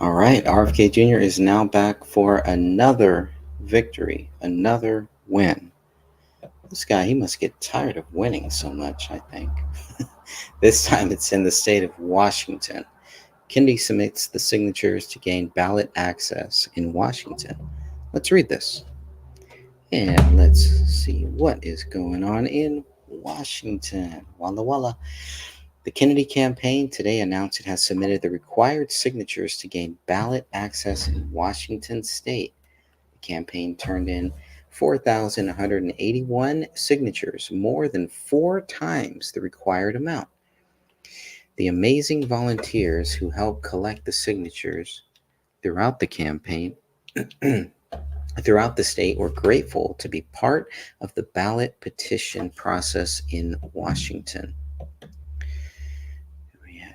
All right, RFK Jr. is now back for another victory, another win. This guy, he must get tired of winning so much, I think. This time it's in the state of Washington. Kennedy submits the signatures to gain ballot access in Washington. Let's read this. And let's see what is going on in Washington. Walla Walla. The Kennedy campaign today announced it has submitted the required signatures to gain ballot access in Washington state. The campaign turned in 4,181 signatures, more than 4 times the required amount. The amazing volunteers who helped collect the signatures throughout the campaign throughout the state were grateful to be part of the ballot petition process in Washington.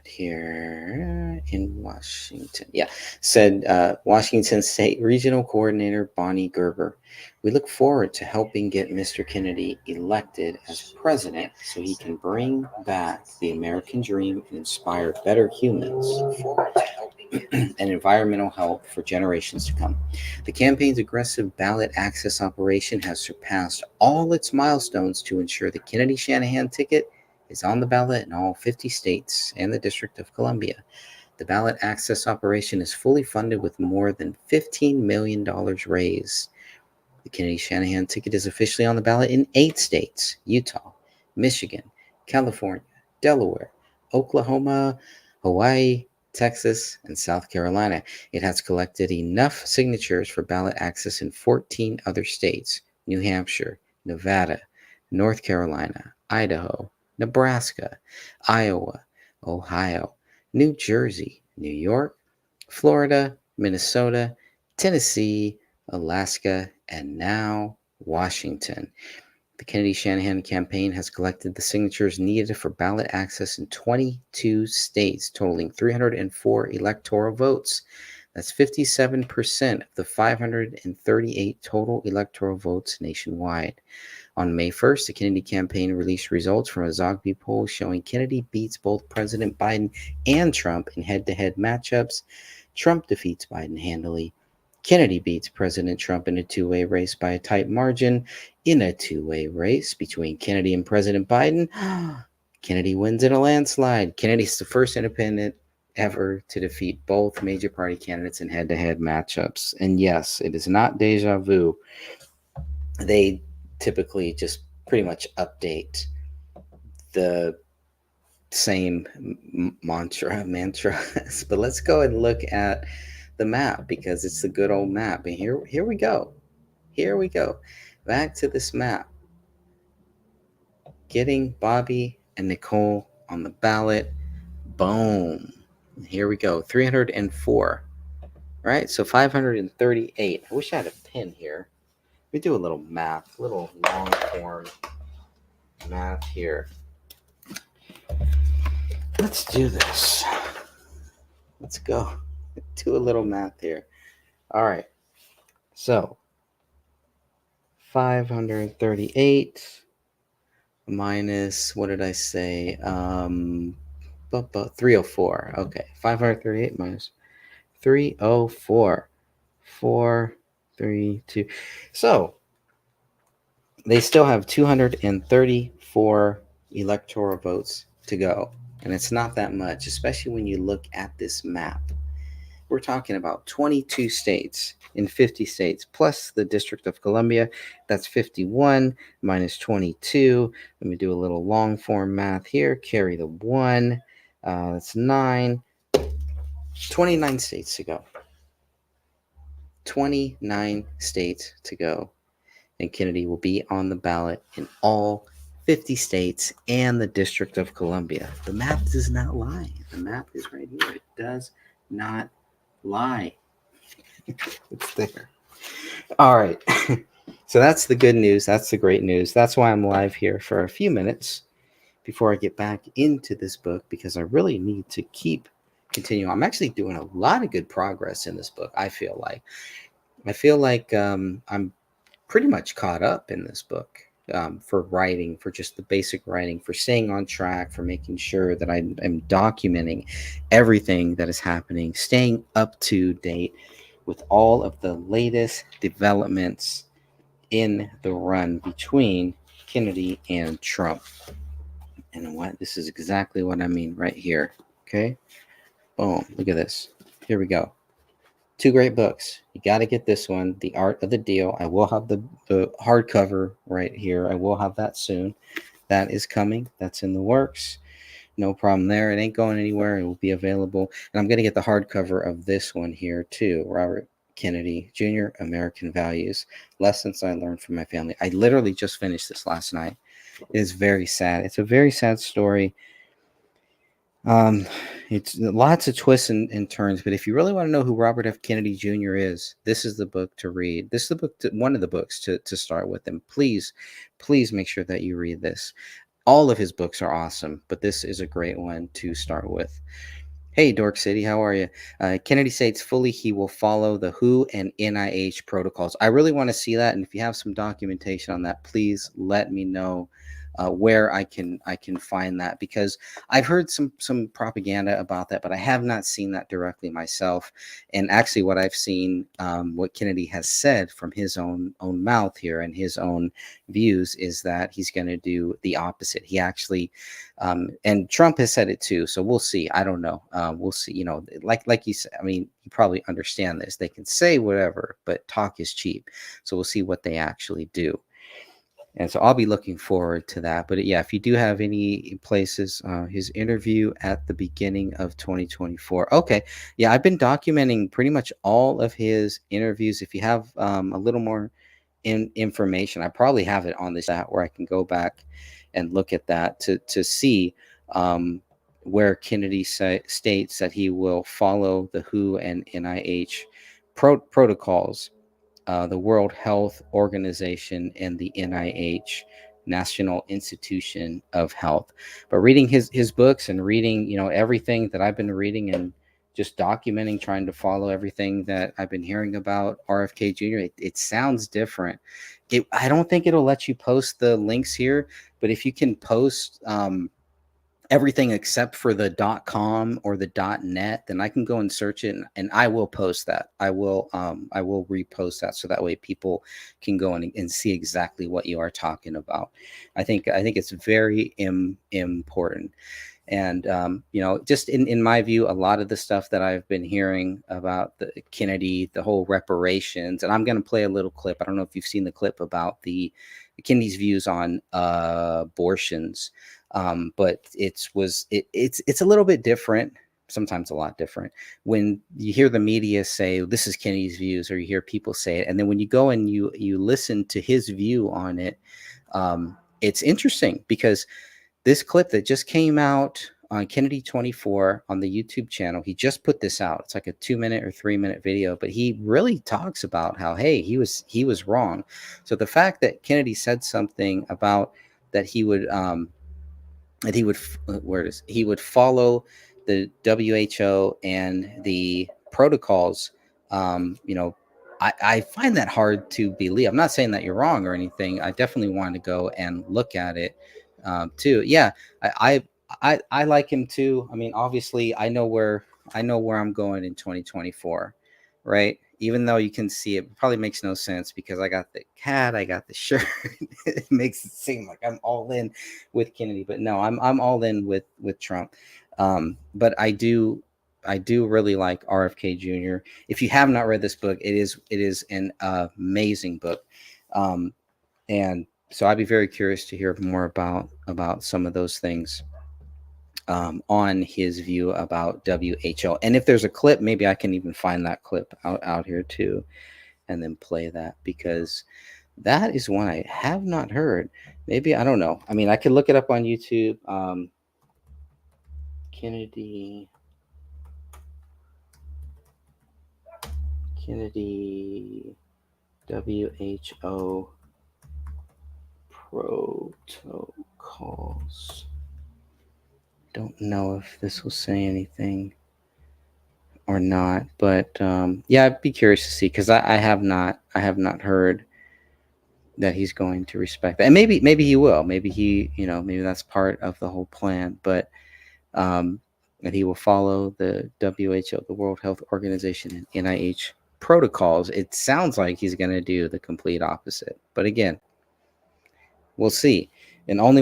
Here in Washington. Yeah, said Washington State Regional Coordinator Bonnie Gerber. We look forward to helping get Mr. Kennedy elected as president so he can bring back the American dream and inspire better humans and environmental health for generations to come. The campaign's aggressive ballot access operation has surpassed all its milestones to ensure the Kennedy Shanahan ticket is on the ballot in all 50 states and the District of Columbia. The ballot access operation is fully funded with more than $15 million raised. The Kennedy Shanahan ticket is officially on the ballot in 8 states: Utah, Michigan, California, Delaware, Oklahoma, Hawaii, Texas, and South Carolina. It has collected enough signatures for ballot access in 14 other states: New Hampshire, Nevada, North Carolina, Idaho, Nebraska, Iowa, Ohio, New Jersey, New York, Florida, Minnesota, Tennessee, Alaska, and now Washington. The Kennedy Shanahan campaign has collected the signatures needed for ballot access in 22 states, totaling 304 electoral votes. That's 57% of the 538 total electoral votes nationwide. On May 1st, the Kennedy campaign released results from a Zogby poll showing Kennedy beats both President Biden and Trump in head to head matchups. Trump defeats Biden handily. Kennedy beats President Trump in a two-way race by a tight margin. In a two-way race between Kennedy and President Biden, Kennedy wins in a landslide. Kennedy's the first independent ever to defeat both major party candidates in head to head matchups. And yes, it is not deja vu. They typically just pretty much update the same mantras. But let's go and look at the map because it's the good old map. And here we go. Here we go. Back to this map. Getting Bobby and Nicole on the ballot. Boom. Here we go. 304. Right? So 538. I wish I had a pin here. We do a little math, little long form math here. Let's do this. Let's go. Do a little math here. All right. So 538 minus, what did I say? 304. Okay. 538 minus 304. 4, 3, 2. So they still have 234 electoral votes to go. And it's not that much, especially when you look at this map. We're talking about 22 states in 50 states, plus the District of Columbia. That's 51 minus 22. Let me do a little long form math here. Carry the 1. That's 9. 29 states to go. 29 states to go. And Kennedy will be on the ballot in all 50 states and the District of Columbia. The map does not lie. The map is right here. It does not lie. It's there. All right. So that's the good news. That's the great news. That's why I'm live here for a few minutes before I get back into this book, because I really need to keep continuing. I'm actually doing a lot of good progress in this book, I feel like. I'm pretty much caught up in this book. for writing, for just the basic writing, for staying on track, for making sure that I am documenting everything that is happening, staying up to date with all of the latest developments in the run between Kennedy and Trump. And what this is exactly what I mean right here. Okay. Boom. Look at this. Here we go. Two great books. You got to get this one, The Art of the Deal. I will have the hardcover right here. I will have that soon. That is coming. That's in the works. No problem there. It ain't going anywhere. It will be available. And I'm going to get the hardcover of this one here too. Robert Kennedy Jr., American Values, Lessons I Learned from My Family. I literally just finished this last night. It is very sad. It's a very sad story. Um, it's lots of twists and turns, but if you really want to know who Robert F. Kennedy Jr. is, this is the book to read. This is the book, one of the books to start with. And please make sure that you read this. All of his books are awesome, but this is a great one to start with. Hey, Dork City, how are you? Kennedy states fully he will follow the WHO and NIH protocols. I really want to see that, and if you have some documentation on that, please let me know where I can find that, because I've heard some propaganda about that, but I have not seen that directly myself. And actually, what I've seen, what Kennedy has said from his own mouth here and his own views, is that he's going to do the opposite. He actually and Trump has said it too, so we'll see. I don't know. We'll see. You know, like you said. I mean, you probably understand this. They can say whatever, but talk is cheap. So we'll see what they actually do. And so I'll be looking forward to that. But yeah, if you do have any places, his interview at the beginning of 2024. Okay, yeah, I've been documenting pretty much all of his interviews. If you have a little more information, I probably have it on this app where I can go back and look at that to see um, where Kennedy states that he will follow the WHO and NIH protocols, the World Health Organization, and the NIH, National Institution of Health. But reading his books and reading, you know, everything that I've been reading and just documenting, trying to follow everything that I've been hearing about RFK Jr., it sounds different. I don't think it'll let you post the links here, but if you can post everything except for the .com or the .net, then I can go and search it, and I will post that. I will repost that, so that way people can go and see exactly what you are talking about. I think it's very important. And you know, just in my view, a lot of the stuff that I've been hearing about the Kennedy, the whole reparations, and I'm going to play a little clip. I don't know if you've seen the clip about the Kennedy's views on abortions, but it's a little bit different. Sometimes a lot different when you hear the media say this is Kennedy's views, or you hear people say it, and then when you go and you listen to his view on it, it's interesting, because this clip that just came out on Kennedy 24 on the YouTube channel, he just put this out. It's like a 2-minute or 3-minute video, but he really talks about how, hey, he was wrong. So the fact that Kennedy said something about that he would he would follow the WHO and the protocols, you know, I find that hard to believe. I'm not saying that you're wrong or anything. I definitely want to go and look at it too. Yeah, I like him too. I mean, obviously, I know where I'm going in 2024, right? Even though you can see it probably makes no sense, because I got the cat, I got the shirt. It makes it seem like I'm all in with Kennedy, but no, I'm all in with Trump. But I do really like RFK Jr. If you have not read this book, it is an amazing book. And so I'd be very curious to hear more about some of those things on his view about WHO. And if there's a clip, maybe I can even find that clip out here too, and then play that, because that is one I have not heard. Maybe, I don't know. I mean, I could look it up on YouTube. Kennedy WHO protocols. Don't know if this will say anything or not, but yeah, I'd be curious to see, because I have not heard that he's going to respect that. And maybe he will. Maybe he, maybe that's part of the whole plan. But um, and he will follow the WHO, the World Health Organization, and NIH protocols. It sounds like he's going to do the complete opposite. But again, we'll see. And only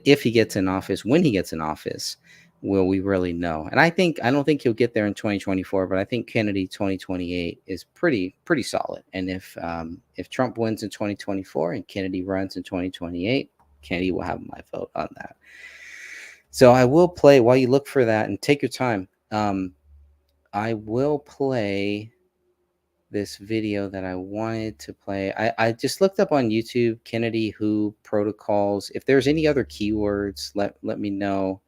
if he gets in office, when he gets in office, will we really know. And I don't think he'll get there in 2024, but I think Kennedy 2028 is pretty solid. And if Trump wins in 2024 and Kennedy runs in 2028, Kennedy will have my vote on that. So I will play, while you look for that and take your time. I will play this video that I wanted to play. I just looked up on YouTube Kennedy Who protocols. If there's any other keywords, let me know.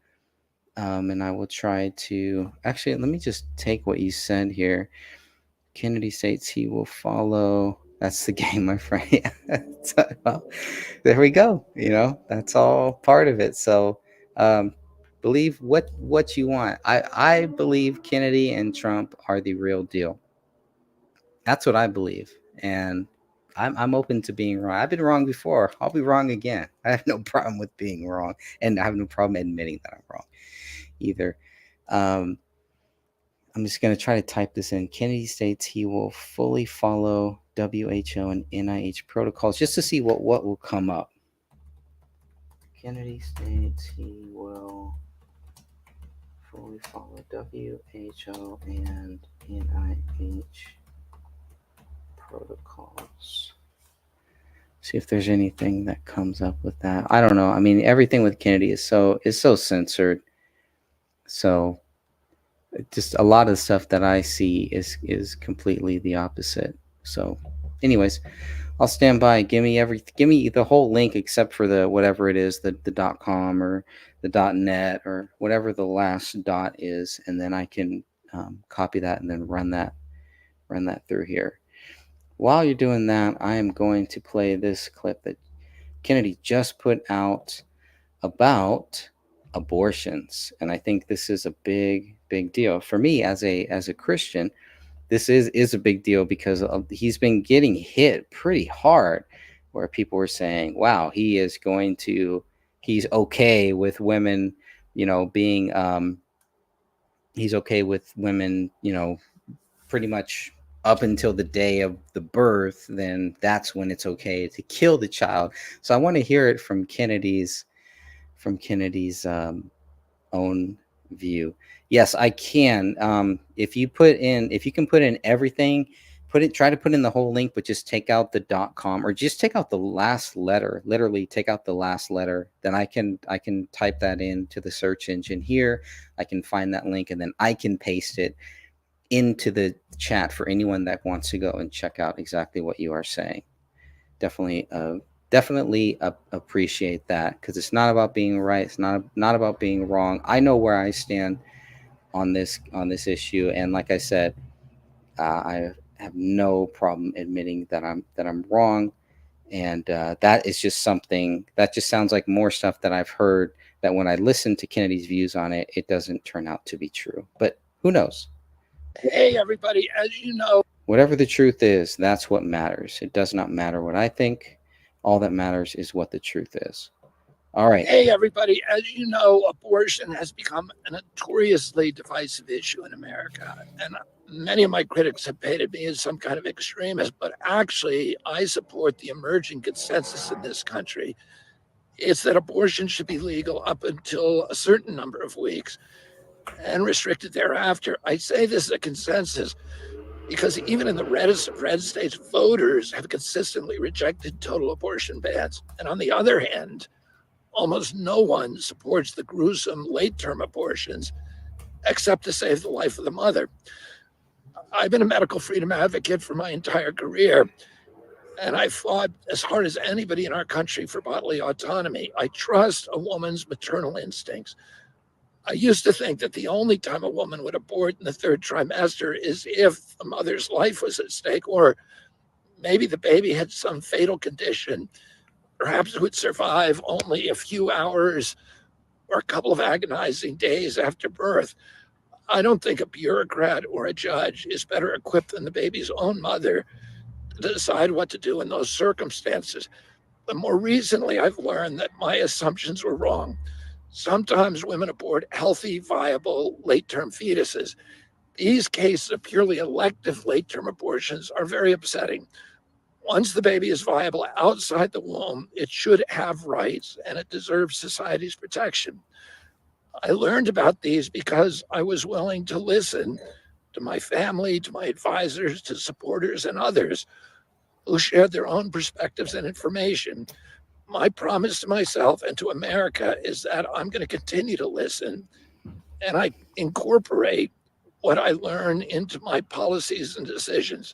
And I will try to actually, let me just take what you said here. Kennedy states he will follow. That's the game, my friend. Well, there we go. That's all part of it. So believe what you want. I believe Kennedy and Trump are the real deal. That's what I believe. And I'm open to being wrong. I've been wrong before. I'll be wrong again. I have no problem with being wrong. And I have no problem admitting that I'm wrong either. I'm just going to try to type this in. Kennedy states he will fully follow WHO and NIH protocols just to see what will come up. Kennedy states he will fully follow WHO and NIH protocols. See if there's anything that comes up with that. I don't know. I mean, everything with Kennedy is so censored. So just a lot of stuff that I see is completely the opposite. So anyways, I'll stand by. Give me the whole link except for the whatever it is, the .com or the .net or whatever the last dot is, and then I can copy that and then run that through here. While you're doing that, I am going to play this clip that Kennedy just put out about abortions, and I think this is a big deal for me as a Christian. This is a big deal because he's been getting hit pretty hard, where people were saying, "Wow, he's okay with women, being he's okay with women, pretty much up until the day of the birth. Then that's when it's okay to kill the child." So I want to hear it from Kennedy's own view. Yes, I can. If you can put in everything, try to put in the whole link, but just take out the .com or just take out the last letter. Literally take out the last letter. Then I can type that into the search engine here. I can find that link and then I can paste it into the chat for anyone that wants to go and check out exactly what you are saying. Definitely appreciate that, because it's not about being right. It's not about being wrong. I know where I stand on this issue, and like I said, I have no problem admitting that I'm wrong, and that is just something that just sounds like more stuff that I've heard, that when I listen to Kennedy's views on it, it doesn't turn out to be true. But who knows? Hey, everybody, as you know, whatever the truth is, that's what matters. It does not matter what I think. All that matters is what the truth is. All right. Hey, everybody, as you know, abortion has become a notoriously divisive issue in America. And many of my critics have painted me as some kind of extremist, but actually, I support the emerging consensus in this country. It's that abortion should be legal up until a certain number of weeks and restricted thereafter. I say this is a consensus because even in the reddest of red states, voters have consistently rejected total abortion bans. And on the other hand, almost no one supports the gruesome late-term abortions except to save the life of the mother. I've been a medical freedom advocate for my entire career, and I fought as hard as anybody in our country for bodily autonomy. I trust a woman's maternal instincts. I used to think that the only time a woman would abort in the third trimester is if the mother's life was at stake, or maybe the baby had some fatal condition. Perhaps it would survive only a few hours or a couple of agonizing days after birth. I don't think a bureaucrat or a judge is better equipped than the baby's own mother to decide what to do in those circumstances. But more recently, I've learned that my assumptions were wrong. Sometimes women abort healthy, viable late term fetuses. These cases of purely elective late term abortions are very upsetting. Once the baby is viable outside the womb, it should have rights and it deserves society's protection. I learned about these because I was willing to listen to my family, to my advisors, to supporters, and others who shared their own perspectives and information. My promise to myself and to America is that I'm going to continue to listen and I incorporate what I learn into my policies and decisions.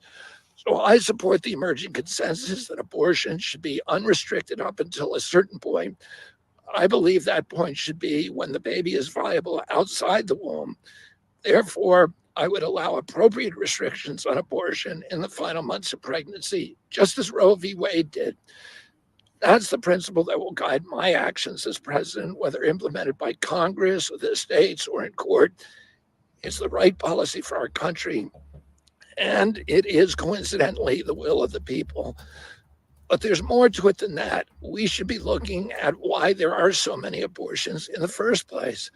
So I support the emerging consensus that abortion should be unrestricted up until a certain point. I believe that point should be when the baby is viable outside the womb. Therefore, I would allow appropriate restrictions on abortion in the final months of pregnancy, just as Roe v. Wade did. That's the principle that will guide my actions as president, whether implemented by Congress or the states or in court. It's the right policy for our country, and it is coincidentally the will of the people. But there's more to it than that. We should be looking at why there are so many abortions in the first place.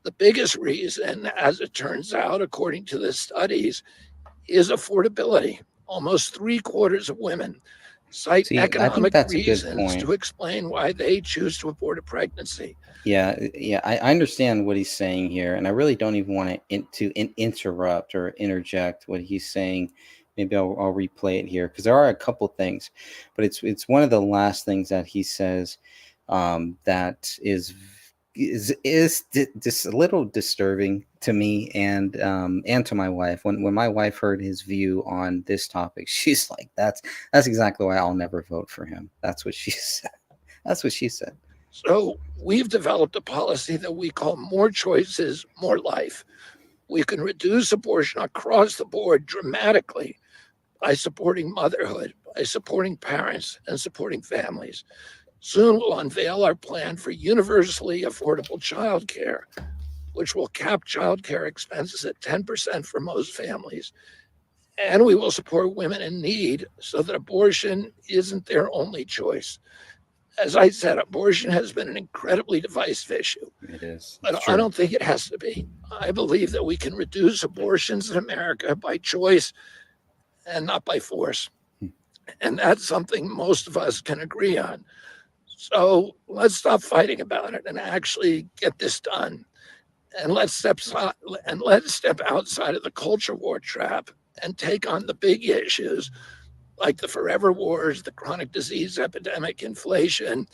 The biggest reason, as it turns out, according to the studies, is affordability. Almost three-quarters of women cite See, I think economic that's a good reasons point. to explain why they choose to abort a pregnancy. Yeah, I understand what he's saying here, and I really don't even want to interrupt or interject what he's saying. Maybe I'll replay it here because there are a couple things, but it's one of the last things that he says that is a little disturbing to me and to my wife. When my wife heard his view on this topic, she's like, "That's exactly why I'll never vote for him." That's what she said. That's what she said. So we've developed a policy that we call more choices, more life. We can reduce abortion across the board dramatically by supporting motherhood, by supporting parents, and supporting families. Soon we'll unveil our plan for universally affordable childcare, which will cap childcare expenses at 10% for most families. And we will support women in need so that abortion isn't their only choice. As I said, abortion has been an incredibly divisive issue, It is. It's but I true. don't think it has to be. I believe that we can reduce abortions in America by choice and not by force. And that's something most of us can agree on. So let's stop fighting about it and actually get this done. And let's step outside of the culture war trap and take on the big issues like the forever wars, the chronic disease epidemic, inflation,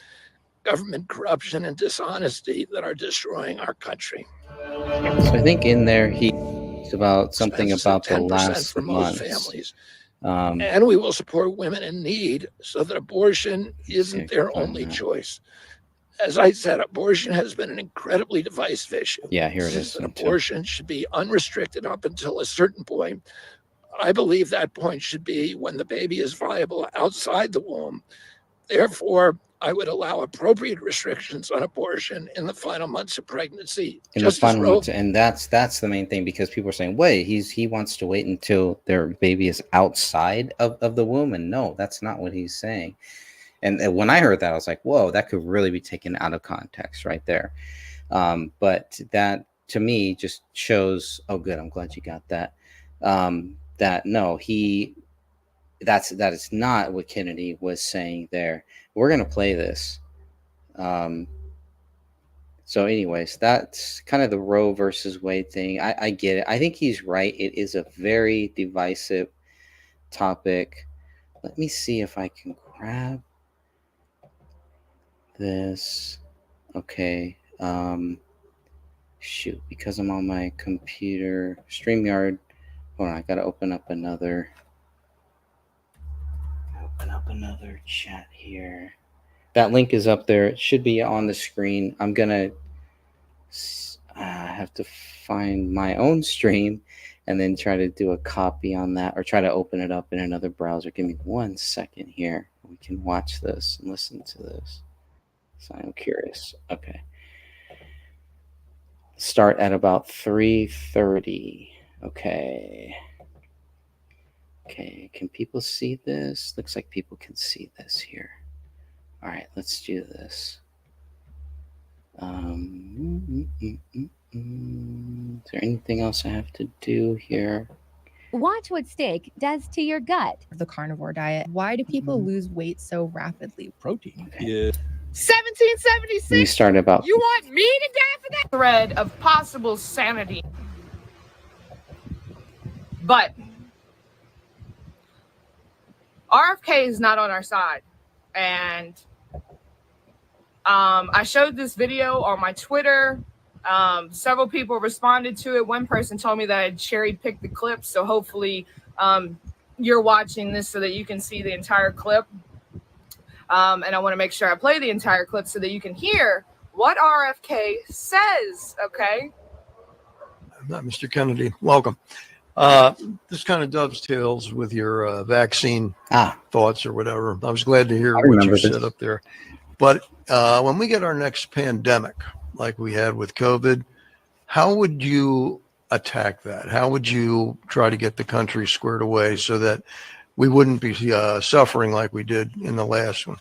government corruption, and dishonesty that are destroying our country. So I think in there he talks about something Expenses at about the 10% last for most months. families. Um, And we will support women in need so that abortion let me see if isn't I can their find only that. choice. As I said, abortion has been an incredibly divisive issue. Yeah, here it This is is. that Me too. abortion should be unrestricted up until a certain point. I believe that point should be when the baby is viable outside the womb. Therefore, I would allow appropriate restrictions on abortion in the final months of pregnancy, In the just as final Roe. months, and that's the main thing because people are saying, "Wait, he wants to wait until their baby is outside of the womb," and no, that's not what he's saying. And when I heard that, I was like, "Whoa, that could really be taken out of context right there." But that to me just shows. Oh, good. I'm glad you got that. That no, that is not what Kennedy was saying there. We're gonna play this. Um, so, anyways, that's kind of the Roe versus Wade thing. I get it. I think he's right. It is a very divisive topic. Let me see if I can grab this. Okay. Shoot, because I'm on my computer, StreamYard. Hold on, I gotta open up another chat here. That link is up there. It should be on the screen. I'm gonna have to find my own stream and then try to do a copy on that or try to open it up in another browser. Give me 1 second here. We can watch this and listen to this. So I'm curious. Okay. Start at about 3:30. Okay. Okay, can people see this? Looks like people can see this here. All right, let's do this. Is there anything else I have to do here? Watch what steak does to your gut. The carnivore diet. Why do people lose weight so rapidly? Protein. Okay. Yeah. 1776. We start about. You want me to die for that? Thread of possible sanity. But RFK is not on our side. And I showed this video on my Twitter. Several people responded to it. One person told me that I cherry picked the clip. So hopefully you're watching this so that you can see the entire clip. And I want to make sure I play the entire clip so that you can hear what RFK says. Okay. Mr. Kennedy, welcome. This kind of dovetails with your vaccine thoughts or whatever. I was glad to hear what you said up there. But when we get our next pandemic, like we had with COVID, how would you attack that? How would you try to get the country squared away so that we wouldn't be suffering like we did in the last one?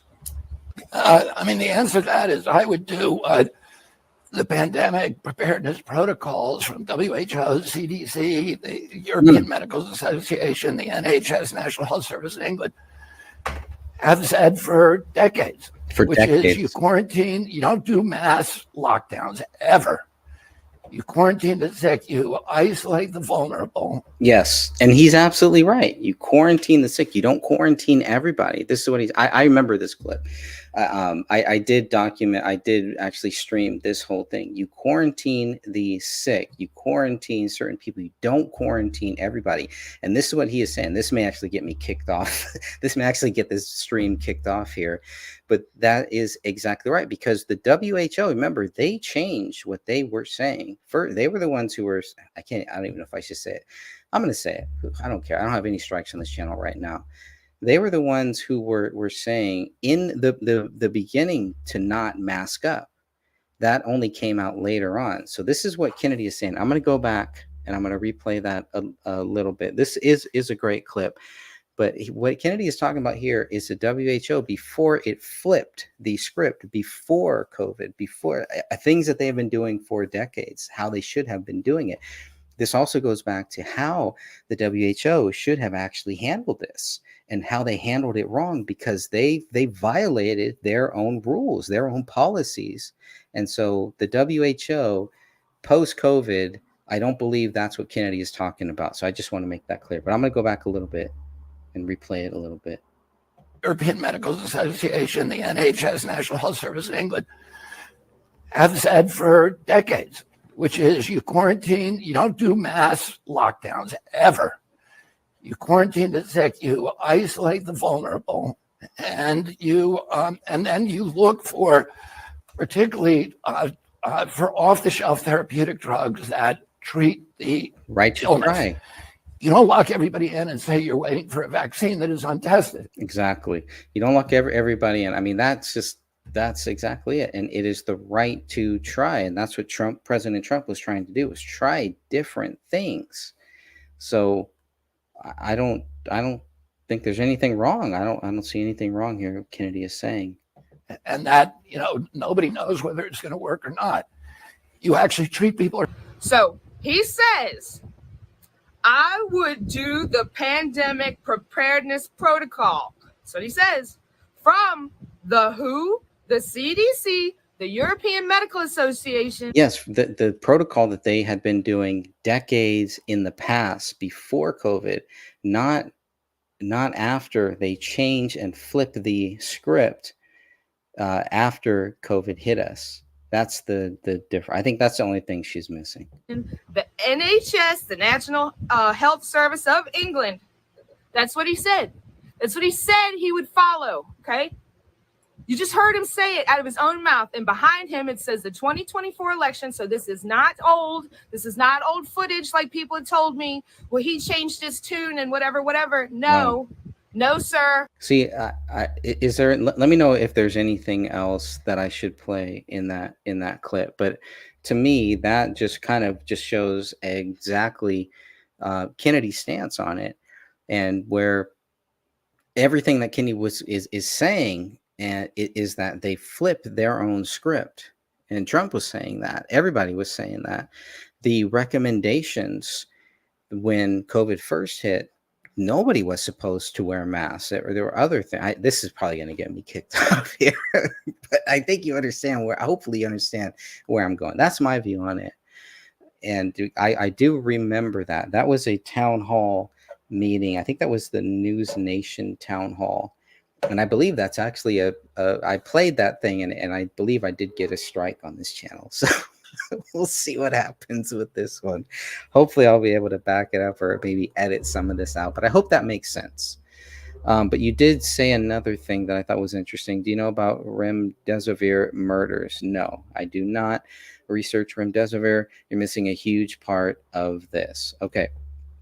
I mean, the answer to that is I would do the pandemic preparedness protocols from WHO, CDC, the European Medical Association, the NHS, National Health Service in England, have said for decades. Which is you quarantine, you don't do mass lockdowns ever. You quarantine the sick, you isolate the vulnerable. Yes, and he's absolutely right. You quarantine the sick. You don't quarantine everybody. This is what I remember this clip. I did document. I did actually stream this whole thing. You quarantine the sick. You quarantine certain people. You don't quarantine everybody. And this is what he is saying. This may actually get me kicked off. This may actually get this stream kicked off here. But that is exactly right, because the WHO, remember, they changed what they were saying. They were the ones who were, I don't even know if I should say it. I'm going to say it. I don't care. I don't have any strikes on this channel right now. They were the ones who were saying in the beginning to not mask up. That only came out later on. So this is what Kennedy is saying. I'm going to go back and I'm going to replay that a little bit. This is a great clip. But what Kennedy is talking about here is the WHO before it flipped the script, before COVID, before things that they have been doing for decades, how they should have been doing it. This also goes back to how the WHO should have actually handled this and how they handled it wrong, because they violated their own rules, their own policies. And so the WHO post-COVID, I don't believe that's what Kennedy is talking about. So I just want to make that clear. But I'm going to go back a little bit and replay it a little bit. European Medical Association, the NHS, National Health Service in England, have said for decades, which is you quarantine, you don't do mass lockdowns ever. You quarantine the sick, you isolate the vulnerable, and then you look for, particularly for off-the-shelf therapeutic drugs that treat the right to illness. try. You don't lock everybody in and say you're waiting for a vaccine that is untested. Exactly. You don't lock everybody in. I mean, that's exactly it. And it is the right to try. And that's what President Trump was trying to do, was try different things. So I don't think there's anything wrong. I don't see anything wrong here, Kennedy is saying. And that, nobody knows whether it's going to work or not. You actually treat people. So he says, I would do the pandemic preparedness protocol. That's what he says. From the WHO, the CDC, the European Medical Association. Yes, the protocol that they had been doing decades in the past before COVID, not after they changed and flipped the script after COVID hit us. That's the difference. I think that's the only thing she's missing. The NHS, the National Health Service of England. That's what he said. That's what he said he would follow. Okay. You just heard him say it out of his own mouth. And behind him, it says the 2024 election. So this is not old. This is not old footage like people had told me. Well, he changed his tune and whatever. No, sir. See, is there? Let me know if there's anything else that I should play in that clip. But to me, that just kind of just shows exactly Kennedy's stance on it. and where everything that Kennedy is saying, and it is that they flip their own script. And Trump was saying that. Everybody was saying that. The recommendations when COVID first hit, nobody was supposed to wear masks. There were other things. This is probably going to get me kicked off here, but I think you understand hopefully you understand where I'm going. That's my view on it. And I do remember that. That was a town hall meeting. I think that was the News Nation town hall. And I believe that's actually I played that thing, and I believe I did get a strike on this channel. So we'll see what happens with this one. Hopefully I'll be able to back it up or maybe edit some of this out, but I hope that makes sense. But you did say another thing that I thought was interesting. Do you know about remdesivir murders? No, I do not research remdesivir. You're missing a huge part of this. Okay,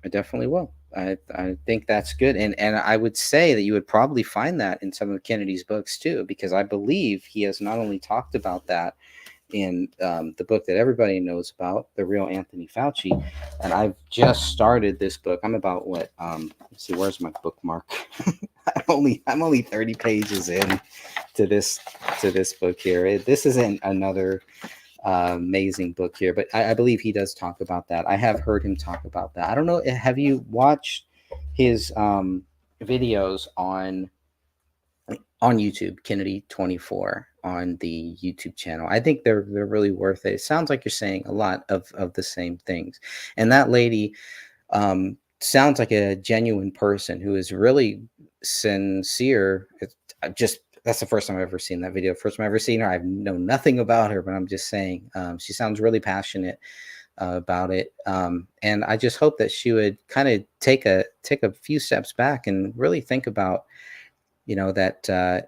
I definitely will. I think that's good. And I would say that you would probably find that in some of Kennedy's books too, because I believe he has not only talked about that in the book that everybody knows about, The Real Anthony Fauci. And I've just started this book. I'm about let's see, where's my bookmark? I'm only 30 pages in to this book here. This isn't another amazing book here, but I believe he does talk about that. I have heard him talk about that. I don't know. Have you watched his videos on YouTube, Kennedy 24 on the YouTube channel? I think they're really worth it. It sounds like you're saying a lot of the same things. And that lady sounds like a genuine person who is really sincere. That's the first time I've ever seen that video. First time I've ever seen her. I know nothing about her, but I'm just saying she sounds really passionate about it. And I just hope that she would kind of take a few steps back and really think about, that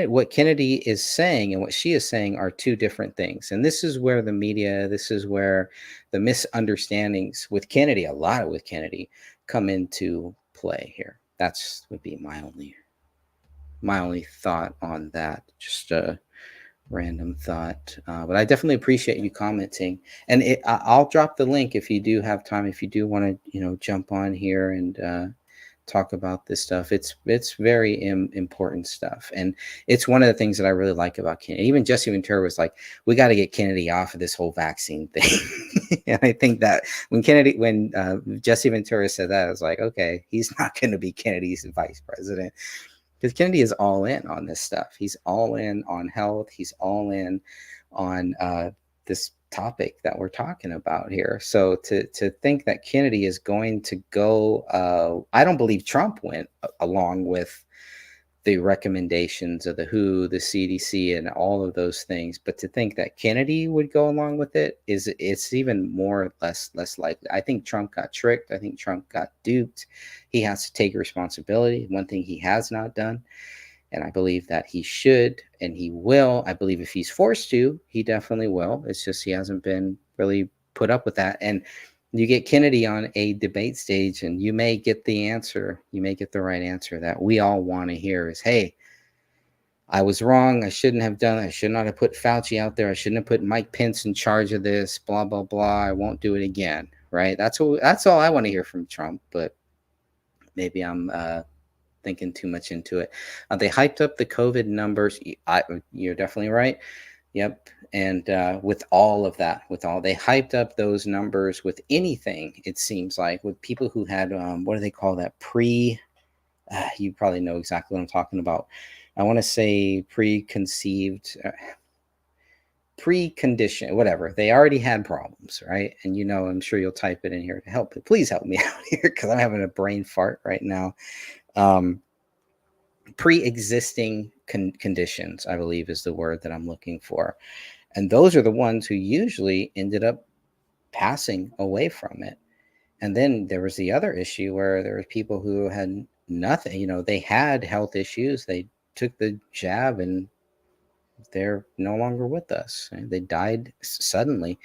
what Kennedy is saying and what she is saying are two different things. And this is where the media, this is where the misunderstandings with Kennedy, a lot with Kennedy, come into play here. That's would be my only thought on that. Just a random thought. But I definitely appreciate you commenting. And I'll drop the link if you do have time, if you do want to, jump on here and talk about this stuff. It's very important stuff, and it's one of the things that I really like about Kennedy. Even Jesse Ventura was like, we got to get Kennedy off of this whole vaccine thing. And I think that when Jesse Ventura said that, I was like, okay, he's not going to be Kennedy's vice president, because Kennedy is all in on this stuff. He's all in on health. He's all in on this topic that we're talking about here. So to think that Kennedy is going to go, I don't believe Trump went along with the recommendations of the WHO, the CDC, and all of those things. But to think that Kennedy would go along with it's even more less likely. I think Trump got tricked. I think Trump got duped. He has to take responsibility. One thing he has not done. And I believe that he should, and he will. I believe if he's forced to, he definitely will. It's just he hasn't been really put up with that. And you get Kennedy on a debate stage, and you may get the answer. You may get the right answer that we all want to hear is, hey, I was wrong. I shouldn't have done it. I should not have put Fauci out there. I shouldn't have put Mike Pence in charge of this, blah, blah, blah. I won't do it again, right? That's all I want to hear from Trump, but maybe I'm thinking too much into it. They hyped up the COVID numbers. You're definitely right. Yep. And with all of that, they hyped up those numbers with anything, it seems like, with people who had, what do they call that? You probably know exactly what I'm talking about. I want to say preconceived, precondition, whatever. They already had problems, right? And I'm sure you'll type it in here to help. Please help me out here, because I'm having a brain fart right now. Pre-existing conditions, I believe, is the word that I'm looking for. And those are the ones who usually ended up passing away from it. And then there was the other issue where there were people who had nothing, they had health issues. They took the jab and they're no longer with us. They died suddenly.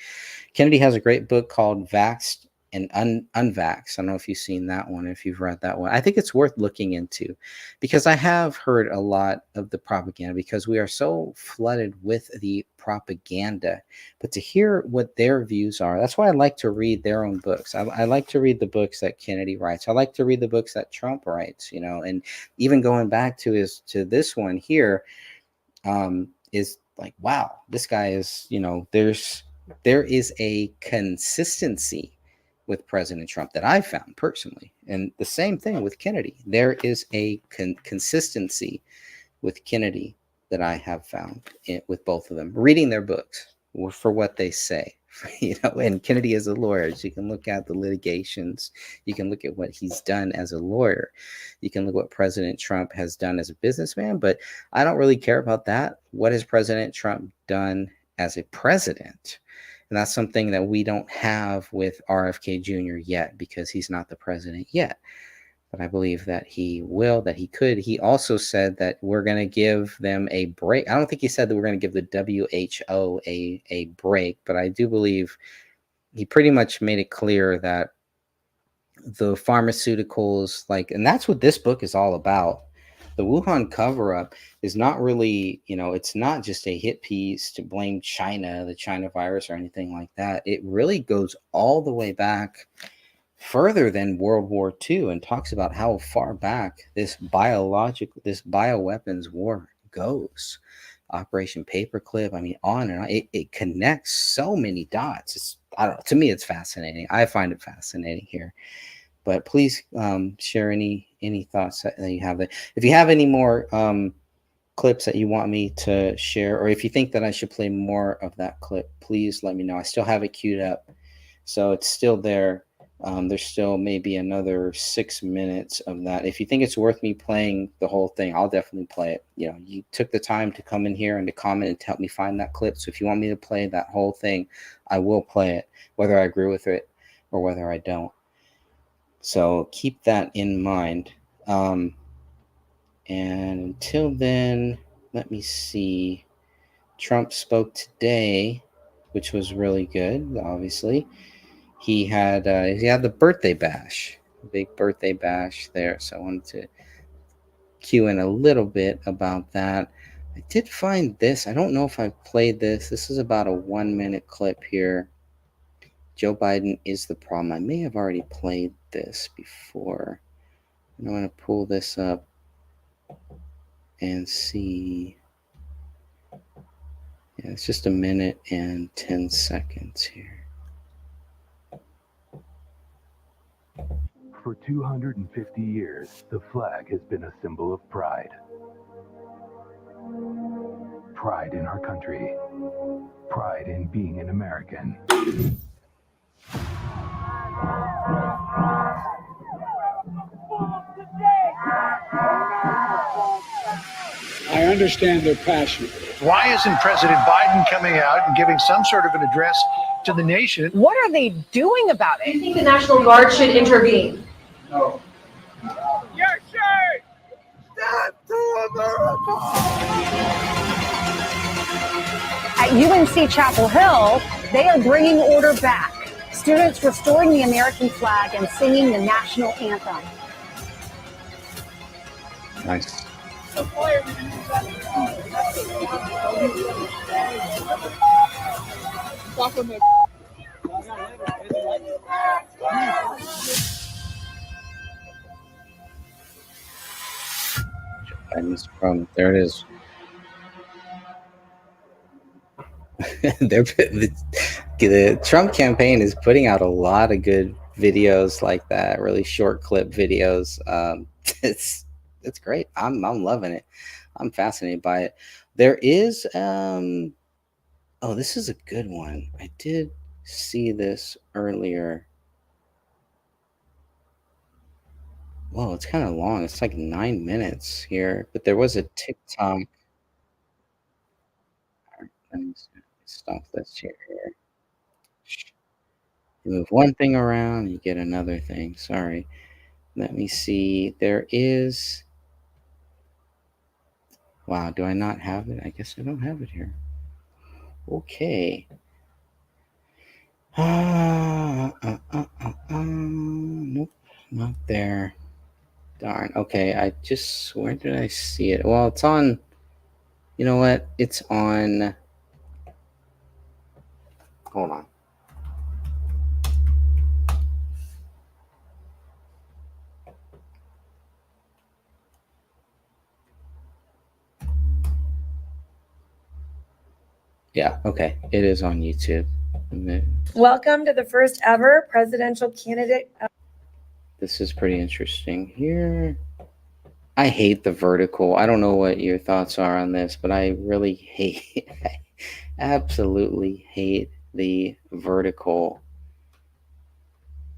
Kennedy has a great book called Vaxxed Unvax. I don't know if you've seen that one, if you've read that one. I think it's worth looking into, because I have heard a lot of the propaganda, because we are so flooded with the propaganda. But to hear what their views are, that's why I like to read their own books. I like to read the books that Kennedy writes. I like to read the books that Trump writes, and even going back to this one here, is like, wow, this guy is, there is a consistency with President Trump that I found personally. And the same thing with Kennedy. There is a consistency with Kennedy that I have found with both of them, reading their books for what they say. And Kennedy is a lawyer, so you can look at the litigations, you can look at what he's done as a lawyer, you can look at what President Trump has done as a businessman, but I don't really care about that. What has President Trump done as a president? And that's something that we don't have with RFK Jr. yet, because he's not the president yet. But I believe that he will, that he could. He also said that we're going to give them a break. I don't think he said that we're going to give the WHO a break, but I do believe he pretty much made it clear that the pharmaceuticals, and that's what this book is all about. The Wuhan cover-up is not really, it's not just a hit piece to blame China, the China virus, or anything like that. It really goes all the way back, further than World War II, and talks about how far back this bioweapons war goes. Operation Paperclip, on and on. It connects so many dots. To me, it's fascinating. I find it fascinating here. But please share any thoughts that you have there. If you have any more clips that you want me to share, or if you think that I should play more of that clip, please let me know. I still have it queued up, so it's still there. There's still maybe another 6 minutes of that. If you think it's worth me playing the whole thing, I'll definitely play it. You took the time to come in here and to comment and to help me find that clip. So if you want me to play that whole thing, I will play it, whether I agree with it or whether I don't. So keep that in mind. And until then, let me see. Trump spoke today, which was really good, obviously. He had the birthday bash, big birthday bash there. So I wanted to cue in a little bit about that. I did find this. I don't know if I've played this. This is about a 1-minute clip here. Joe Biden is the problem. I may have already played this before. I'm going to pull this up and see. Yeah, it's just 1 minute and 10 seconds here. For 250 years, the flag has been a symbol of pride. Pride in our country. Pride in being an American. I understand their passion. Why isn't President Biden coming out and giving some sort of an address to the nation? What are they doing about it? Do you think the National Guard should intervene? No. Yes, sir! Stand to America! At UNC Chapel Hill, they are bringing order back. Students restoring the American flag and singing the national anthem. Nice. Biden's problem. There it is. The Trump campaign is putting out a lot of good videos like that, really short clip videos. It's great. I'm loving it. I'm fascinated by it. There is this is a good one. I did see this earlier. Whoa, it's kind of long. It's like 9 minutes here, but there was a TikTok. Let me stop this here. You move one thing around, you get another thing. Sorry. Let me see. There is. Wow, do I not have it? I guess I don't have it here. Okay. Not there. Darn. Okay, where did I see it? Well, it's on, you know what? It's on, hold on. Yeah, okay. It is on YouTube. Welcome to the first ever presidential candidate. This is pretty interesting here. I hate the vertical. I don't know what your thoughts are on this, but I really hate, I absolutely hate the vertical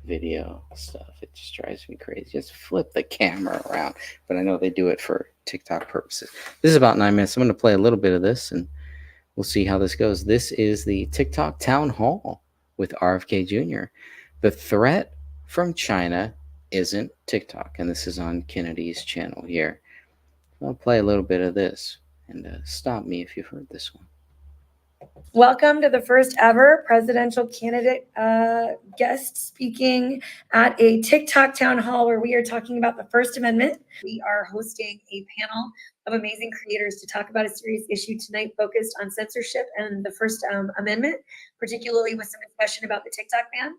video stuff. It just drives me crazy. Just flip the camera around. But I know they do it for TikTok purposes. This is about 9 minutes. I'm going to play a little bit of this and we'll see how this goes. This is the TikTok town hall with RFK Jr. The threat from China isn't TikTok, and this is on Kennedy's channel here. I'll play a little bit of this and stop me if you've heard this one. Welcome to the first ever presidential candidate guest speaking at a TikTok town hall where we are talking about the First Amendment. We are hosting a panel of amazing creators to talk about a serious issue tonight focused on censorship and the First Amendment, particularly with some discussion about the TikTok ban.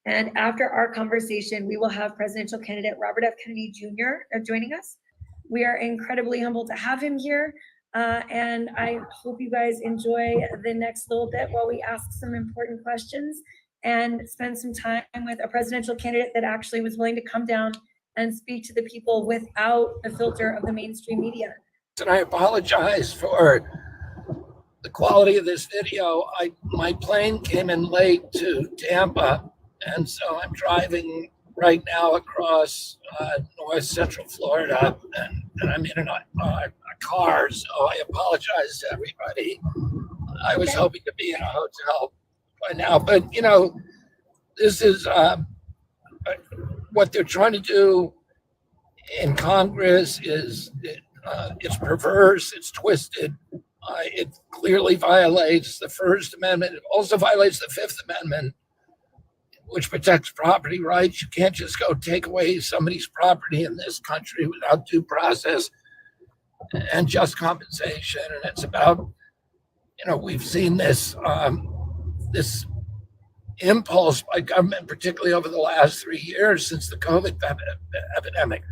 And after our conversation, we will have presidential candidate Robert F. Kennedy Jr. Joining us. We are incredibly humbled to have him here. And I hope you guys enjoy the next little bit while we ask some important questions and spend some time with a presidential candidate that actually was willing to come down and speak to the people without the filter of the mainstream media. And I apologize for the quality of this video. My plane came in late to Tampa, and so I'm driving right now across north central Florida, and I'm in a car, so I apologize to everybody. I was hoping to be in a hotel by now, but you know, this is what they're trying to do in Congress is it's perverse, it's twisted. It clearly violates the First Amendment. It also violates the Fifth Amendment, which protects property rights. You can't just go take away somebody's property in this country without due process and just compensation. And it's about, you know, we've seen this this impulse by government, particularly over the last 3 years since the COVID epidemic,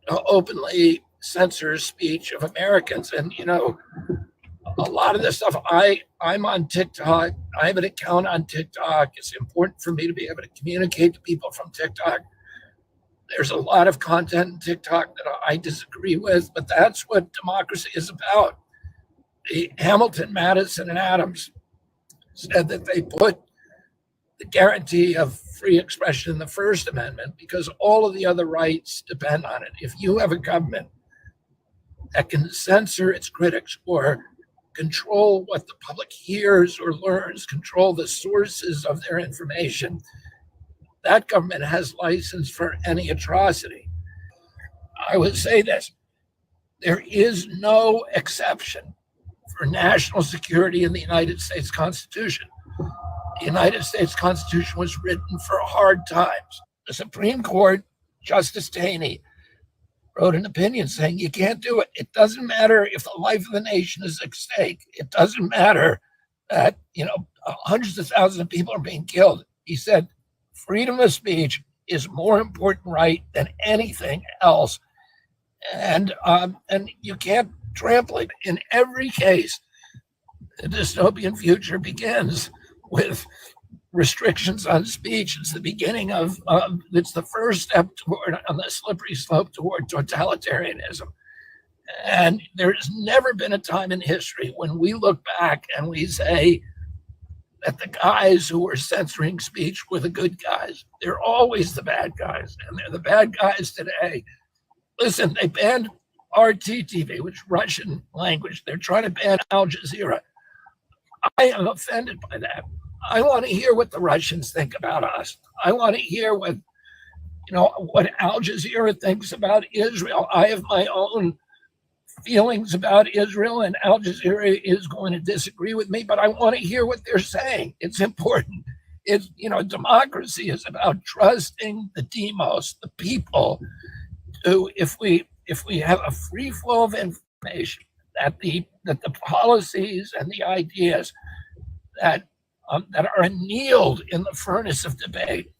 openly censors speech of Americans. And, you know, a lot of this stuff, I'm on TikTok. I have an account on TikTok. It's important for me to be able to communicate to people from TikTok. There's a lot of content in TikTok that I disagree with, but that's what democracy is about. Hamilton, Madison, and Adams said that they put the guarantee of free expression in the First Amendment because all of the other rights depend on it. If you have a government that can censor its critics or control what the public hears or learns, control the sources of their information, that government has license for any atrocity. I would say this, there is no exception for national security in the United States Constitution. The United States Constitution was written for hard times. The Supreme Court, Justice Taney, wrote an opinion saying you can't do it. It doesn't matter if the life of the nation is at stake. It doesn't matter that, you know, hundreds of thousands of people are being killed. He said, freedom of speech is more important right than anything else. And you can't trample it. In every case, the dystopian future begins with restrictions on speech. It's the beginning of, it's the first step toward, on the slippery slope toward totalitarianism. And there's never been a time in history when we look back and we say that the guys who were censoring speech were the good guys. They're always the bad guys, and they're the bad guys today. Listen, they banned RT TV, which is Russian language. They're trying to ban Al Jazeera. I am offended by that. I want to hear what the Russians think about us. I want to hear what, you know, what Al Jazeera thinks about Israel. I have my own feelings about Israel, and Al Jazeera is going to disagree with me, but I want to hear what they're saying. It's important. it's, democracy is about trusting the demos, the people, who, if we have a free flow of information, that the policies and the ideas that are annealed in the furnace of debate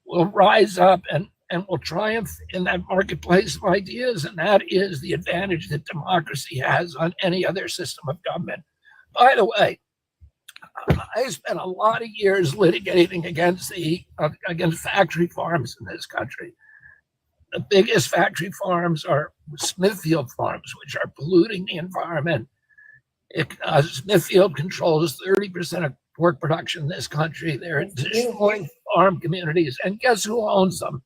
will rise up and will triumph in that marketplace of ideas. And that is the advantage that democracy has on any other system of government. By the way, I spent a lot of years litigating against factory farms in this country. The biggest factory farms are Smithfield farms, which are polluting the environment. Smithfield controls 30% of pork production in this country. They're destroying farm communities, and guess who owns them?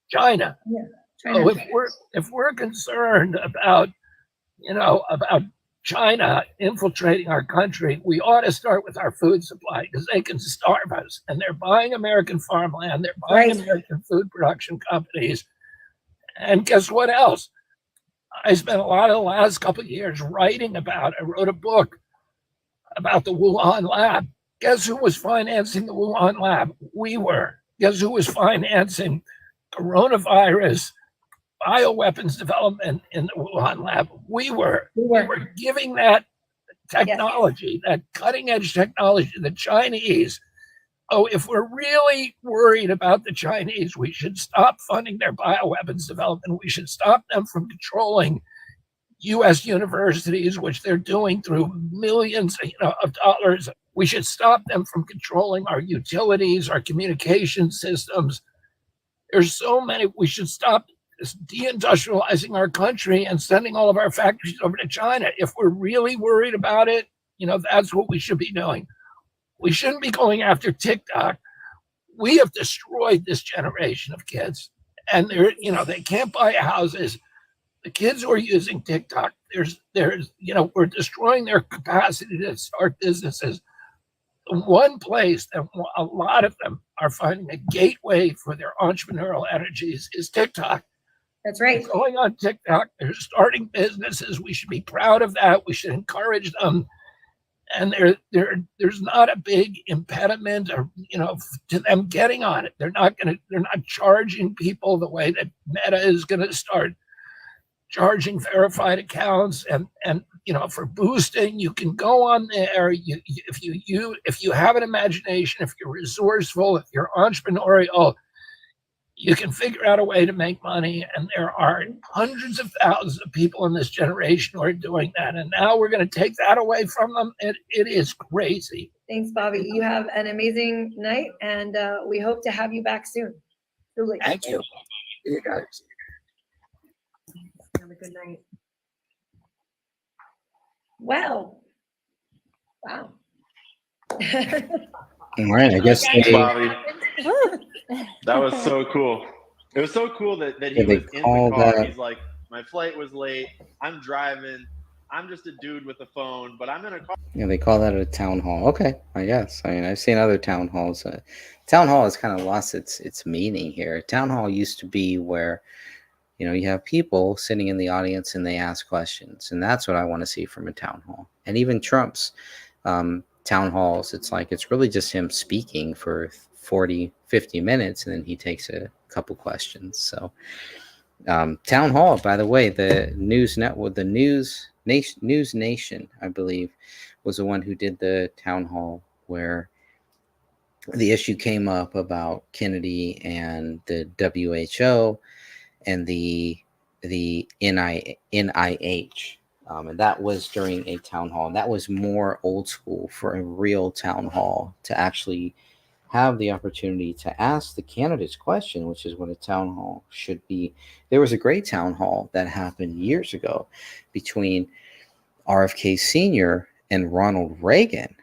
China. Yeah, China. So if we're concerned about China infiltrating our country, we ought to start with our food supply, because they can starve us. And they're buying American farmland, they're buying American food production companies. And guess what else? I spent a lot of the last couple of years I wrote a book about the Wuhan lab. Guess who was financing the Wuhan lab? We were. Guess who was financing coronavirus bioweapons development in the Wuhan lab? We were. We were giving that technology, that cutting edge technology to the Chinese. Oh, if we're really worried about the Chinese, we should stop funding their bioweapons development. We should stop them from controlling U.S. universities, which they're doing through millions of dollars. We should stop them from controlling our utilities, our communication systems. There's so many. We should stop deindustrializing our country and sending all of our factories over to China. If we're really worried about it, that's what we should be doing. We shouldn't be going after TikTok. We have destroyed this generation of kids, and they can't buy houses. The kids who are using TikTok, we're destroying their capacity to start businesses. The one place that a lot of them are finding a gateway for their entrepreneurial energies is TikTok. That's right. They're going on TikTok, they're starting businesses. We should be proud of that. We should encourage them. And there's not a big impediment, to them getting on it. They're not charging people the way that Meta is going to start charging verified accounts, and for boosting. You can go on there. If you have an imagination, if you're resourceful, if you're entrepreneurial, you can figure out a way to make money. And there are hundreds of thousands of people in this generation who are doing that. And now we're going to take that away from them. It is crazy. Thanks, Bobby. You have an amazing night, and we hope to have you back soon. Truly. Thank you. You guys. Have a good night. Wow. All right, I guess Bobby. That was so cool. It was so cool that he was in the car. He's like, my flight was late. I'm driving. I'm just a dude with a phone, but I'm in a car. Yeah, they call that a town hall. Okay, I guess. I mean, I've seen other town halls. Town hall has kind of lost its meaning here. Town hall used to be where, you have people sitting in the audience and they ask questions, and that's what I want to see from a town hall. And even Trump's town halls, it's really just him speaking for 40, 50 minutes, and then he takes a couple questions. So town hall, by the way, the news network, the News Nation, I believe, was the one who did the town hall where the issue came up about Kennedy and the WHO and the NIH. And that was during a town hall. And that was more old school for a real town hall, to actually have the opportunity to ask the candidates question, which is what a town hall should be. There was a great town hall that happened years ago between RFK Sr. and Ronald Reagan.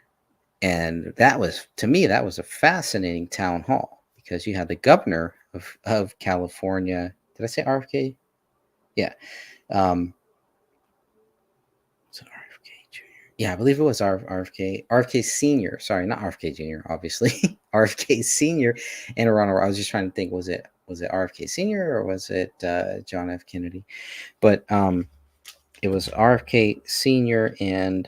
And that was, to me, that was a fascinating town hall, because you had the governor of California. Did I say RFK? Yeah. Yeah, I believe it was RFK Senior. Sorry, not RFK Jr. Obviously, RFK Senior and Ronald. I was just trying to think, was it RFK Senior or was it John F. Kennedy? But it was RFK Senior and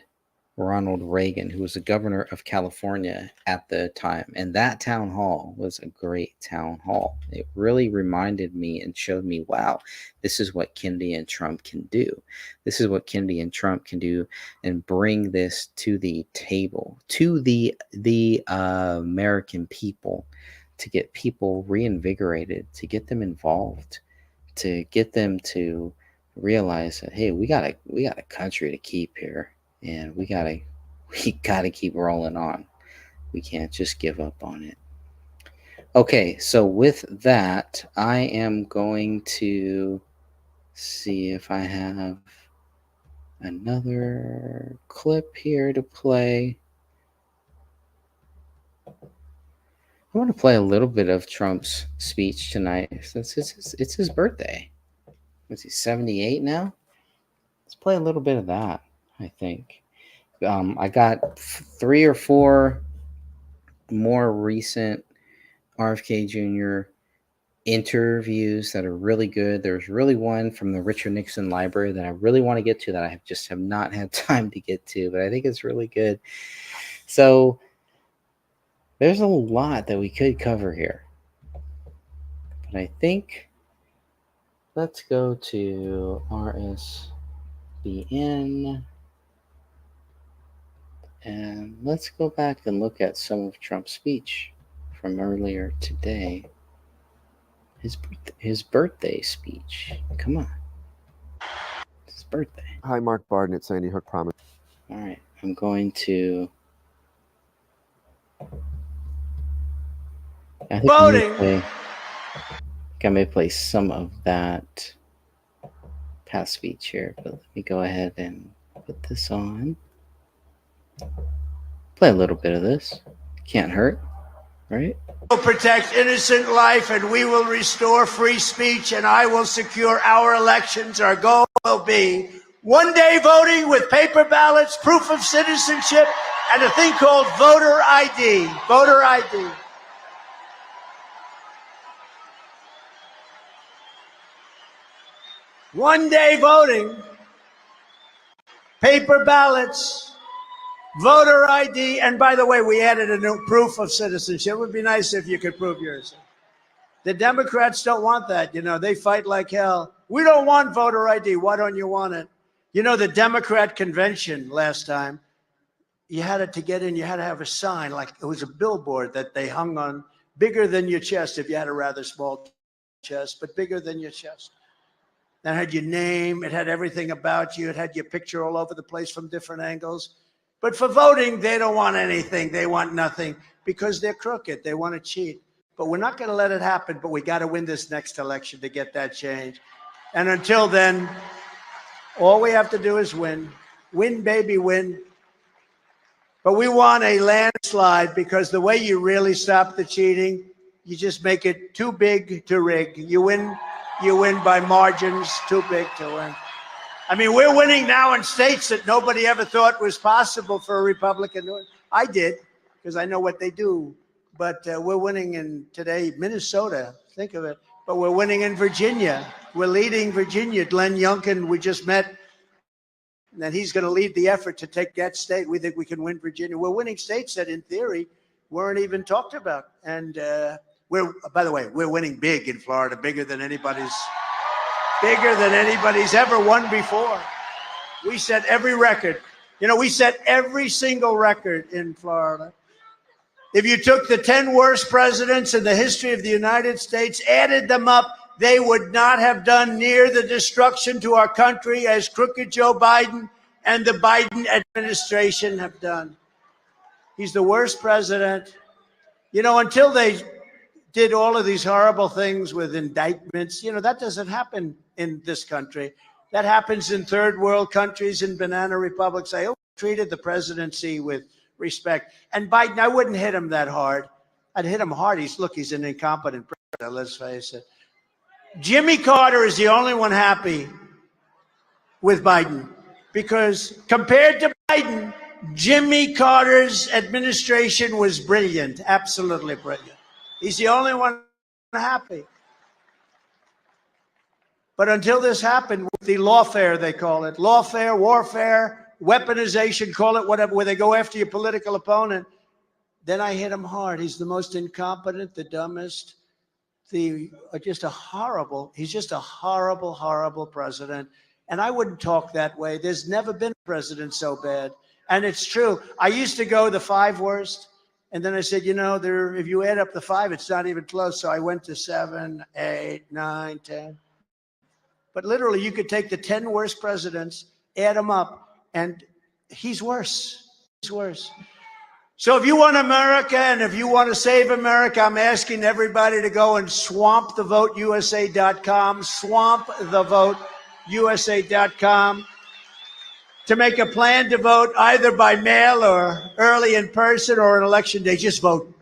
Ronald Reagan, who was the governor of California at the time. And that town hall was a great town hall. It really reminded me and showed me, wow, this is what Kennedy and Trump can do. This is what Kennedy and Trump can do, and bring this to the table, to the American people, to get people reinvigorated, to get them involved, to get them to realize that, hey, we got a country to keep here. And we gotta keep rolling on. We can't just give up on it. Okay, so with that, I am going to see if I have another clip here to play. I want to play a little bit of Trump's speech tonight. It's his birthday. Is he 78 now? Let's play a little bit of that, I think. I got 3 or 4 more recent RFK Jr. interviews that are really good. There's really one from the Richard Nixon Library that I really want to get to that I have not had time to get to, but I think it's really good. So there's a lot that we could cover here. But I think let's go to RSBN. And let's go back and look at some of Trump's speech from earlier today. His birthday speech. Come on. It's his birthday. Hi, Mark Barden at Sandy Hook Promise. All right. I'm going to... Voting! I may play some of that past speech here, but let me go ahead and put this on. Play a little bit of this. Can't hurt, right? Will protect innocent life, and we will restore free speech, and I will secure our elections. Our goal will be one-day voting with paper ballots, proof of citizenship, and a thing called voter ID. Voter ID. One-day voting, paper ballots, voter ID, and by the way, we added a new proof of citizenship. It would be nice if you could prove yours. The Democrats don't want that. You know, they fight like hell. We don't want voter ID. Why don't you want it? You know, the Democrat convention last time, you had it to get in, you had to have a sign, like it was a billboard that they hung on, bigger than your chest if you had a rather small chest, but bigger than your chest. That had your name, it had everything about you, it had your picture all over the place from different angles. But for voting, they don't want anything. They want nothing because they're crooked. They want to cheat. But we're not going to let it happen. But we got to win this next election to get that change. And until then, all we have to do is win. Win, baby, win. But we want a landslide because the way you really stop the cheating, you just make it too big to rig. You win by margins too big to win. I mean, we're winning now in states that nobody ever thought was possible for a Republican. I did, because I know what they do. But we're winning in today, Minnesota, think of it. But we're winning in Virginia. We're leading Virginia. Glenn Youngkin, we just met, and he's going to lead the effort to take that state. We think we can win Virginia. We're winning states that, in theory, weren't even talked about. And by the way, we're winning big in Florida, bigger than anybody's ever won before. We set every record. You know, we set every single record in Florida. If you took the 10 worst presidents in the history of the United States, added them up, they would not have done near the destruction to our country as crooked Joe Biden and the Biden administration have done. He's the worst president. You know, until they did all of these horrible things with indictments. You know, that doesn't happen in this country. That happens in third world countries, in banana republics. I always treated the presidency with respect. And Biden, I wouldn't hit him that hard. I'd hit him hard. He's an incompetent president, let's face it. Jimmy Carter is the only one happy with Biden because compared to Biden, Jimmy Carter's administration was brilliant, absolutely brilliant. He's the only one happy. But until this happened, with the lawfare, they call it, lawfare, warfare, weaponization, call it whatever, where they go after your political opponent, then I hit him hard. He's the most incompetent, the dumbest, he's just a horrible president. And I wouldn't talk that way. There's never been a president so bad. And it's true. I used to go the 5 worst. And then I said, if you add up the 5, it's not even close. So I went to 7, 8, 9, 10. But literally, you could take the 10 worst presidents, add them up, and he's worse. He's worse. So if you want America and if you want to save America, I'm asking everybody to go and swampthevoteusa.com, swampthevoteusa.com, to make a plan to vote either by mail or early in person or on election day. Just vote.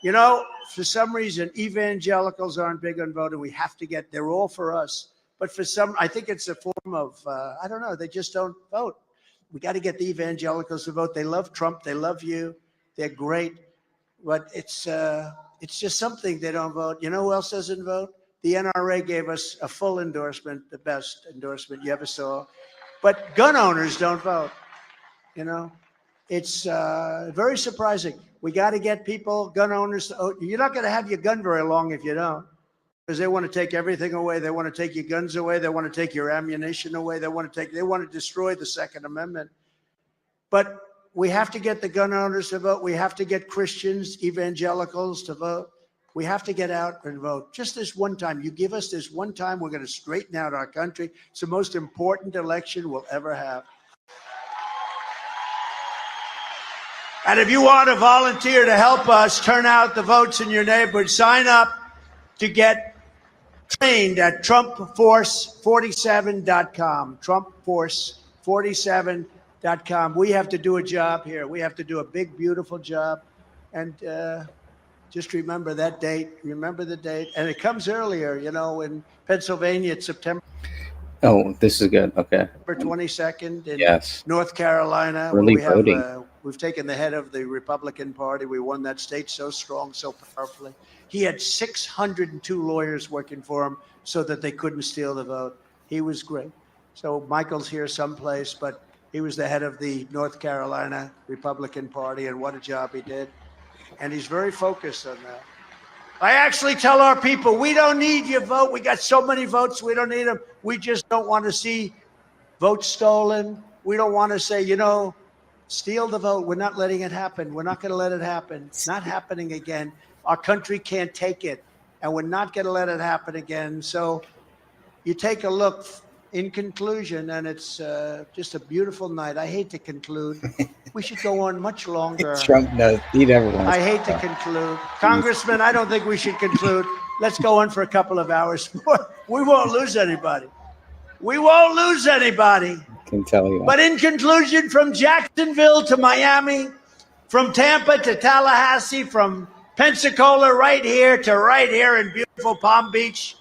For some reason, evangelicals aren't big on voting. We have to they're all for us. But I think it's a form of, I don't know, they just don't vote. We got to get the evangelicals to vote. They love Trump. They love you. They're great. But it's just something they don't vote. You know who else doesn't vote? The NRA gave us a full endorsement, the best endorsement you ever saw. But gun owners don't vote. It's very surprising. We got to get gun owners to vote. You're not going to have your gun very long if you don't. Because they want to take everything away. They want to take your guns away. They want to take your ammunition away. They want to destroy the Second Amendment. But we have to get the gun owners to vote. We have to get Christians, evangelicals to vote. We have to get out and vote. Just this one time. You give us this one time, we're going to straighten out our country. It's the most important election we'll ever have. And if you want to volunteer to help us turn out the votes in your neighborhood, sign up to get trained at TrumpForce47.com, TrumpForce47.com. We have to do a job here. We have to do a big, beautiful job. And just remember that date. Remember the date. And it comes earlier, in Pennsylvania, it's September. Oh, this is good. Okay. September 22nd in Yes. North Carolina. Early Where voting. We've taken the head of the Republican Party. We won that state so strong, so powerfully. He had 602 lawyers working for him so that they couldn't steal the vote. He was great. So Michael's here someplace, but he was the head of the North Carolina Republican Party, and what a job he did. And he's very focused on that. I actually tell our people, we don't need your vote. We got so many votes. We don't need them. We just don't want to see votes stolen. We don't want to say, steal the vote. We're not letting it happen. We're not going to let it happen. It's not happening again. Our country can't take it, and we're not going to let it happen again. So you take a look in conclusion, and it's just a beautiful night. I hate to conclude. We should go on much longer. Trump does. He never wants I hate to conclude. Congressman, I don't think we should conclude. Let's go on for a couple of hours more. We won't lose anybody. We won't lose anybody. I can tell you. But in conclusion, from Jacksonville to Miami, from Tampa to Tallahassee, from Pensacola right here in beautiful Palm Beach,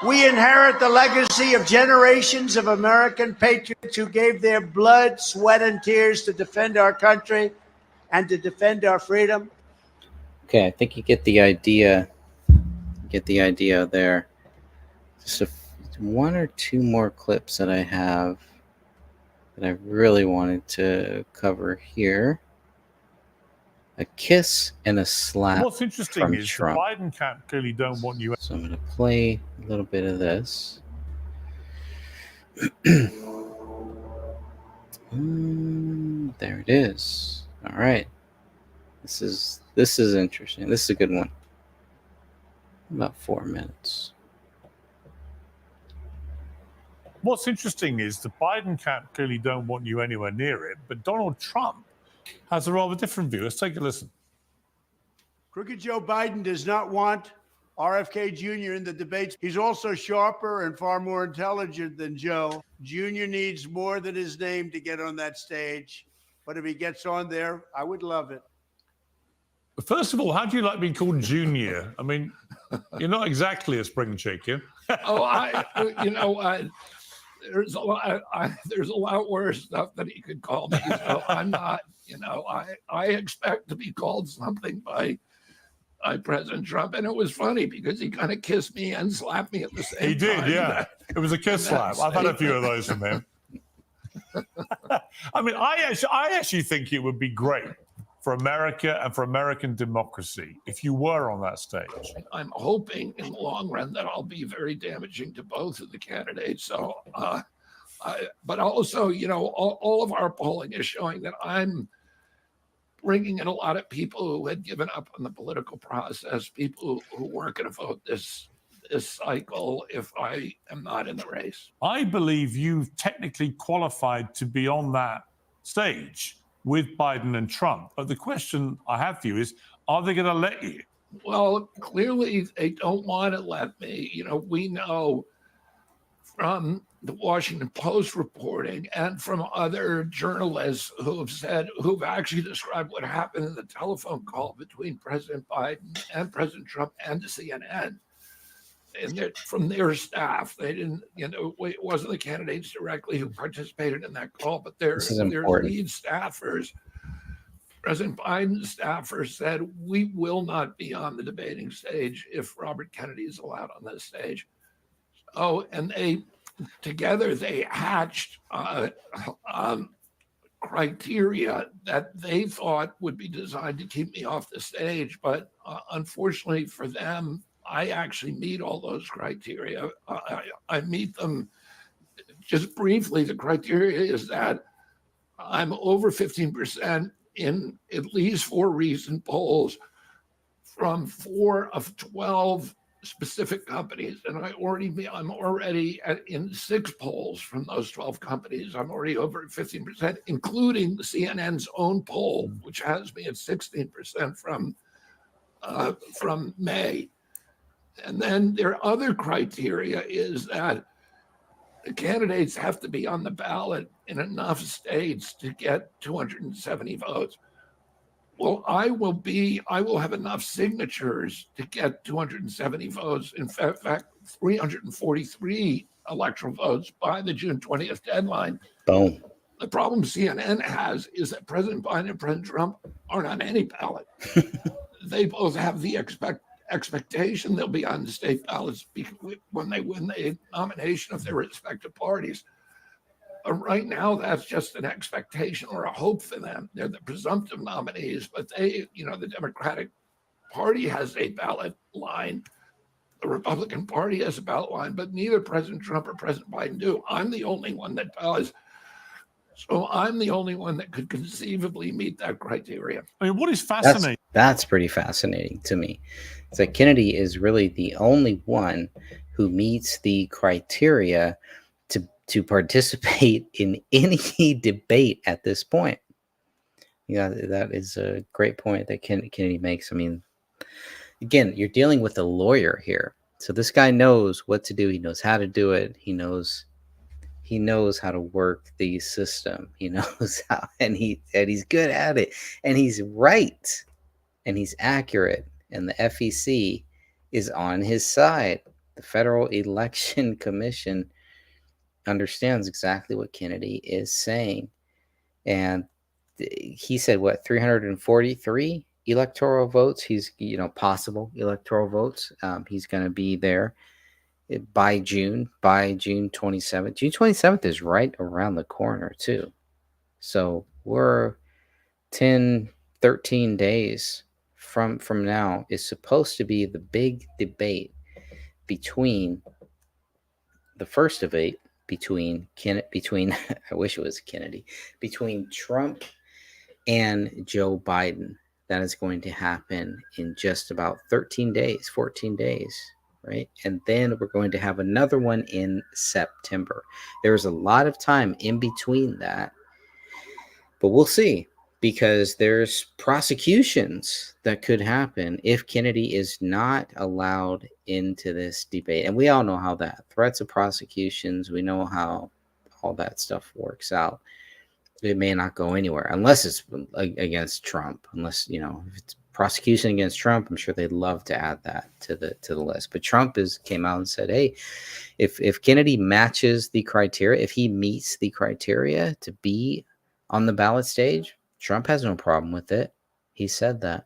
we inherit the legacy of generations of American patriots who gave their blood, sweat, and tears to defend our country and to defend our freedom. Okay, I think you get the idea. There. Just one or two more clips that I have that I really wanted to cover here. A kiss and a slap. What's interesting from is Trump. the Biden camp clearly don't want you. So I'm going to play a little bit of this. There it is. All right. This is interesting. This is a good one. About 4 minutes. What's interesting is the Biden camp clearly don't want you anywhere near it, but Donald Trump has a rather different view. Let's take a listen. Crooked Joe Biden does not want RFK Jr. in the debates. He's also sharper and far more intelligent than Joe. Jr. needs more than his name to get on that stage. But if he gets on there, I would love it. First of all, how do you like being called Junior? I mean, you're not exactly a spring chicken. There's a lot worse stuff that he could call me. So I'm not, I expect to be called something by President Trump. And it was funny because he kind of kissed me and slapped me at the same time. He did, yeah. It was a kiss slap. I've had a few of those from him. I mean, I actually think it would be great for America and for American democracy if you were on that stage. I'm hoping in the long run that I'll be very damaging to both of the candidates. So, but also, all of our polling is showing that I'm bringing in a lot of people who had given up on the political process, people who weren't going to vote this cycle if I am not in the race. I believe you've technically qualified to be on that stage with Biden and Trump. But the question I have for you is, are they going to let you? Well, clearly they don't want to let me. We know from the Washington Post reporting and from other journalists who've actually described what happened in the telephone call between President Biden and President Trump and the CNN. And from their staff, they didn't, it wasn't the candidates directly who participated in that call, but their lead staffers. President Biden's staffers said, we will not be on the debating stage if Robert Kennedy is allowed on this stage. Oh, and together they hatched criteria that they thought would be designed to keep me off the stage. But unfortunately for them, I actually meet all those criteria. I meet them just briefly. The criteria is that I'm over 15% in at least 4 recent polls from 4 of 12 specific companies. And I'm already in 6 polls from those 12 companies. I'm already over 15%, including the CNN's own poll, which has me at 16% from May. And then their other criteria is that the candidates have to be on the ballot in enough states to get 270 votes. Well, I will have enough signatures to get 270 votes. In fact, 343 electoral votes by the June 20th deadline. Boom. The problem CNN has is that President Biden and President Trump aren't on any ballot. They both have the expectation they'll be on the state ballots when they win the nomination of their respective parties. Right now, that's just an expectation or a hope for them. They're the presumptive nominees, but the Democratic Party has a ballot line. The Republican Party has a ballot line, but neither President Trump or President Biden do. I'm the only one that does. So I'm the only one that could conceivably meet that criteria. I mean, what is fascinating? That's pretty fascinating to me. It's like Kennedy is really the only one who meets the criteria to participate in any debate at this point. Yeah, that is a great point that Kennedy makes. I mean, again, you're dealing with a lawyer here. So this guy knows what to do. He knows how to do it. He knows how to work the system. He knows how, and he's good at it. And he's right. And he's accurate. And the FEC is on his side. The Federal Election Commission understands exactly what Kennedy is saying. And he said, 343 electoral votes. He's, possible electoral votes. He's going to be there by June 27th. June 27th is right around the corner too. So we're 13 days from now is supposed to be the big debate between the first debate between I wish it was Kennedy, between Trump and Joe Biden. That is going to happen in just about 14 days, right? And then we're going to have another one in September. There's a lot of time in between that, but we'll see, because there's prosecutions that could happen if Kennedy is not allowed into this debate. And we all know how that threats of prosecutions, we know how all that stuff works out. It may not go anywhere unless it's against Trump, if it's prosecution against Trump. I'm sure they'd love to add that to the list. But Trump came out and said, hey, if Kennedy matches the criteria, if he meets the criteria to be on the ballot stage, Trump has no problem with it. He said that.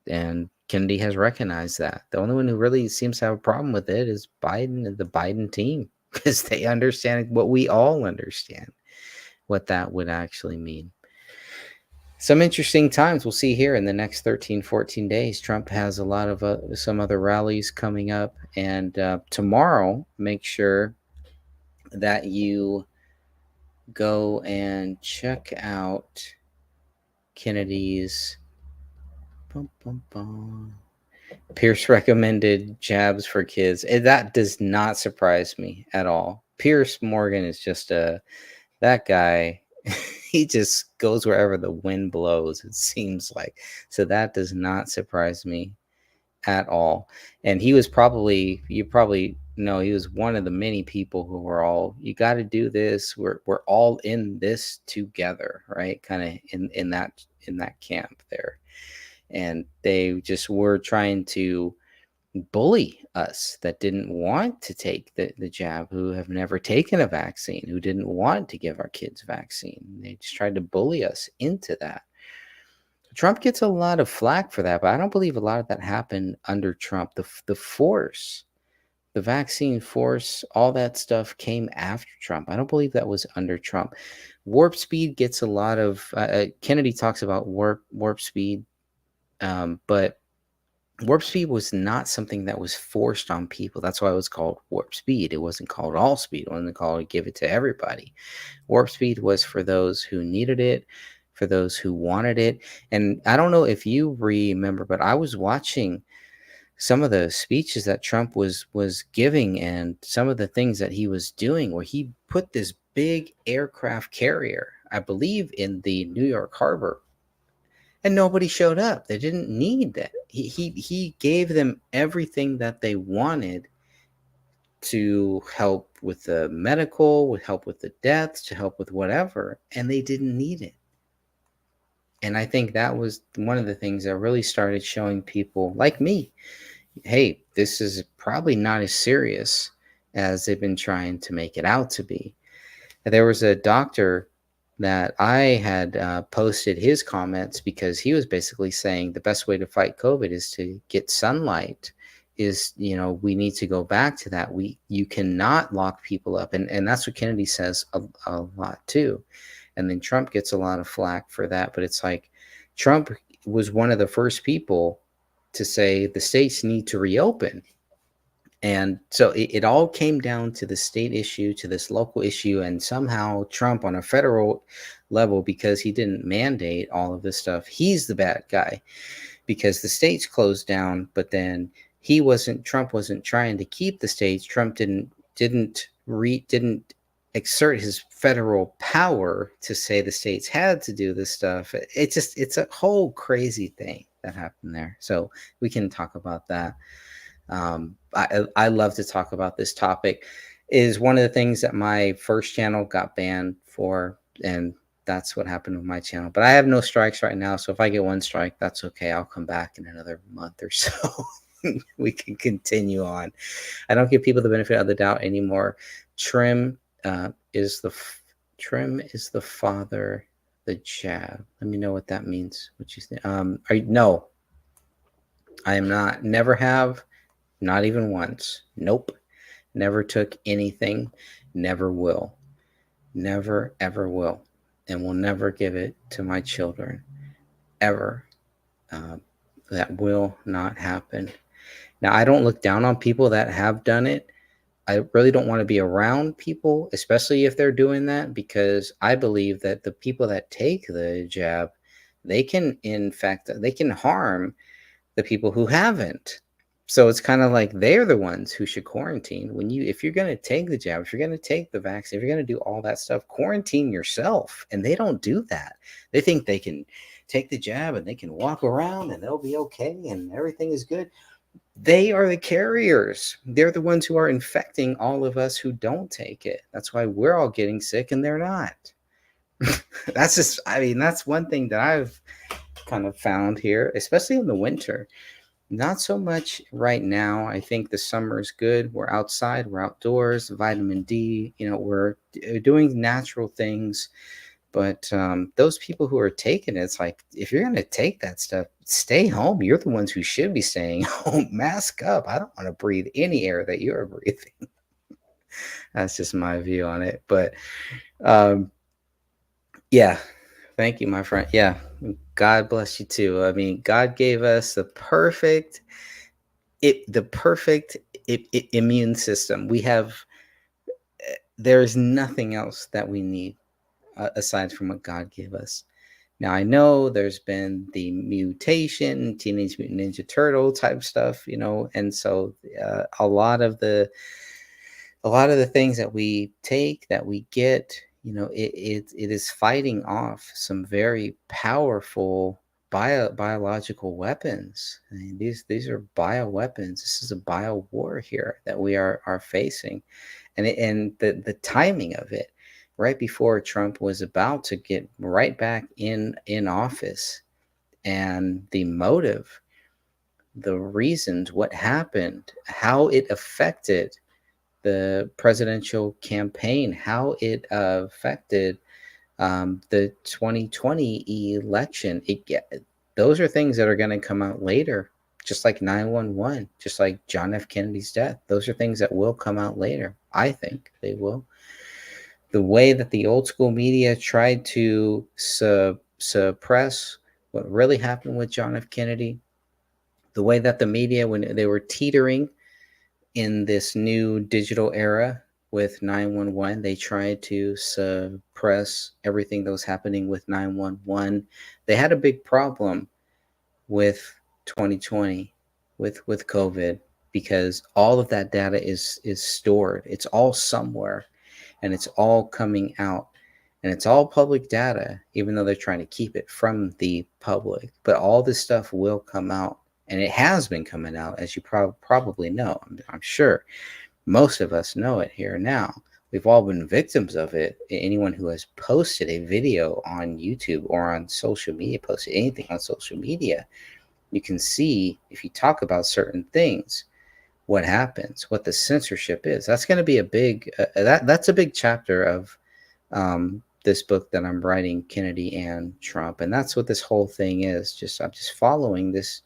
And Kennedy has recognized that. The only one who really seems to have a problem with it is Biden and the Biden team, because they understand what we all understand. what that would actually mean. Some interesting times we'll see here in the next 13, 14 days. Trump has a lot of some other rallies coming up. And tomorrow, make sure that you go and check out Kennedy's Pierce recommended jabs for kids. And that does not surprise me at all. Pierce Morgan is just that guy. He just goes wherever the wind blows, it seems like. So that does not surprise me at all. And he was probably, you probably know, he was one of the many people who were all, you got to do this. We're all in this together, right? Kind of in that camp there. And they just were trying to bully us that didn't want to take the jab, who have never taken a vaccine, who didn't want to give our kids vaccine. They just tried to bully us into that. Trump gets a lot of flack for that, but I don't believe a lot of that happened under Trump. The force, the vaccine force, all that stuff came after Trump. I don't believe that was under Trump. Warp speed gets a lot of Kennedy talks about warp speed, but warp speed was not something that was forced on people. That's why it was called warp speed. It wasn't called all speed. It wasn't called give it to everybody. Warp speed was for those who needed it, for those who wanted it. And I don't know if you remember, but I was watching some of the speeches that Trump was giving and some of the things that he was doing, where he put this big aircraft carrier, I believe, in the New York harbor. And nobody showed up. They didn't need that. He gave them everything that they wanted to help with the medical, would help with the deaths, to help with whatever, and they didn't need it. And I think that was one of the things that really started showing people like me, hey, this is probably not as serious as they've been trying to make it out to be. There was a doctor that I had posted his comments because he was basically saying the best way to fight COVID is to get sunlight. Is, we need to go back to that. You cannot lock people up. And that's what Kennedy says a lot too. And then Trump gets a lot of flack for that. But it's like Trump was one of the first people to say the states need to reopen. And so it all came down to the state issue, to this local issue, and somehow Trump on a federal level, because he didn't mandate all of this stuff, he's the bad guy because the states closed down, but then Trump wasn't trying to keep the states. Trump didn't exert his federal power to say the states had to do this stuff. It's a whole crazy thing that happened there. So we can talk about that. I love to talk about this topic. It is one of the things that my first channel got banned for, and that's what happened with my channel. But I have no strikes right now, so if I get one strike, that's okay. I'll come back in another month or so. We can continue on. I don't give people the benefit of the doubt anymore. Trim is the father, the jab. Let me know what that means. What you think? No, I am not. Never have. Not even once. Nope. Never took anything. Never will. Never, ever will. And will never give it to my children. Ever. That will not happen. Now, I don't look down on people that have done it. I really don't want to be around people, especially if they're doing that, because I believe that the people that take the jab, they can harm the people who haven't. So it's kind of like they're the ones who should quarantine. If you're going to take the jab, if you're going to take the vaccine, if you're going to do all that stuff, quarantine yourself. And they don't do that. They think they can take the jab and they can walk around and they'll be okay and everything is good. They are the carriers. They're the ones who are infecting all of us who don't take it. That's why we're all getting sick and they're not. That's one thing that I've kind of found here, especially in the winter. Not so much right now. I think the summer is good. We're outside, we're outdoors, vitamin D, we're doing natural things. But those people who are taking it, it's like, if you're going to take that stuff, stay home. You're the ones who should be staying home. Mask up. I don't want to breathe any air that you're breathing. That's just my view on it. But Yeah. Thank you, my friend. Yeah. God bless you too. I mean, God gave us the perfect immune system. We have there is nothing else that we need aside from what God gave us. Now I know there's been the mutation, Teenage Mutant Ninja Turtle type stuff, and so a lot of the things that we take, that we get, it is fighting off some very powerful biological weapons. I mean, these are bioweapons. This is a bio war here that we are facing, and the timing of it, right before Trump was about to get right back in office, and the motive, the reasons, what happened, how it affected the presidential campaign, how it affected the 2020 election. Those are things that are going to come out later, just like 9/11, just like John F. Kennedy's death. Those are things that will come out later. I think they will. The way that the old school media tried to suppress what really happened with John F. Kennedy, the way that the media, when they were teetering in this new digital era with 911, they tried to suppress everything that was happening with 911. They had a big problem with 2020, with COVID, because all of that data is stored. It's all somewhere, and it's all coming out, and it's all public data, even though they're trying to keep it from the public. But all this stuff will come out, and it has been coming out, as you probably know. I'm sure most of us know it here now. We've all been victims of it. Anyone who has posted a video on YouTube or on social media, posted anything on social media, you can see, if you talk about certain things, what happens, what the censorship is. That's going to be a big that's a big chapter of this book that I'm writing, Kennedy and Trump. And that's what this whole thing is. I'm just following this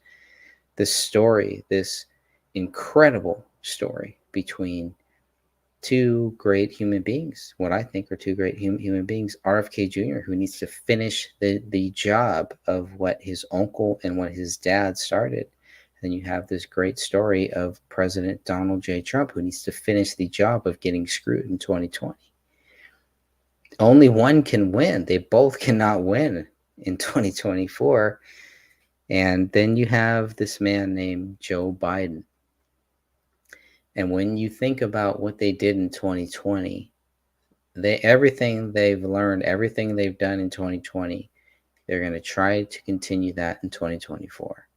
story, this incredible story between two great human beings, what I think are two great human beings. RFK Jr., who needs to finish the job of what his uncle and what his dad started. Then you have this great story of President Donald J. Trump, who needs to finish the job of getting screwed in 2020. Only one can win. They both cannot win in 2024. And then you have this man named Joe Biden. And when you think about what they did in 2020, everything they've learned, everything they've done in 2020, they're going to try to continue that in 2024.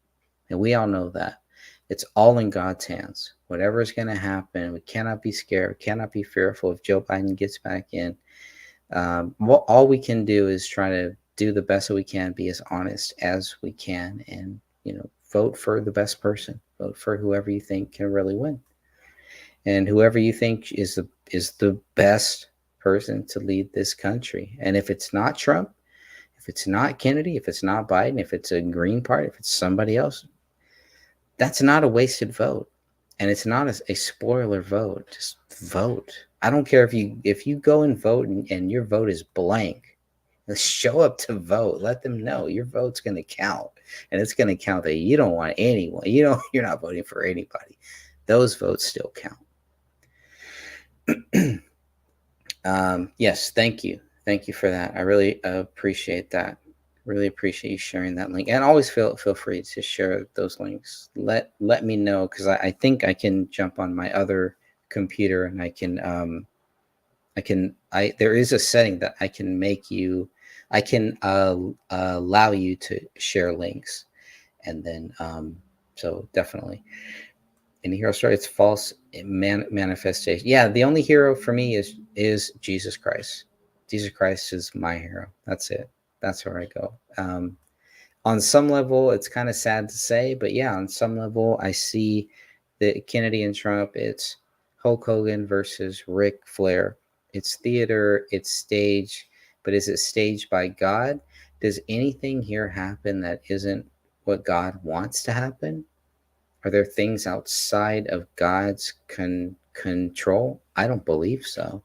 And we all know that. It's all in God's hands. Whatever is going to happen, we cannot be scared, cannot be fearful if Joe Biden gets back in. All we can do is try to do the best that we can, be as honest as we can, and vote for the best person. Vote for whoever you think can really win, and whoever you think is the best person to lead this country. And if it's not Trump, if it's not Kennedy, if it's not Biden, if it's a Green Party, if it's somebody else, that's not a wasted vote, and it's not a spoiler vote. Just vote. I don't care if you go and vote and your vote is blank. Show up to vote. Let them know your vote's going to count, and it's going to count that you don't want anyone. You're not voting for anybody. Those votes still count. Yes, thank you for that. I really appreciate that. Really appreciate you sharing that link, and always feel free to share those links. Let me know, because I think I can jump on my other computer, and I can there is a setting that I can allow you to share links, and then so definitely. In the hero story, it's false manifestation. Yeah, the only hero for me is Jesus Christ. Jesus Christ is my hero. That's it. That's where I go. On some level, it's kind of sad to say, but yeah, on some level, I see the Kennedy and Trump. It's Hulk Hogan versus Ric Flair. It's theater, it's stage, but is it staged by God? Does anything here happen that isn't what God wants to happen? Are there things outside of God's control? I don't believe so.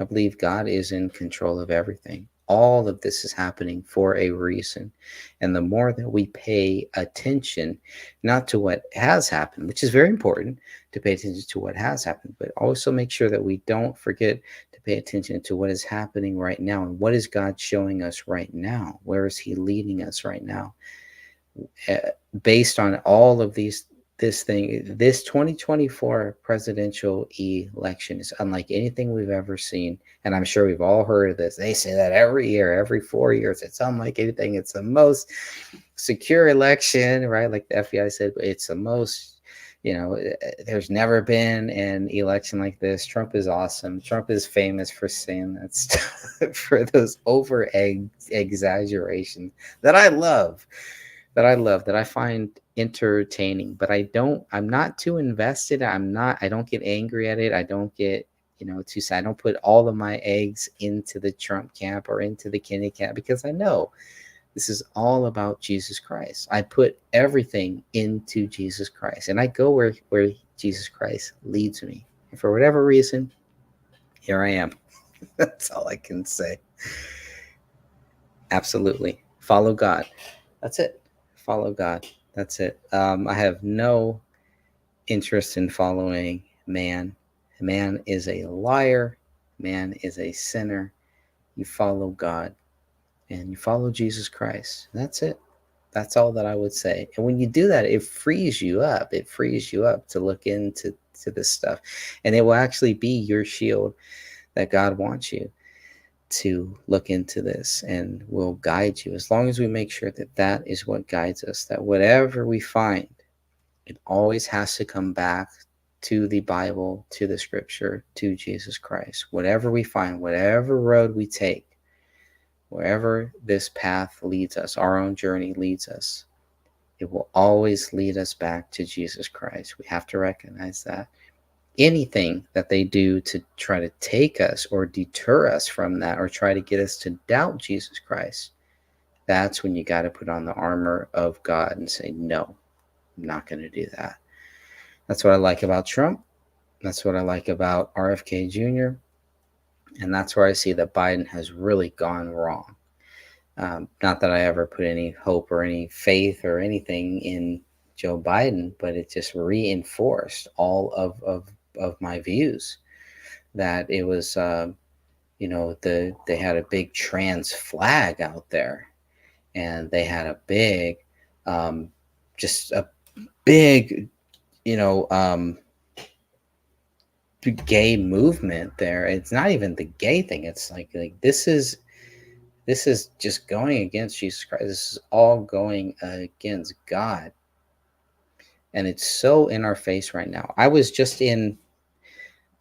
I believe God is in control of everything. All of this is happening for a reason. And the more that we pay attention, not to what has happened, which is very important to pay attention to what has happened, but also make sure that we don't forget to pay attention to what is happening right now. And what is God showing us right now? Where is he leading us right now? Based on all of this 2024 presidential election is unlike anything we've ever seen. And I'm sure we've all heard of this. They say that every year, every 4 years. It's unlike anything. It's the most secure election, right? Like the FBI said, it's the most, there's never been an election like this. Trump is awesome. Trump is famous for saying that stuff, for those over exaggerations that I love. That I find entertaining, but I'm not too invested. I don't get angry at it. I don't get, too sad. I don't put all of my eggs into the Trump camp or into the Kennedy camp, because I know this is all about Jesus Christ. I put everything into Jesus Christ, and I go where Jesus Christ leads me. And for whatever reason, here I am. That's all I can say. Absolutely. Follow God. That's it. Follow God. That's it. I have no interest in following man. Man is a liar. Man is a sinner. You follow God and you follow Jesus Christ. That's it. That's all that I would say. And when you do that, it frees you up. It frees you up to look into this stuff. And it will actually be your shield that God wants you to look into this, and will guide you, as long as we make sure that that is what guides us, that whatever we find, it always has to come back to the Bible, to the scripture, to Jesus Christ. Whatever we find, whatever road we take, wherever this path leads us, our own journey leads us, it will always lead us back to Jesus Christ. We have to recognize that. Anything that they do to try to take us or deter us from that, or try to get us to doubt Jesus Christ, that's when you got to put on the armor of God and say, no, I'm not going to do that. That's what I like about Trump. That's what I like about RFK Jr. And that's where I see that Biden has really gone wrong. Not that I ever put any hope or any faith or anything in Joe Biden, but it just reinforced all of my views, that it was, they had a big trans flag out there, and they had a big, just a big, gay movement there. It's not even the gay thing. It's like this is just going against Jesus Christ. This is all going against God. And it's so in our face right now. I was just in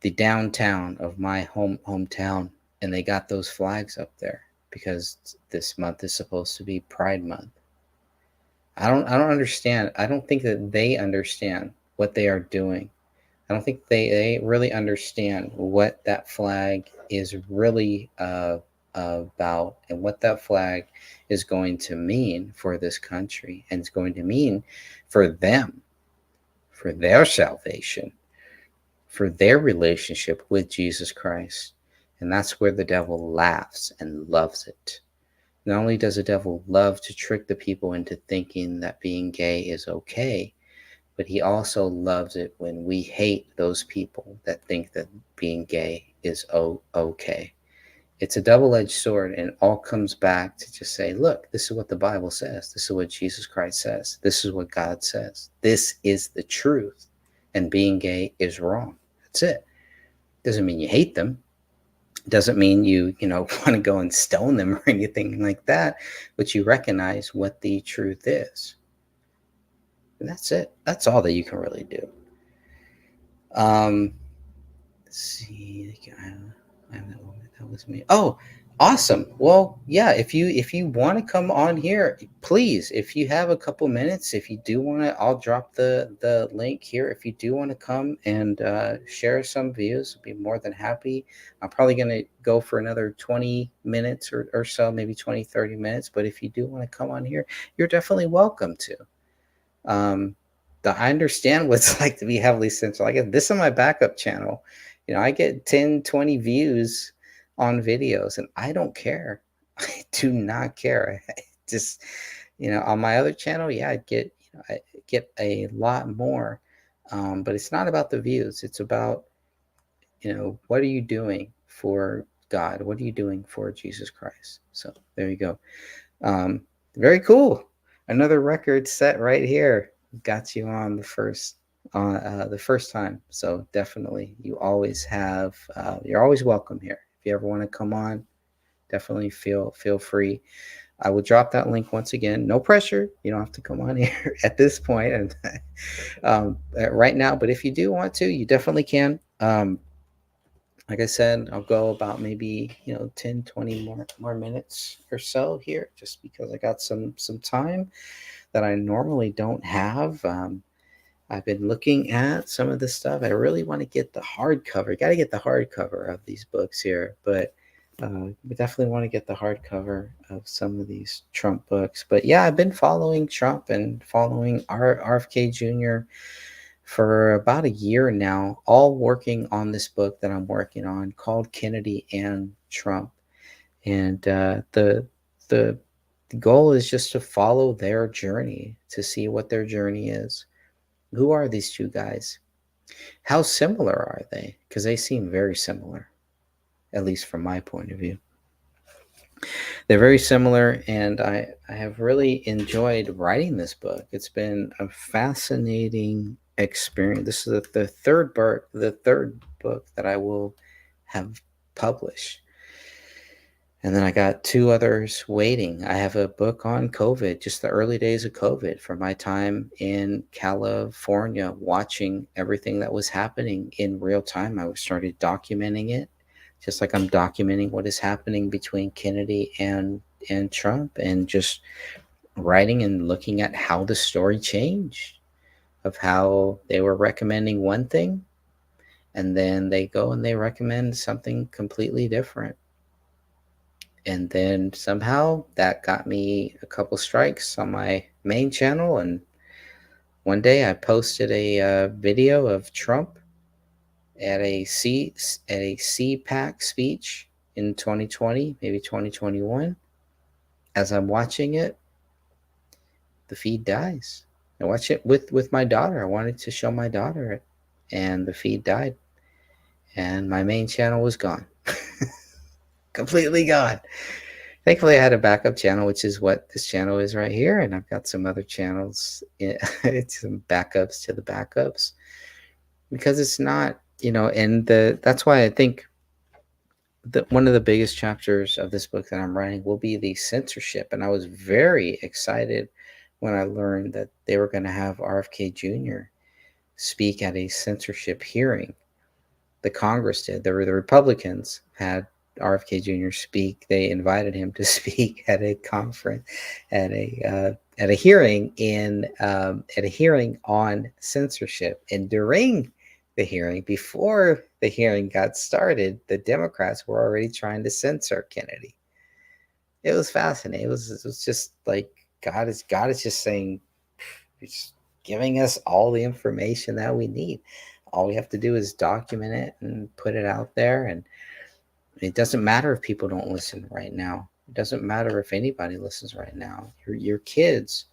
the downtown of my hometown, and they got those flags up there because this month is supposed to be Pride Month. I don't understand. I don't think that they understand what they are doing. I don't think they really understand what that flag is really about, and what that flag is going to mean for this country, and it's going to mean for them, for their salvation, for their relationship with Jesus Christ. And that's where the devil laughs and loves it. Not only does the devil love to trick the people into thinking that being gay is okay, but he also loves it when we hate those people that think that being gay is okay. It's a double-edged sword, and it all comes back to just say, look, this is what the Bible says. This is what Jesus Christ says. This is what God says. This is the truth, and being gay is wrong. That's it. Doesn't mean you hate them. Doesn't mean you want to go and stone them or anything like that, but you recognize what the truth is. And that's it. That's all that you can really do. Let's see. That was me. Oh, awesome. Well, yeah, if you want to come on here, please, if you have a couple minutes, if you do want to, I'll drop the link here. If you do want to come and share some views, I'll be more than happy. I'm probably going to go for another 20 minutes or so, maybe 20, 30 minutes. But if you do want to come on here, you're definitely welcome to. I understand what it's like to be heavily censored. I get this on my backup channel. I get 10, 20 views on videos, and I don't care. I do not care. I just, on my other channel, yeah, I get a lot more, but it's not about the views. It's about, what are you doing for God? What are you doing for Jesus Christ? So there you go. Very cool. Another record set right here. Got you on the first time. So definitely, you're always welcome here. If you ever want to come on, definitely feel free. I will drop that link once again. No pressure. You don't have to come on here at this point and right now. But if you do want to, you definitely can. Like I said, I'll go about maybe 10, 20 more minutes or so here, just because I got some time that I normally don't have. I've been looking at some of this stuff. I really want to get the hardcover. Got to get the hardcover of these books here, but we definitely want to get the hardcover of some of these Trump books. But yeah, I've been following Trump and following RFK Jr. for about a year now, all working on this book that I'm working on called Kennedy and Trump. And the goal is just to follow their journey, to see what their journey is. Who are these two guys? How similar are they? Because they seem very similar, at least from my point of view. They're very similar, and I have really enjoyed writing this book. It's been a fascinating experience. This is the third book that I will have published. And then I got two others waiting. I have a book on COVID, just the early days of COVID, from my time in California, watching everything that was happening in real time. I started documenting it, just like I'm documenting what is happening between Kennedy and Trump, and just writing and looking at how the story changed, of how they were recommending one thing, and then they go and they recommend something completely different. And then somehow that got me a couple strikes on my main channel. And one day I posted a video of Trump at a CPAC speech in 2020, maybe 2021. As I'm watching it, the feed dies. I watch it with my daughter. I wanted to show my daughter it, and the feed died. And my main channel was gone. Completely gone. Thankfully, I had a backup channel, which is what this channel is right here. And I've got some other channels, some backups to the backups. Because it's not, and that's why I think that one of the biggest chapters of this book that I'm writing will be the censorship. And I was very excited when I learned that they were going to have RFK Jr. speak at a censorship hearing. The Congress did. The Republicans had RFK Jr. speak. They invited him to speak at a conference, at a hearing on censorship. And during the hearing, before the hearing got started, the Democrats were already trying to censor Kennedy. It was fascinating. It was just like God is just saying, he's giving us all the information that we need. All we have to do is document it and put it out there. And it doesn't matter if people don't listen right now. It doesn't matter if anybody listens right now. Your kids,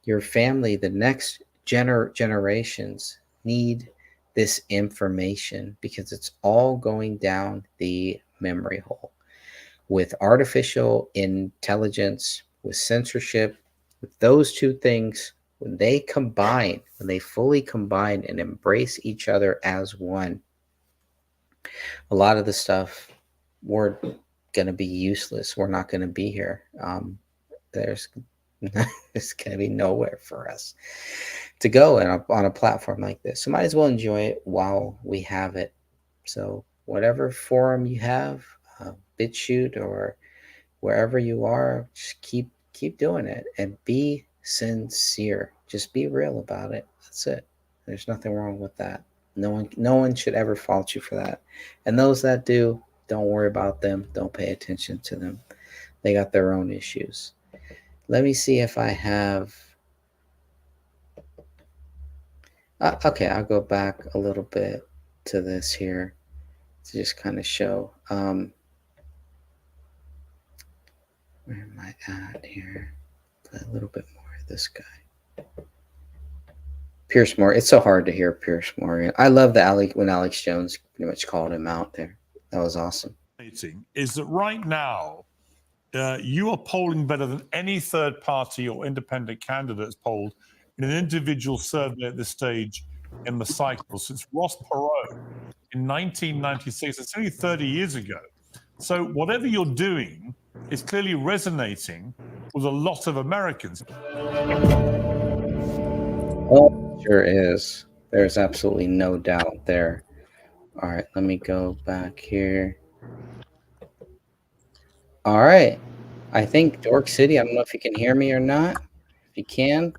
your family, the next generations need this information, because it's all going down the memory hole. With artificial intelligence, with censorship, with those two things, when they fully combine and embrace each other as one, a lot of the stuff, we're going to be useless. We're not going to be here. There's going to be nowhere for us to go on a platform like this. So might as well enjoy it while we have it. So whatever forum you have, BitChute or wherever you are, just keep doing it and be sincere. Just be real about it. That's it. There's nothing wrong with that. No one should ever fault you for that. And those that do, don't worry about them. Don't pay attention to them. They got their own issues. Let me see if I have... okay, I'll go back a little bit to this here to just kind of show. Where am I at here? Play a little bit more of this guy. Pierce Morgan. It's so hard to hear Pierce Morgan. I love when Alex Jones pretty much called him out there. That was awesome. Is that right now you are polling better than any third party or independent candidate has polled in an individual survey at this stage in the cycle since Ross Perot in 1996. It's only 30 years ago. So whatever you're doing is clearly resonating with a lot of Americans. Oh, sure is. There's absolutely no doubt there. All right, let me go back here. All right. I think Dork City, I don't know if you can hear me or not. If you can,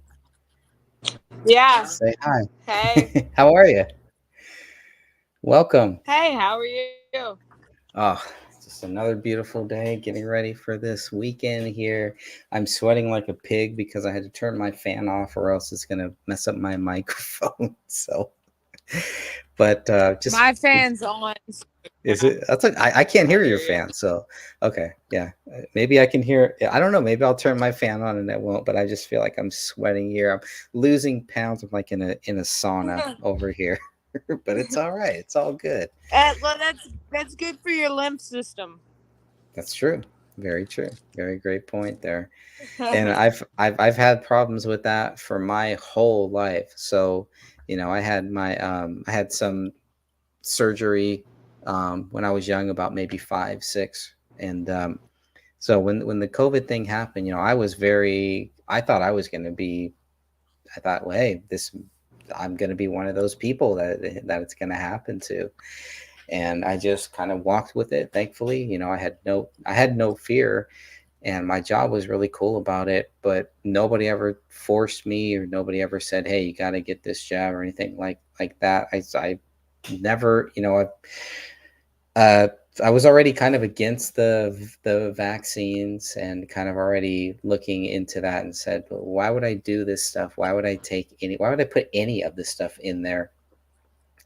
yeah. Say hi. Hey. How are you? Welcome. Hey, how are you? Oh, just another beautiful day, getting ready for this weekend here. I'm sweating like a pig because I had to turn my fan off or else it's going to mess up my microphone. So, but just my fan's on. Is it? That's like I can't hear your fan. So, okay, yeah, maybe I can hear. I don't know. Maybe I'll turn my fan on and it won't. But I just feel like I'm sweating here. I'm losing pounds. I'm like in a sauna over here. But it's all right. It's all good. Well, that's good for your lymph system. That's true. Very true. Very great point there. And I've had problems with that for my whole life. So, I had I had some surgery when I was young, about maybe 5, 6, and so when the COVID thing happened, I thought I was going to be. I thought, well, hey, I'm going to be one of those people that it's going to happen to. And I just kind of walked with it. Thankfully, I had no fear, and my job was really cool about it. But nobody ever forced me, or nobody ever said, "Hey, you got to get this jab," or anything like that. I never, I was already kind of against the vaccines and kind of already looking into that and said, well, why would I do this stuff? Why would I put any of this stuff in there?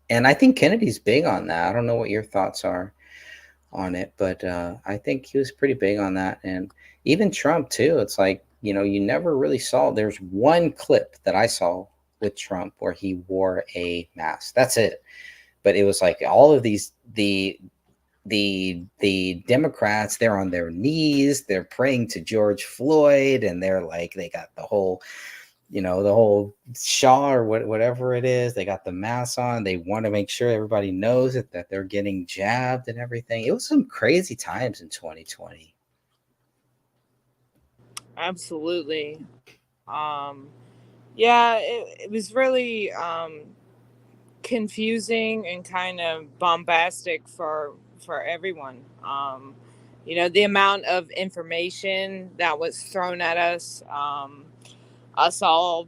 And I think Kennedy's big on that. I don't know what your thoughts are on it, but I think he was pretty big on that. And even Trump too. It's like, you never really saw, there's one clip that I saw with Trump where he wore a mask. That's it. But it was like all of these, the Democrats, they're on their knees, they're praying to George Floyd, and they're like, they got the whole, the whole shawl or whatever it is. They got the mask on. They want to make sure everybody knows it, that they're getting jabbed and everything. It was some crazy times in 2020. Absolutely. Yeah, it was really confusing and kind of bombastic for everyone. The amount of information that was thrown at us, us all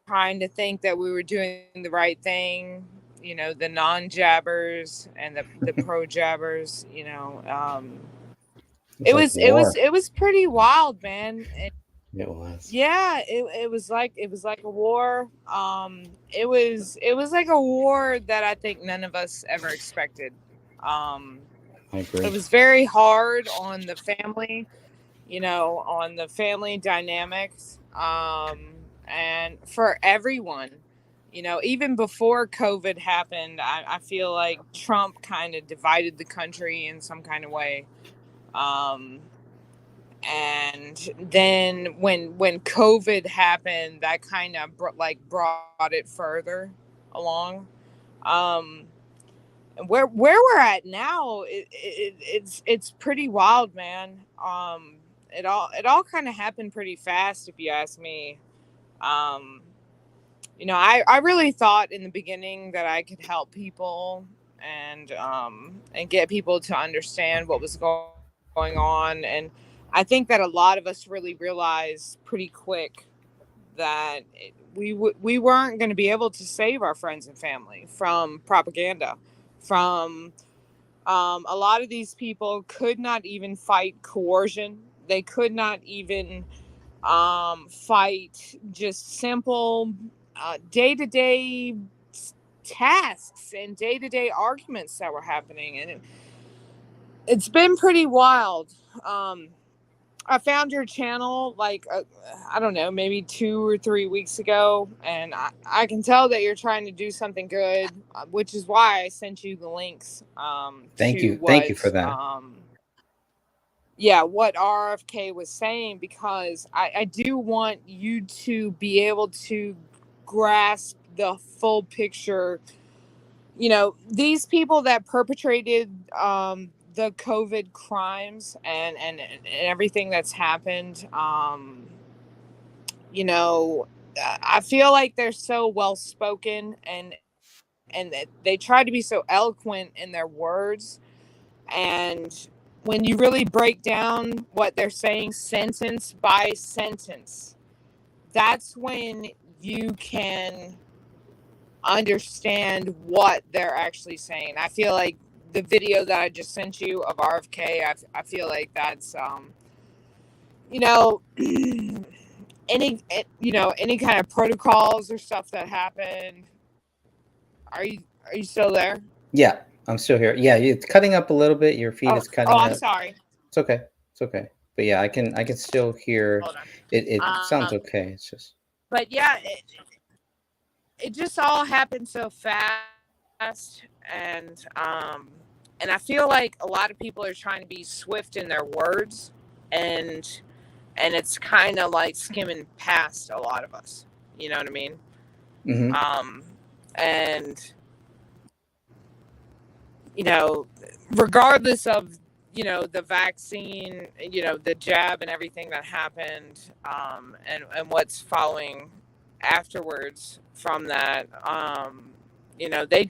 trying to think that we were doing the right thing, the non-jabbers and the pro-jabbers, it was pretty wild, man. It was. Yeah, it was like a war. It was like a war that I think none of us ever expected. I agree. It was very hard on the family, on the family dynamics, and for everyone. Even before COVID happened, I feel like Trump kind of divided the country in some kind of way. And then when COVID happened, that kind of brought it further along. And where we're at now, it's pretty wild, man. It all kind of happened pretty fast, if you ask me. I really thought in the beginning that I could help people and get people to understand what was going on. And I think that a lot of us really realized pretty quick that we weren't going to be able to save our friends and family from propaganda, from a lot of these people could not even fight coercion. They could not even fight just simple day-to-day tasks and day-to-day arguments that were happening. And it's been pretty wild. I found your channel like I don't know, maybe 2 or 3 weeks ago, and I can tell that you're trying to do something good, which is why I sent you the links. Thank to you. what, Thank you for that. what RFK was saying, because I do want you to be able to grasp the full picture. You know, these people that perpetrated the COVID crimes and everything that's happened, you know, I feel like they're so well spoken, and they try to be so eloquent in their words. And when you really break down what they're saying sentence by sentence, that's when you can understand what they're actually saying. I feel like the video that I just sent you of RFK, I feel like that's you know, any kind of protocols or stuff that happened. Are you still there? Yeah, I'm still here. Yeah, it's cutting up a little bit. Your feed is cutting I'm up. sorry. It's okay. It's okay. But yeah, I can still hear. It sounds okay. It's just. But yeah, it just all happened so fast, and I feel like a lot of people are trying to be swift in their words, and it's kind of like skimming past a lot of us. You know what I mean? Mm-hmm. And regardless of the vaccine, the jab and everything that happened, and what's following afterwards from that, they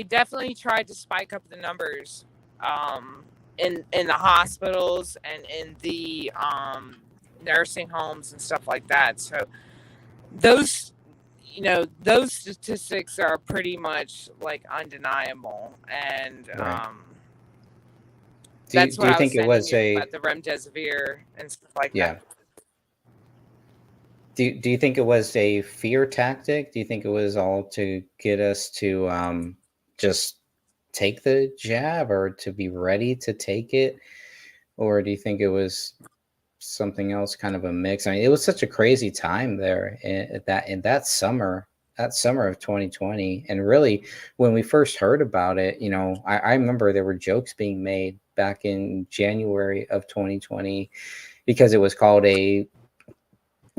definitely tried to spike up the numbers in the hospitals and in the nursing homes and stuff like that. So those statistics are pretty much like undeniable. And Right. that's Do what you I was think it saying was about the remdesivir and stuff like that. Do you think it was a fear tactic? Do you think it was all to get us to just take the jab, or to be ready to take it? Or do you think it was something else, kind of a mix? I mean, it was such a crazy time there in that summer of 2020. And really, when we first heard about it, I remember there were jokes being made back in January of 2020 because it was called a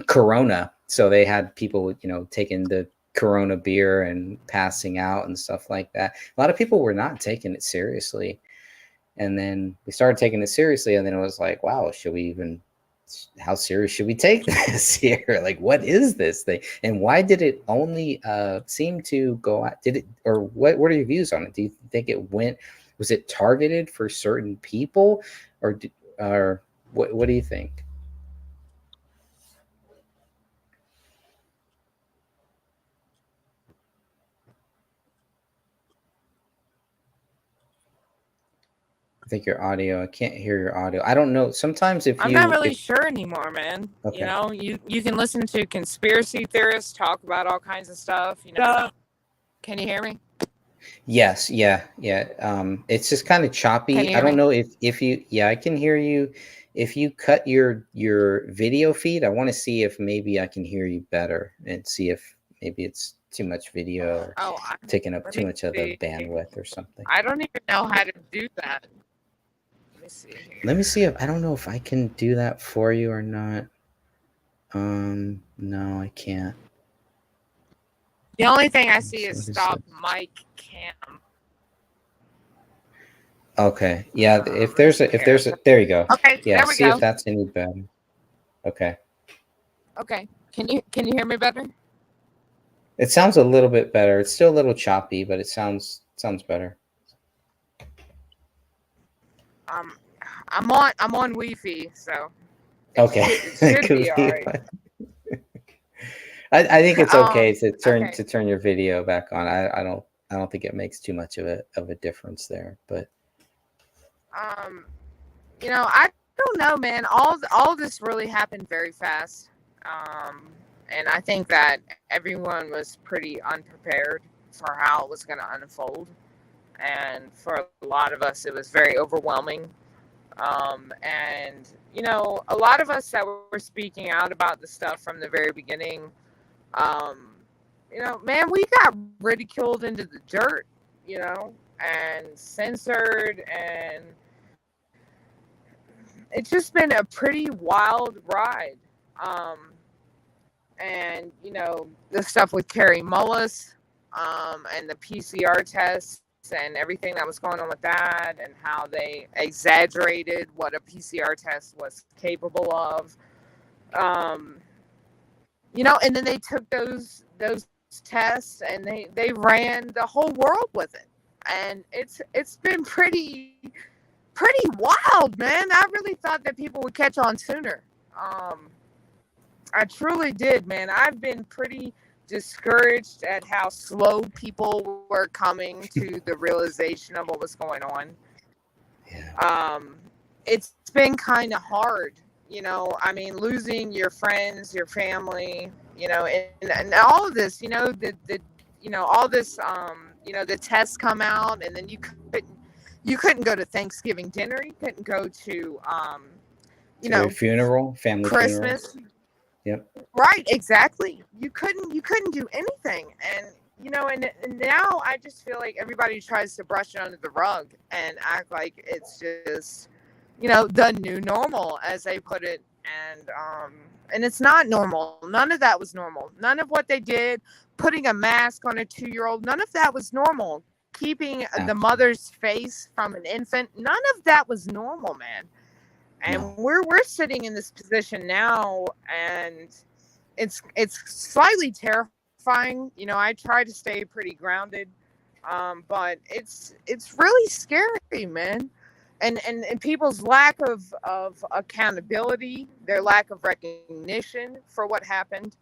Corona. So they had people, taking the Corona beer and passing out and stuff like that. A lot of people were not taking it seriously. And then we started taking it seriously. And then it was like, wow, how serious should we take this here? Like, what is this thing? And why did it only seem to go out? What are your views on it? Do you think was it targeted for certain people, or what do you think? I think your audio. I can't hear your audio. I don't know. Sometimes I'm not really sure anymore, man. Okay. You can listen to conspiracy theorists talk about all kinds of stuff. Can you hear me? Yes. Yeah. It's just kind of choppy. I don't know if you. Yeah, I can hear you. If you cut your video feed, I want to see if maybe I can hear you better, and see if maybe it's too much video or taking up too much of the bandwidth or something. I don't even know how to do that. Let me see if I don't know if I can do that for you or not. No, I can't. The only thing I see is stop mic cam. Okay. Yeah. If there's a, there you go. Okay. Yeah. There we See go. if that's any better. Okay. Okay. Can you hear me better? It sounds a little bit better. It's still a little choppy, but it sounds better. I'm on Wi-Fi, so okay. It should be all right. I think it's okay to turn your video back on. I don't think it makes too much of a difference there, but I don't know, man. All this really happened very fast, and I think that everyone was pretty unprepared for how it was going to unfold, and for a lot of us, it was very overwhelming. And, you know, a lot of us that were speaking out about the stuff from the very beginning, you know, man, we got ridiculed into the dirt, you know, and censored, and it's just been a pretty wild ride. And, you know, the stuff with Carrie Mullis, and the PCR tests and everything that was going on with that, and how they exaggerated what a PCR test was capable of. You know, and then they took those tests and they ran the whole world with it. And it's been pretty wild, man. I really thought that people would catch on sooner. I truly did, man. I've been pretty discouraged at how slow people were coming to the realization of what was going on. Yeah. It's been kind of hard, you know. I mean, losing your friends, your family, you know, and all of this, you know, the you know, all this, you know, the tests come out, and then you couldn't go to Thanksgiving dinner, you couldn't go to you know, funeral, family Christmas. funeral. Yep. Right, exactly. You couldn't do anything. And, you know, and now I just feel like everybody tries to brush it under the rug and act like it's just, you know, the new normal, as they put it. And it's not normal. None of that was normal. None of what they did, putting a mask on a 2-year-old, none of that was normal. Keeping the mother's face from an infant, none of that was normal, man. And we're sitting in this position now, and it's slightly terrifying. You know, I try to stay pretty grounded, but it's really scary, man. And people's lack of accountability, their lack of recognition for what happened,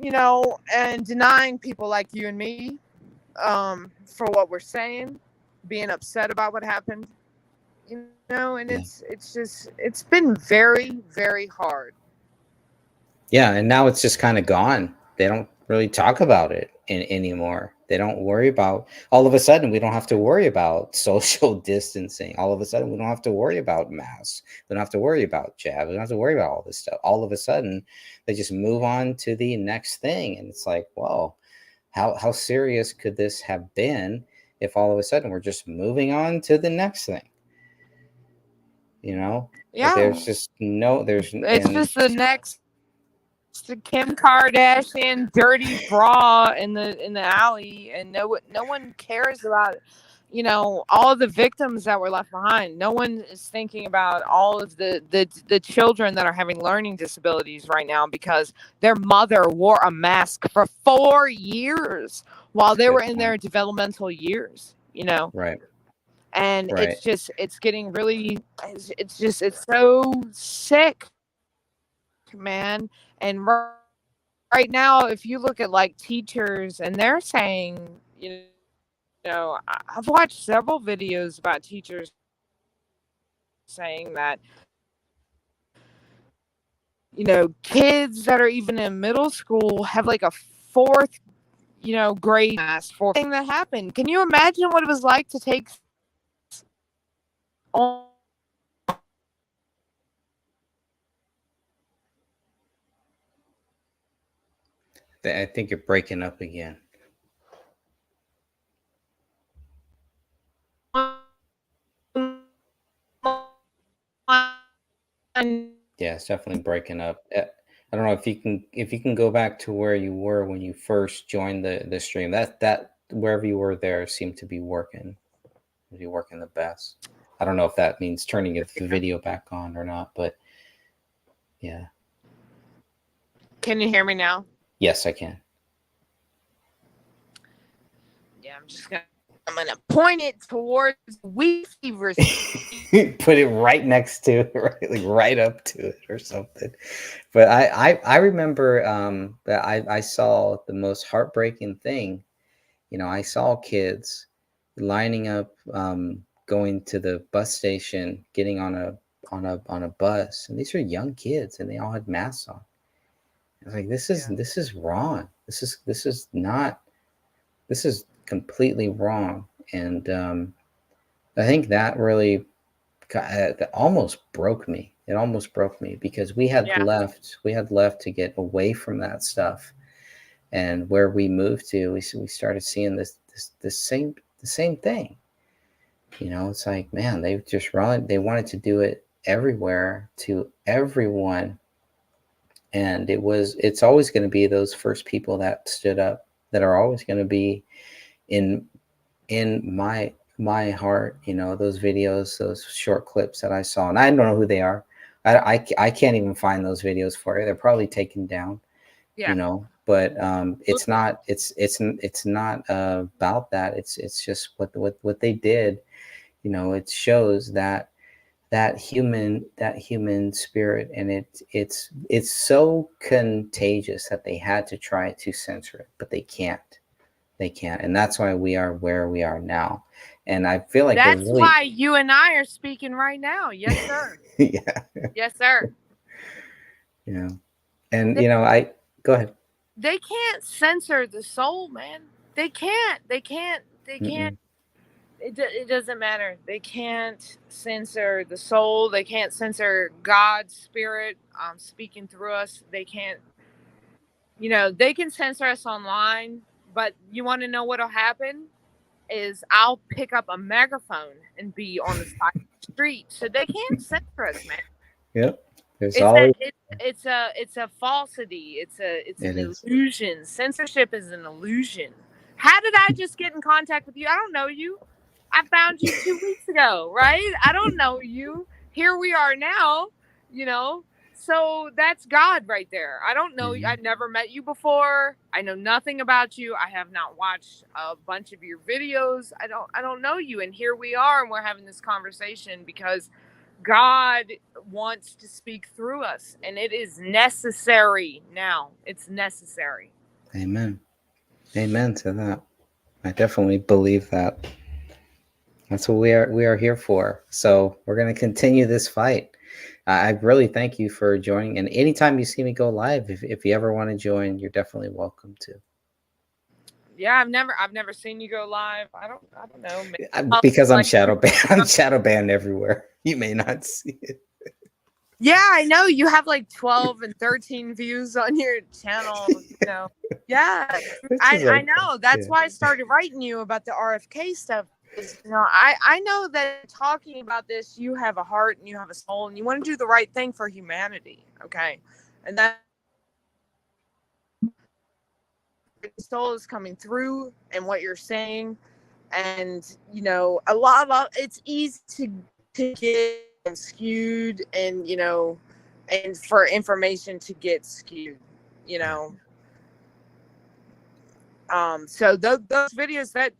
you know, and denying people like you and me for what we're saying, being upset about what happened. You know, and it's been very, very hard. Yeah, and now it's just kind of gone. They don't really talk about it anymore. They don't worry about. All of a sudden, we don't have to worry about social distancing. All of a sudden, we don't have to worry about masks. We don't have to worry about jabs. We don't have to worry about all this stuff. All of a sudden, they just move on to the next thing, and it's like, whoa, how serious could this have been if all of a sudden we're just moving on to the next thing? You know, yeah. Like there's just no, it's just the next Kim Kardashian dirty bra in the alley, and no one cares about, you know, all of the victims that were left behind. No one is thinking about all of the children that are having learning disabilities right now because their mother wore a mask for 4 years while they were in their developmental years, you know. Right. And it's getting really, it's so sick, man. And right now, if you look at like teachers, and they're saying, you know, I've watched several videos about teachers saying that, you know, kids that are even in middle school have like a 4th, you know, grade class for thing that happened. Can you imagine what it was like to take on? I think you're breaking up again. Yeah, it's definitely breaking up. I don't know if you can go back to where you were when you first joined the stream. That wherever you were there seemed to be working. The best. I don't know if that means turning the video back on or not, but yeah. Can you hear me now? Yes, I can. Yeah, I'm gonna point it towards Wi-Fi receiver. Put it right next to it, right up to it or something. But I remember that I saw the most heartbreaking thing. You know, I saw kids lining up, going to the bus station, getting on a bus, and these are young kids, and they all had masks on. I was like, this is wrong. This is completely wrong. And I think that really that almost broke me. It almost broke me because we had left to get away from that stuff, and where we moved to, we started seeing the same thing. You know, it's like, man, they wanted to do it everywhere to everyone, and it's always going to be those first people that stood up that are always going to be in my heart. You know, those videos, those short clips that I saw, and I don't know who they are. I can't even find those videos for you. They're probably taken down. You know, but it's not about that. It's just what they did. You know, it shows that human spirit, and it's so contagious that they had to try to censor it, but they can't, and that's why we are where we are now. And I feel like that's why you and I are speaking right now. Yes, sir. Yes, sir. Yeah. And go ahead. They can't censor the soul, man. They can't. Mm-mm. It doesn't matter. They can't censor the soul. They can't censor God's spirit speaking through us. They can't, they can censor us online, but you want to know what'll happen is I'll pick up a megaphone and be on the side of the street. So they can't censor us, man. Yep. It's a falsity. It's an illusion. Censorship is an illusion. How did I just get in contact with you? I don't know you. I found you 2 weeks ago, right? I don't know you. Here we are now, So that's God right there. I don't know. I've never met you before. I know nothing about you. I have not watched a bunch of your videos. I don't know you. And here we are, and we're having this conversation because God wants to speak through us, and it is necessary now. It's necessary. Amen. Amen to that. I definitely believe that. That's what we are here for. So we're going to continue this fight. I really thank you for joining. And anytime you see me go live, if you ever want to join, you're definitely welcome to. Yeah, I've never seen you go live. I don't know. Maybe because I'm shadow banned. I'm shadow banned everywhere. You may not see it. Yeah, I know you have like 12 and 13 views on your channel. Yeah, I know. That's why I started writing you about the RFK stuff. I know that talking about this, you have a heart and you have a soul and you want to do the right thing for humanity. Okay, and that soul is coming through and what you're saying, and a lot of it's easy to get skewed, and and for information to get skewed, so those videos that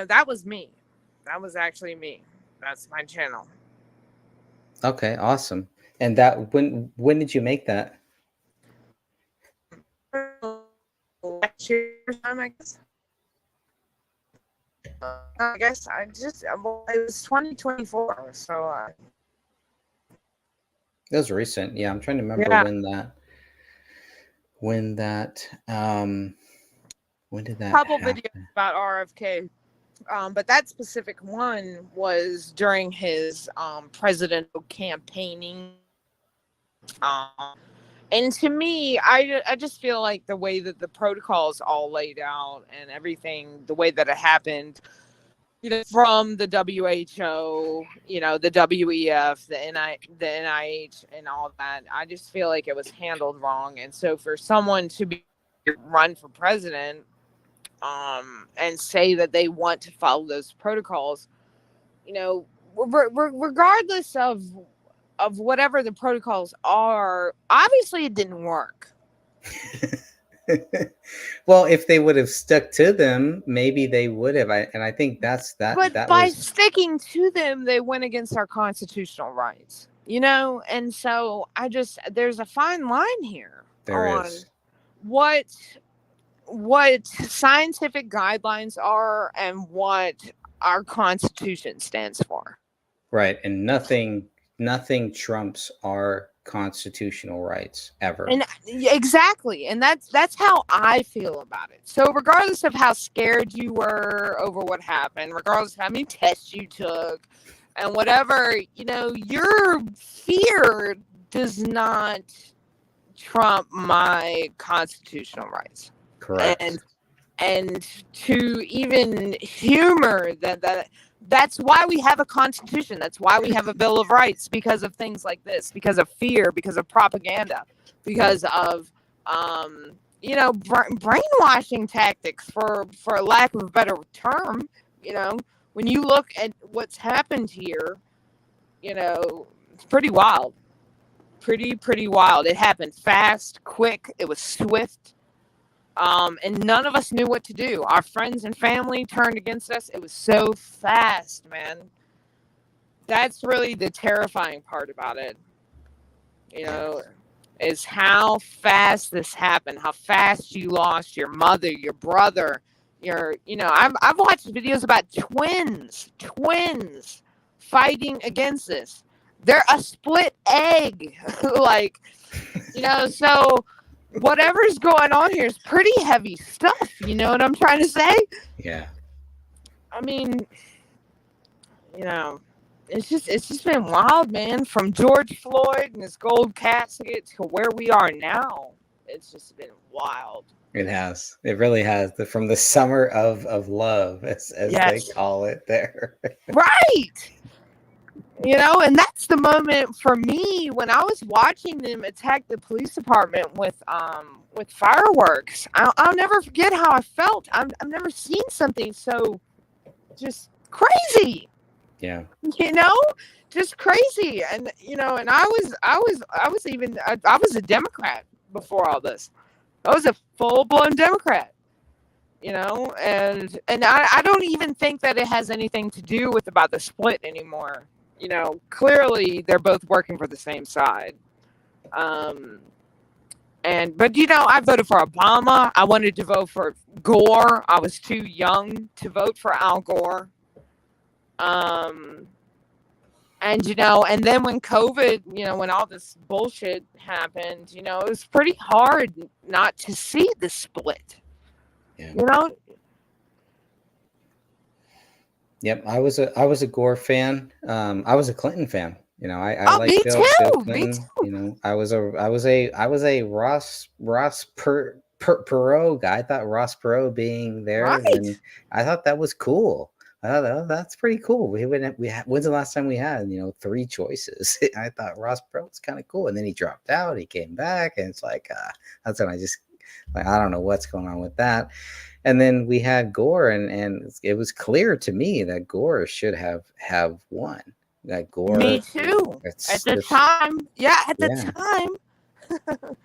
that was me. That was actually me. That's my channel. Okay, awesome. And that when did you make that? Last year time, I guess. It was 2024. So it was recent. Yeah, I'm trying to remember when did that couple happen? videos about RFK. But that specific one was during his presidential campaigning. And to me, I just feel like the way that the protocols all laid out and everything, the way that it happened, from the WHO, the WEF, the NIH, and all that, I just feel like it was handled wrong. And so for someone to run for president, and say that they want to follow those protocols, regardless of whatever the protocols are, obviously it didn't work. Well, if they would have stuck to them, maybe they would have. I think that's that. But by sticking to them, they went against our constitutional rights, and so there's a fine line here on what scientific guidelines are and what our Constitution stands for. Right. And nothing trumps our constitutional rights ever. And exactly. And that's how I feel about it. So regardless of how scared you were over what happened, regardless of how many tests you took, And whatever, your fear does not trump my constitutional rights. Correct. And to even humor that's why we have a constitution. That's why we have a Bill of Rights, because of things like this, because of fear, because of propaganda, because of brainwashing tactics, for lack of a better term. When you look at what's happened here, it's pretty wild. Pretty wild. It happened fast, quick. It was swift. And none of us knew what to do. Our friends and family turned against us. It was so fast, man. That's really the terrifying part about it. Is how fast this happened, how fast you lost your mother, your brother, I've watched videos about twins fighting against this. They're a split egg. So whatever's going on here is pretty heavy stuff. You know what I'm trying to say? Yeah. I mean, it's just been wild, man. From George Floyd and his gold casket to where we are now, it's just been wild. It has. It really has. From the summer of love, as Yes. they call it there. Right. And that's the moment for me when I was watching them attack the police department with fireworks. I'll never forget how I felt. I've never seen something so just crazy. Yeah. Just crazy. And and I was a Democrat before all this. I was a full-blown Democrat. And I don't even think that it has anything to do with about the split anymore. Clearly they're both working for the same side. But I voted for Obama. I wanted to vote for Gore. I was too young to vote for Al Gore. And then when COVID, when all this bullshit happened, it was pretty hard not to see the split. Yeah. Yep, I was a Gore fan. I was a Clinton fan. I like Bill Clinton. Me too. I was a Ross Perot guy. I thought Ross Perot being there, and I thought that was cool. I thought that's pretty cool. When's the last time we had 3 choices? I thought Ross Perot was kind of cool, and then he dropped out. He came back, and it's like that's when I just I don't know what's going on with that. And then we had Gore, and it was clear to me that Gore should have won. That Gore. Me too. At the time. Yeah, at the time.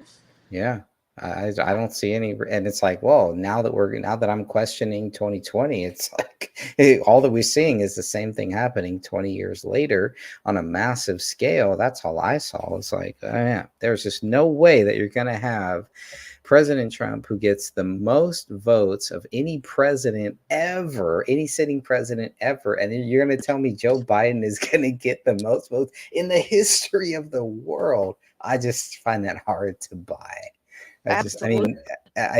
Yeah. I don't see any, and it's like, well, now that I'm questioning 2020, it's like all that we're seeing is the same thing happening 20 years later on a massive scale. That's all I saw. It's like, there's just no way that you're going to have President Trump, who gets the most votes of any president ever, any sitting president ever, and then you're going to tell me Joe Biden is going to get the most votes in the history of the world. I just find that hard to buy. I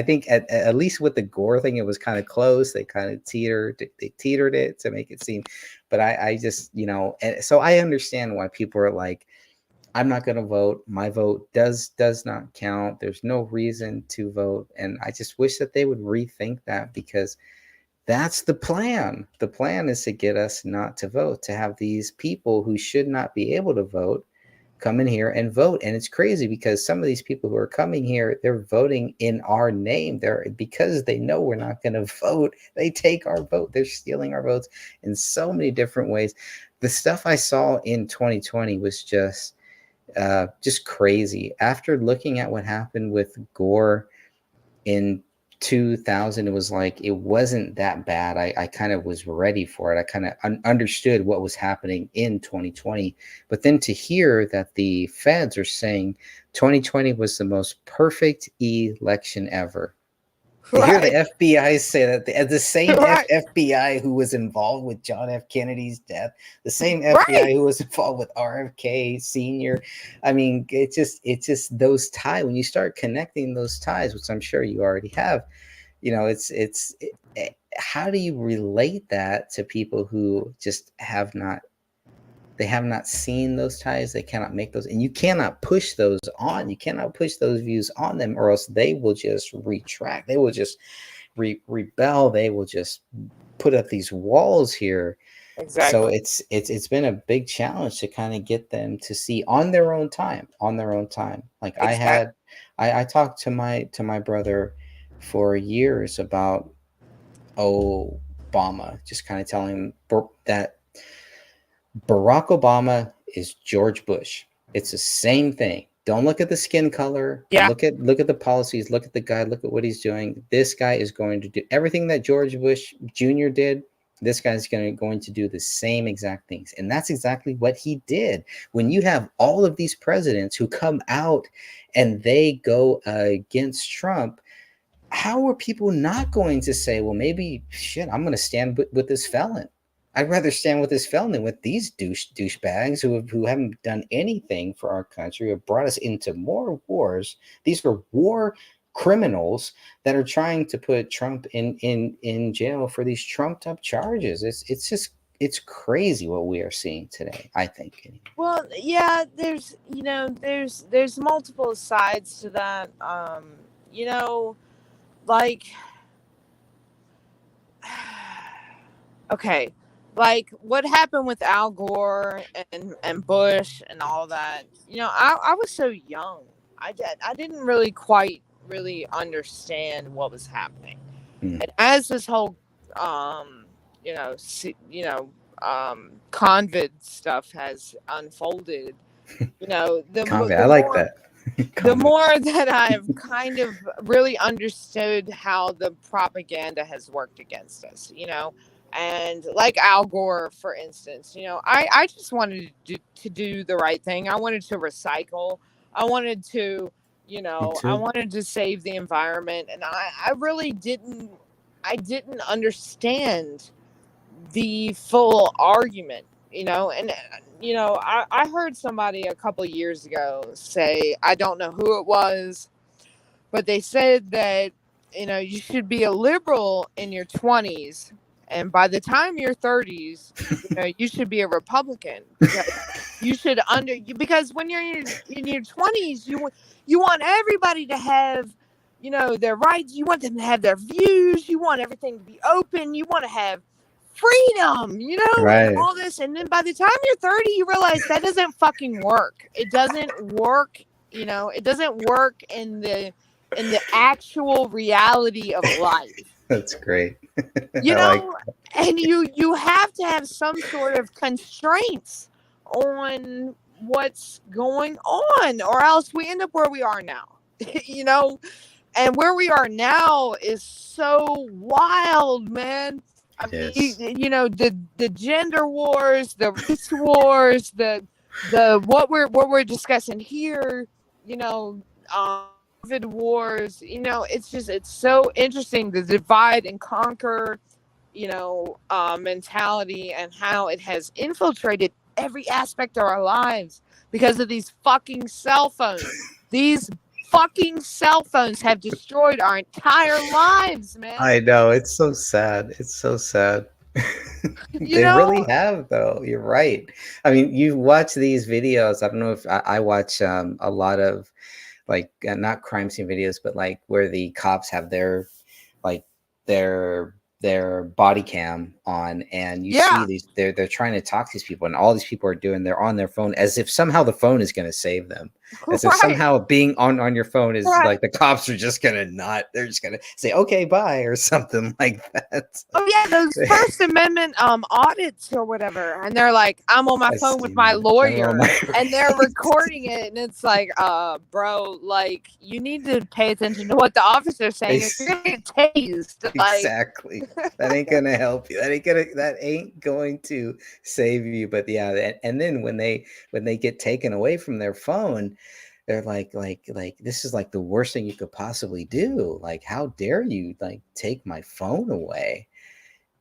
think at least with the Gore thing, it was kind of close. They kind of teetered it to make it seem, but I just, and so I understand why people are like, I'm not going to vote. My vote does not count. There's no reason to vote. And I just wish that they would rethink that, because that's the plan. The plan is to get us not to vote, to have these people who should not be able to vote come in here and vote. And it's crazy because some of these people who are coming here, they're voting in our name. Because they know we're not going to vote, they take our vote. They're stealing our votes in so many different ways. The stuff I saw in 2020 was just crazy. After looking at what happened with Gore in 2000, it was like, it wasn't that bad. I kind of was ready for it. I kind of understood what was happening in 2020. But then to hear that the feds are saying 2020 was the most perfect election ever. To hear the FBI say that, the same FBI who was involved with John F. Kennedy's death, the same FBI who was involved with RFK Sr. I mean, it's just those ties. When you start connecting those ties, which I'm sure you already have, how do you relate that to people who just have not They have not seen those ties. They cannot make those, and you cannot push those on. You cannot push those views on them, or else they will just retract. They will just rebel. They will just put up these walls here. Exactly. So it's been a big challenge to kind of get them to see on their own time. Like Exactly. I talked to my brother for years about Obama, just kind of telling him that Barack Obama is George Bush. It's the same thing. Don't look at the skin color. Yeah. Look at the policies. Look at the guy. Look at what he's doing. This guy is going to do everything that George Bush Jr. did. This guy's going to do the same exact things. And that's exactly what he did. When you have all of these presidents who come out and they go against Trump, how are people not going to say, well, maybe shit, I'm going to stand with this felon. I'd rather stand with this felon than with these douchebags who haven't done anything for our country, who have brought us into more wars. These are war criminals that are trying to put Trump in jail for these trumped up charges. It's crazy what we are seeing today, I think. Well, yeah, there's there's multiple sides to that. Like, okay, like what happened with Al Gore and Bush and all that. I was so young. I didn't really quite really understand what was happening. And as this whole convid stuff has unfolded, I like that. The more that I've kind of really understood how the propaganda has worked against us, and like Al Gore, for instance, I just wanted to do the right thing. I wanted to recycle. I wanted to, I wanted to save the environment. And I really didn't understand the full argument, and I heard somebody a couple of years ago say, I don't know who it was, but they said that you should be a liberal in your 20s, and by the time you're 30s, you should be a Republican, because you should because when you're in your 20s, you want everybody to have their rights. You want them to have their views. You want everything to be open. You want to have freedom, right. And all this. And then by the time you're 30, you realize that doesn't fucking work. It doesn't work. It doesn't work in the actual reality of life. That's great. And you have to have some sort of constraints on what's going on, or else we end up where we are now. And where we are now is so wild, man. I mean, the gender wars, the race wars, the what we're discussing here, COVID wars, it's so interesting, the divide and conquer, mentality, and how it has infiltrated every aspect of our lives because of these fucking cell phones. These fucking cell phones have destroyed our entire lives, man. I know, it's so sad. They really have, though. You're right. I mean, you watch these videos. I don't know if I watch a lot of not crime scene videos, but like where the cops have their body cam on, and you see these, they're trying to talk to these people, and all these people they're on their phone as if somehow the phone is going to save them, as if somehow being on your phone is like the cops are just going to they're just going to say, okay, bye, or something like that. Oh yeah, those First Amendment audits or whatever, and they're like, I'm on my phone with my lawyer, and they're recording it, and it's like, bro, like you need to pay attention to what the officer's saying. If you're gonna get tased, exactly. That ain't gonna help you. That ain't going to save you. But yeah, and then when they get taken away from their phone, they're like this is like the worst thing you could possibly do. Like, how dare you take my phone away?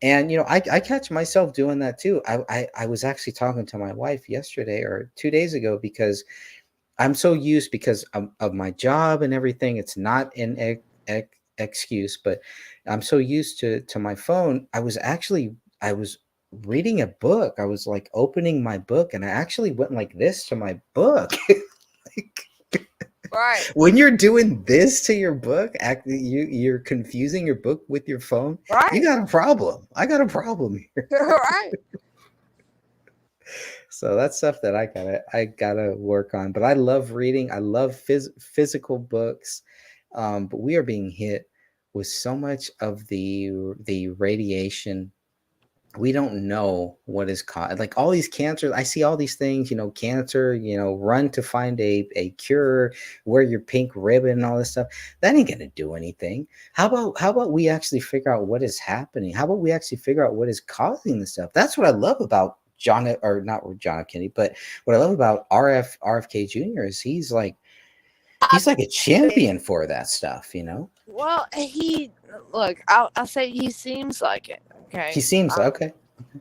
And I catch myself doing that too. I was actually talking to my wife yesterday or 2 days ago, because I'm so used, because of my job and everything. It's not an excuse, but I'm so used to my phone. I was reading a book. I was like opening my book, and I actually went like this to my book. Right. When you're doing this to your book, you're confusing your book with your phone. Right. You got a problem. I got a problem here. Right. So that's stuff that I gotta work on. But I love reading. I love physical books. But we are being hit with so much of the radiation. We don't know what is caused. Like all these cancers, I see all these things, cancer, run to find a cure, wear your pink ribbon and all this stuff. That ain't gonna do anything. How about we actually figure out what is happening? How about we actually figure out what is causing this stuff? That's what I love about John F. Kennedy, but what I love about RFK Jr. is he's like a champion for that stuff, Well, I'll say he seems like it. Okay. He seems okay.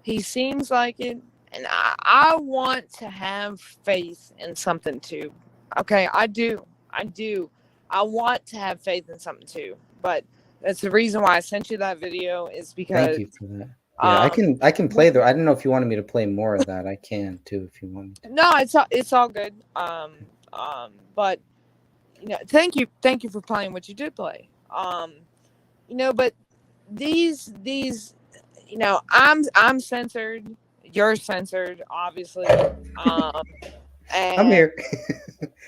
He seems like it, and I want to have faith in something too. Okay, I do. I want to have faith in something too. But that's the reason why I sent you that video is because Thank you for that. Yeah, I can play I don't know if you wanted me to play more of that. I can too if you want me to. No, it's all good. But thank you for playing what you did play. But these I'm censored, you're censored, obviously. I'm here.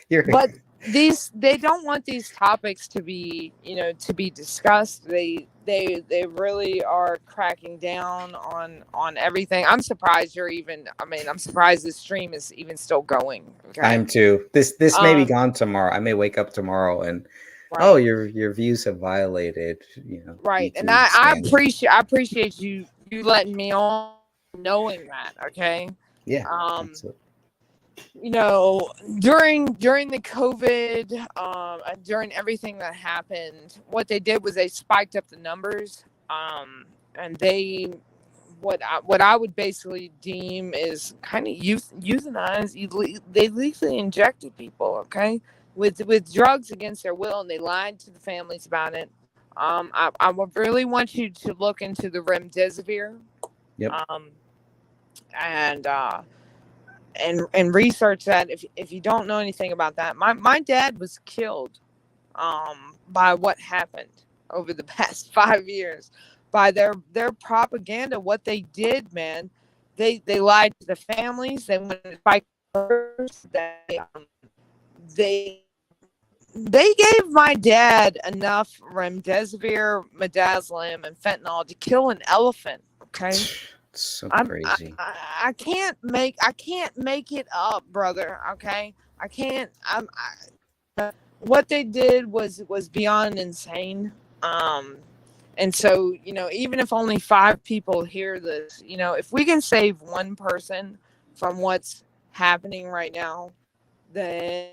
You're here. But they don't want these topics to be discussed. They really are cracking down on everything. I'm surprised I'm surprised this stream is even still going. Okay? I'm too. This may be gone tomorrow. I may wake up tomorrow and oh, your views have violated, Right. YouTube And I standards. appreciate you letting me on, knowing that. Okay. Yeah. Absolutely. During the COVID, during everything that happened, what they did was they spiked up the numbers, and they what I would basically deem is kind of euthanize. They lethally injected people, okay, with drugs against their will, and they lied to the families about it. I would really want you to look into the remdesivir. Yep. And research that if you don't know anything about that. My dad was killed by what happened over the past 5 years by their propaganda. What they did, man, they lied to the families. They went to fight first. They gave my dad enough remdesivir, midazolam, and fentanyl to kill an elephant. Okay. So crazy. I can't make it up, brother. Okay, I can't. What they did was beyond insane. And so even if only 5 people hear this, if we can save one person from what's happening right now, then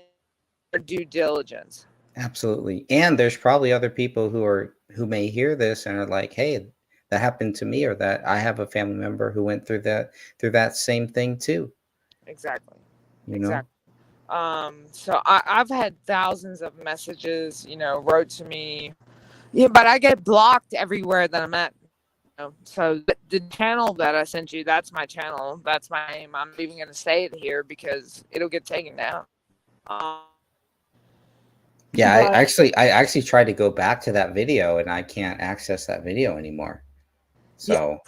due diligence. Absolutely. And there's probably other people who may hear this and are like, hey, that happened to me, or that I have a family member who went through that same thing too. Exactly. Exactly. So I've had thousands of messages, wrote to me. Yeah, but I get blocked everywhere that I'm at. So the channel that I sent you, that's my channel. That's my name. I'm not even going to say it here because it'll get taken down. Yeah, I actually tried to go back to that video and I can't access that video anymore. So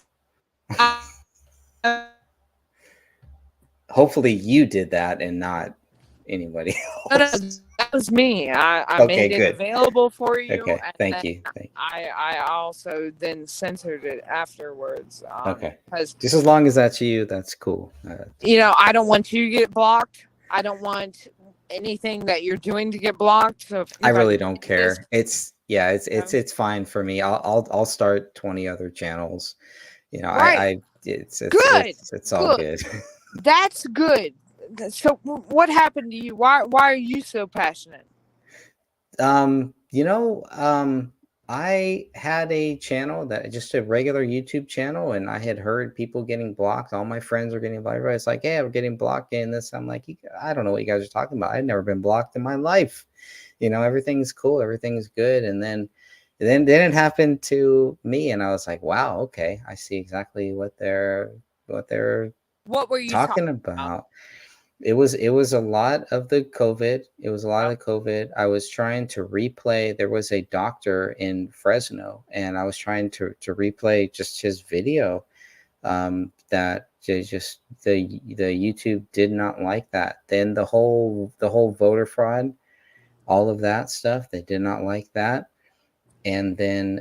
hopefully you did that and not anybody else. No, that was me. I Okay, made it good. available for you. Okay, and thank then you. I also then censored it afterwards. Okay. Because Just as long as that's you, that's cool. I don't want you to get blocked. I don't want anything that you're doing to get blocked. So if I really can don't do care. this- It's fine for me. I'll start 20 other channels. Right. It's Good. it's all good. That's good. So what happened to you? Why are you so passionate? I had a channel just a regular YouTube channel, and I had heard people getting blocked. All my friends are getting blocked. Everybody's like, "Hey, we're getting blocked in this." I'm like, I don't know what you guys are talking about. I've never been blocked in my life. Everything's cool, everything's good. And then it happened to me, and I was like, wow, okay, I see exactly what they're they're What were you talking about. It was a lot of the COVID. It was a lot of the COVID. I was trying to replay. There was a doctor in Fresno, and I was trying to replay just his video. That just the YouTube did not like that. Then the whole voter fraud, all of that stuff, they did not like that. And then,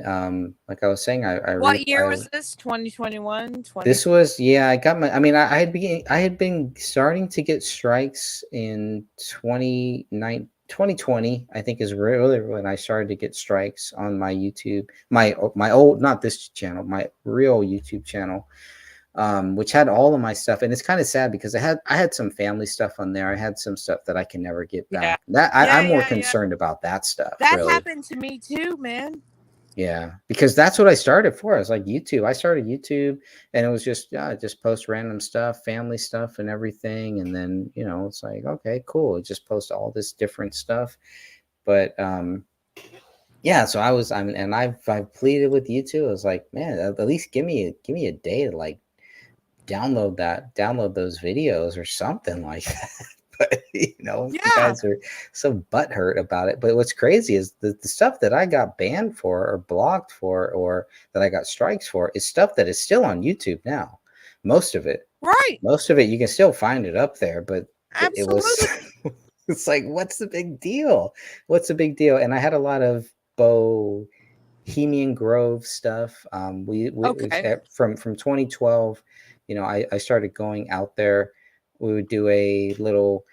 like I was saying, What year was this? 2021? This was, yeah, I got my, I mean, I had been starting to get strikes in 2020, I think is really when I started to get strikes on my YouTube, my old, not this channel, my real YouTube channel, which had all of my stuff. And it's kind of sad because I had some family stuff on there. I had some stuff that I can never get back. I'm more concerned about that stuff. That really. happened to me too, man. Yeah, because that's what I started for. I was like YouTube. I started YouTube, and it was just just post random stuff, family stuff, and everything. And then it's like, okay, cool. Just post all this different stuff. But yeah. So and I've pleaded with YouTube. I was like, man, at least give me a day to like download those videos or something like that. But you guys are so butthurt about it. But what's crazy is the stuff that I got banned for or blocked for or that I got strikes for is stuff that is still on YouTube now. Most of it. Right. Most of it, you can still find it up there, but it was it's like, what's the big deal? What's the big deal? And I had a lot of Bohemian Grove stuff. We from 2012, I started going out there. We would do a little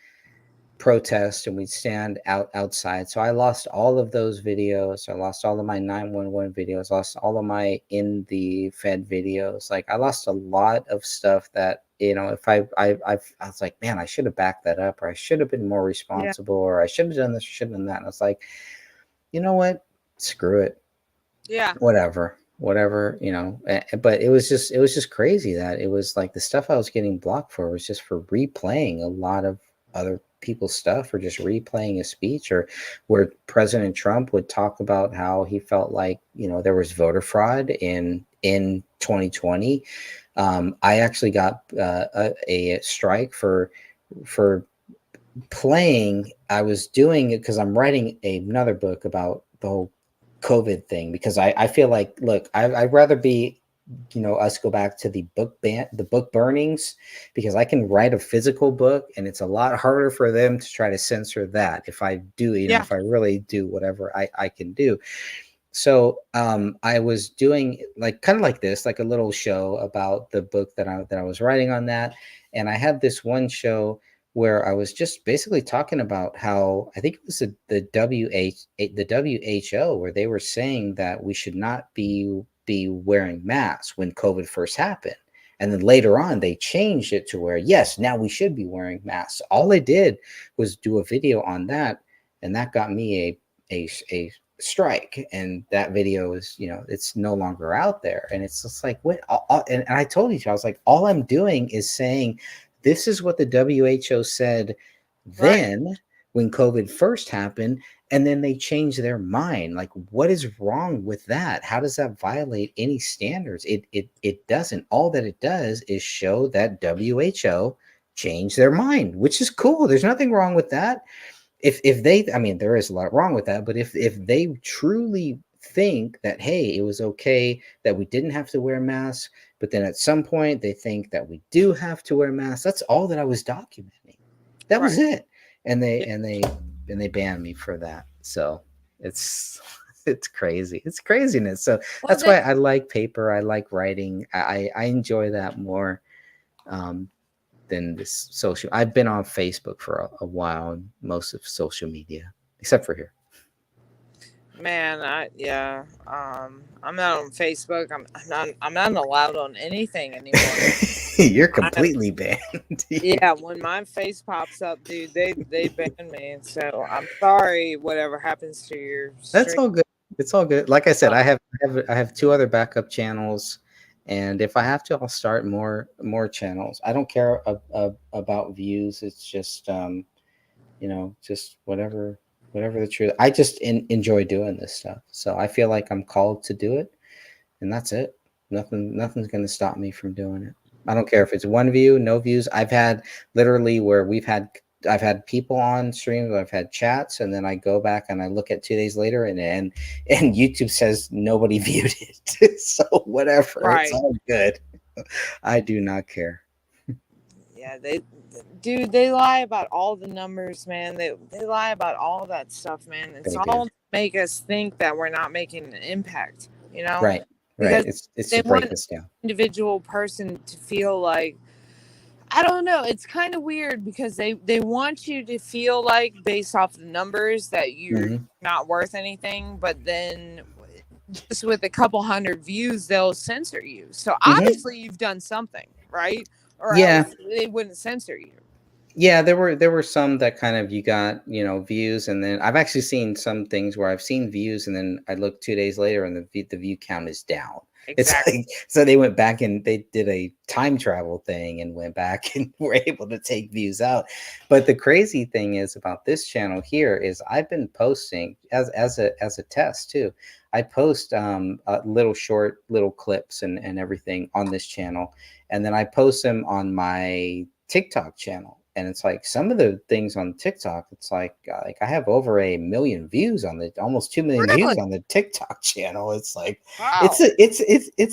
protest and we'd stand outside. So I lost all of those videos. I lost all of my 911 videos, lost all of my in the Fed videos. Like I lost a lot of stuff that, if I was like, man, I should have backed that up, or I should have been more responsible, or I should have done this, or should have done that. And I was like, you know what? Screw it. Yeah. Whatever, but it was just crazy that it was like the stuff I was getting blocked for was just for replaying a lot of other people's stuff, or just replaying a speech, or where President Trump would talk about how he felt like, there was voter fraud in 2020. I actually got a strike for playing. I was doing it because I'm writing another book about the whole COVID thing, because I feel like, look, I'd rather be, us go back to the book burnings, because I can write a physical book and it's a lot harder for them to try to censor that if I do, if I really do whatever I can do. So I was doing kind of like this, like a little show about the book that I was writing on that. And I had this one show where I was just basically talking about how, I think it was the WHO, where they were saying that we should not be wearing masks when COVID first happened. And then later on, they changed it to where, yes, now we should be wearing masks. All I did was do a video on that, and that got me a strike. And that video is, it's no longer out there. And it's just like, what? And I told you, I was like, all I'm doing is saying, this is what the WHO said then when COVID first happened, and then they changed their mind. Like, what is wrong with that? How does that violate any standards? It doesn't. All that it does is show that WHO changed their mind, which is cool. There's nothing wrong with that. If they, I mean, there is a lot wrong with that, but if they truly think that, hey, it was okay that we didn't have to wear masks, but then at some point they think that we do have to wear masks, that's all that I was documenting. That was it. And they banned me for that. So it's crazy. It's craziness. So that's why I like paper. I like writing. I enjoy that more than this social. I've been on Facebook for a while, and most of social media, except for here. Man, I'm not on Facebook. I'm not allowed on anything anymore. You're completely banned. Yeah, when my face pops up, dude, they ban me. So I'm sorry, whatever happens to your stream. That's all good. It's all good. Like I said, I have two other backup channels, and if I have to, I'll start more channels. I don't care about views. It's just just whatever the truth. I just enjoy doing this stuff. So I feel like I'm called to do it, and that's it. Nothing's going to stop me from doing it. I don't care if it's 1 view, no views. I've had literally where I've had people on streams, I've had chats, and then I go back and I look at 2 days later, and YouTube says nobody viewed it. So whatever, it's all good. I do not care. Yeah, they lie about all the numbers, man. They lie about all that stuff, man. It's all to make us think that we're not making an impact, you know? Right. Because It's they to break want us down. individual person to feel like, I don't know. It's kind of weird because they want you to feel like, based off the numbers, that you're not worth anything, but then just with a couple hundred views, they'll censor you. So obviously you've done something, right? Or else they wouldn't censor you. Yeah, there were some that kind of, you got, views, and then I've actually seen some things where I've seen views and then I look 2 days later and the view count is down. Exactly. It's like, so they went back and they did a time travel thing and went back and were able to take views out. But the crazy thing is about this channel here is I've been posting as a test too. I post little clips and everything on this channel, and then I post them on my TikTok channel. And it's like some of the things on TikTok, it's like I have over 1 million views on almost 2 million views on the TikTok channel. It's like, it's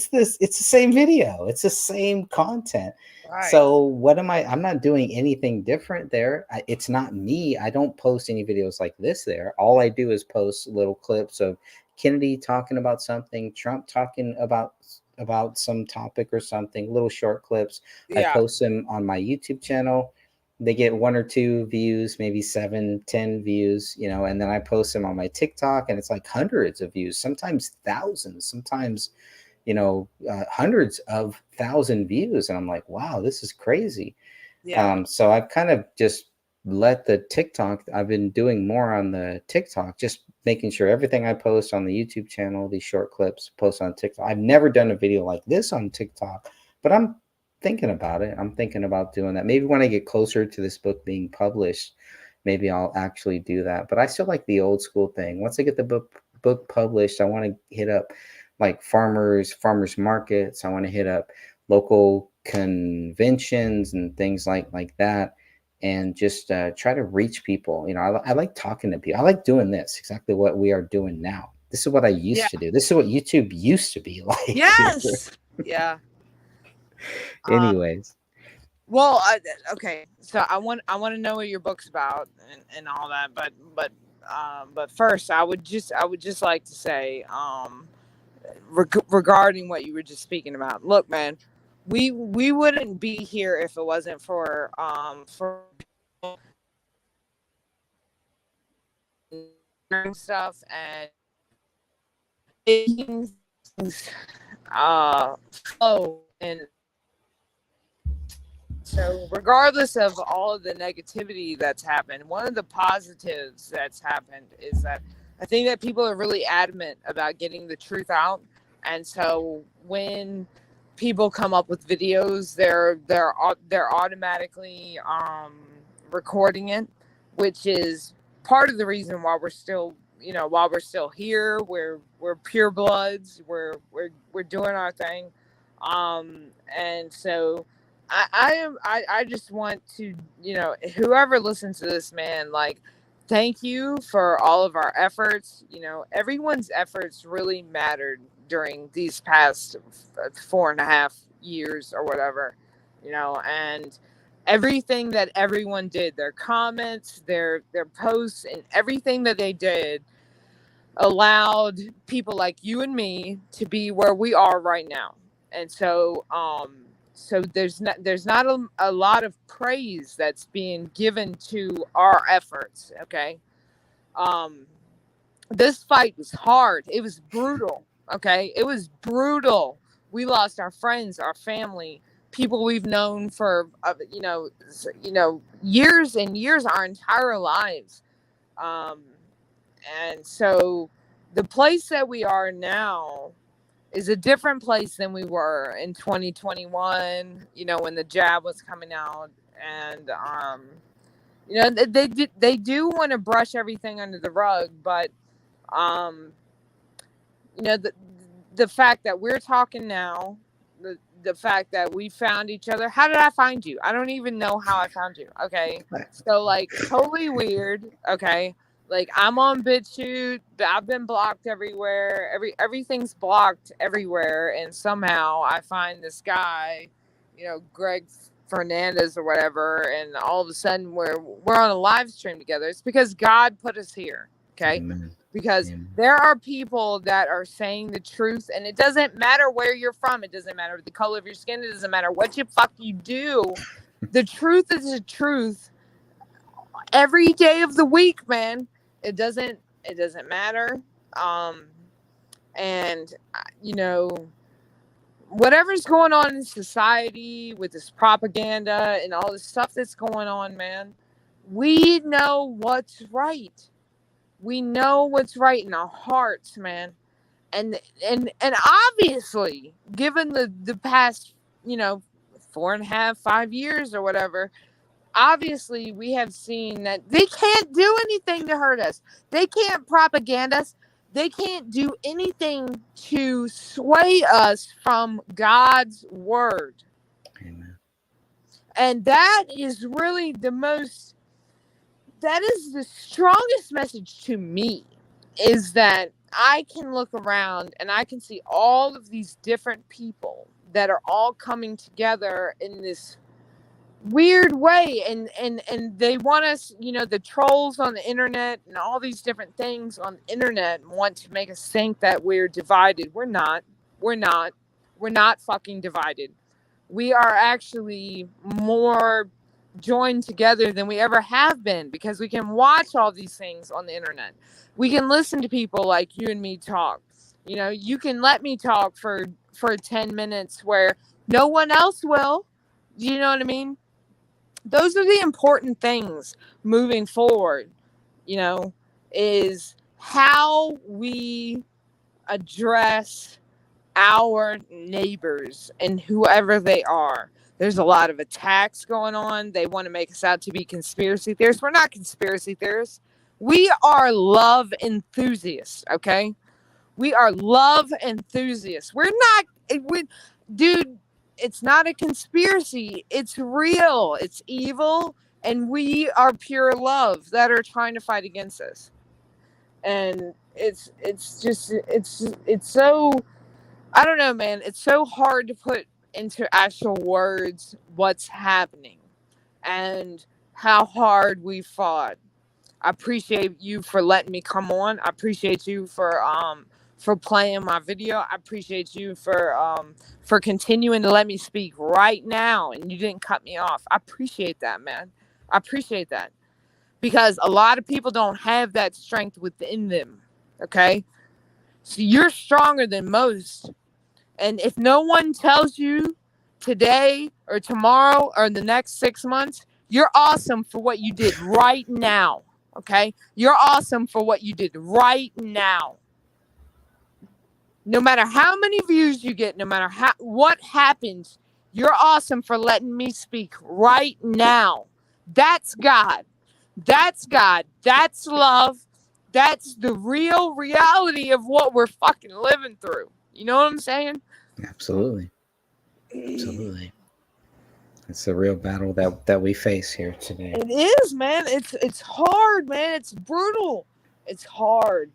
the same video. It's the same content. Right. So what I'm not doing anything different there. It's not me. I don't post any videos like this there. All I do is post little clips of Kennedy talking about something, Trump talking about some topic or something, little short clips. I post them on my YouTube channel. They get 1 or 2 views, maybe 7, 10 views, and then I post them on my TikTok and it's like hundreds of views, sometimes thousands, sometimes, hundreds of thousand views. And I'm like, wow, this is crazy. So I've kind of just let the TikTok, I've been doing more on the TikTok, just making sure everything I post on the YouTube channel, these short clips, post on TikTok. I've never done a video like this on TikTok, but I'm thinking about it. I'm thinking about doing that. Maybe when I get closer to this book being published, maybe I'll actually do that. But I still like the old school thing. Once I get the book published, I want to hit up like farmers markets. I want to hit up local conventions and things like that, and just try to reach people. I like talking to people. I like doing this, exactly what we are doing now. This is what I used to do. This is what YouTube used to be like. Yes. Yeah. Anyways. Well, okay. So I want to know what your book's about and all that, but first I would just like to say, regarding what you were just speaking about. Look, man, we wouldn't be here if it wasn't for stuff and flow. And so regardless of all of the negativity that's happened, one of the positives that's happened is that I think that people are really adamant about getting the truth out. And so when people come up with videos, they're automatically recording it, which is part of the reason why we're still here. We're pure bloods. We're doing our thing. And so I just want to, whoever listens to this, man, like, thank you for all of our efforts. Everyone's efforts really mattered during these past 4.5 years or whatever, and everything that everyone did, their comments, their posts, and everything that they did allowed people like you and me to be where we are right now. And so there's not a lot of praise that's being given to our efforts. Okay. This fight was hard. It was brutal. Okay. It was brutal. We lost our friends, our family, people we've known for, years and years, our entire lives. And so the place that we are now is a different place than we were in 2021, when the jab was coming out. And, they do want to brush everything under the rug, but, the fact that we're talking now the fact that we found each other. How did I find you? I don't even know how I found you. Okay. So like totally weird. Okay. Like I'm on BitChute. I've been blocked everywhere. Everything's blocked everywhere. And somehow I find this guy, Greg Fernandez or whatever. And all of a sudden we're on a live stream together. It's because God put us here. Okay. Amen. Because there are people that are saying the truth, and it doesn't matter where you're from. It doesn't matter the color of your skin. It doesn't matter what you do. The truth is the truth every day of the week, man. It doesn't matter. And whatever's going on in society with this propaganda and all this stuff that's going on, man, we know what's right. We know what's right in our hearts, man. And obviously, given the past, 4.5, 5 years or whatever, obviously we have seen that they can't do anything to hurt us. They can't propaganda us. They can't do anything to sway us from God's word. Amen. And that is really that is the strongest message to me, is that I can look around and I can see all of these different people that are all coming together in this weird way, and they want us, the trolls on the internet and all these different things on the internet want to make us think that we're divided. We're not fucking divided. We are actually more joined together than we ever have been, because we can watch all these things on the internet. We can listen to people like you and me talk. You can let me talk for 10 minutes where no one else will. You know what I mean? Those are the important things moving forward, is how we address our neighbors and whoever they are. There's a lot of attacks going on. They want to make us out to be conspiracy theorists. We're not conspiracy theorists. We are love enthusiasts, okay? We are love enthusiasts. Dude, it's not a conspiracy. It's real. It's evil. And we are pure love that are trying to fight against us. And it's so, I don't know, man. It's so hard to put into actual words what's happening and how hard we fought. I appreciate you for letting me come on. I appreciate you for playing my video. I appreciate you for continuing to let me speak right now, and you didn't cut me off. I appreciate that, man. I appreciate that, because a lot of people don't have that strength within them. Okay, so you're stronger than most. And if no one tells you today or tomorrow or the next 6 months, you're awesome for what you did right now. Okay? You're awesome for what you did right now. No matter how many views you get, no matter what happens, you're awesome for letting me speak right now. That's God. That's God. That's love. That's the real reality of what we're fucking living through. You know what I'm saying? Absolutely. Absolutely. It's the real battle that we face here today. It is, man. It's hard, man. It's brutal. It's hard.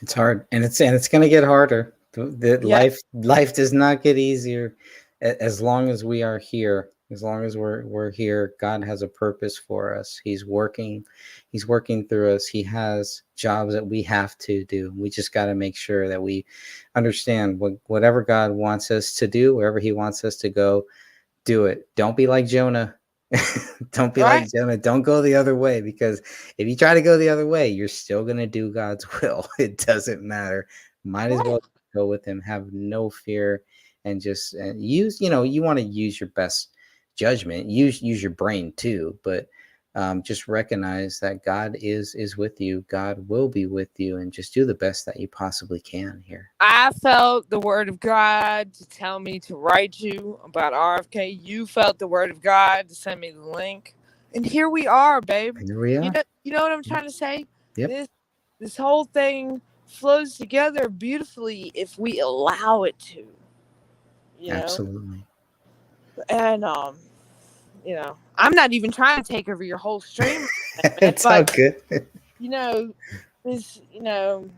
It's hard, and it's going to get harder. Life does not get easier as long as we are here. As long as we're here, God has a purpose for us. He's working through us. He has jobs that we have to do. We just got to make sure that we understand whatever God wants us to do, wherever He wants us to go, do it. Don't be like Jonah. Don't be like Jonah. Don't go the other way, because if you try to go the other way, you're still going to do God's will. It doesn't matter. Might as well go with Him. Have no fear, and just use, you want to use your best judgment. Use your brain too, but just recognize that God is with you. God will be with you, and just do the best that you possibly can here. I felt the word of God to tell me to write you about RFK. You felt the word of God to send me the link, and here we are, babe. Here we are. You know what I'm trying to say? Yep. This whole thing flows together beautifully if we allow it to. You know? Absolutely. And you know, I'm not even trying to take over your whole stream, It's all good. you know, this, you know,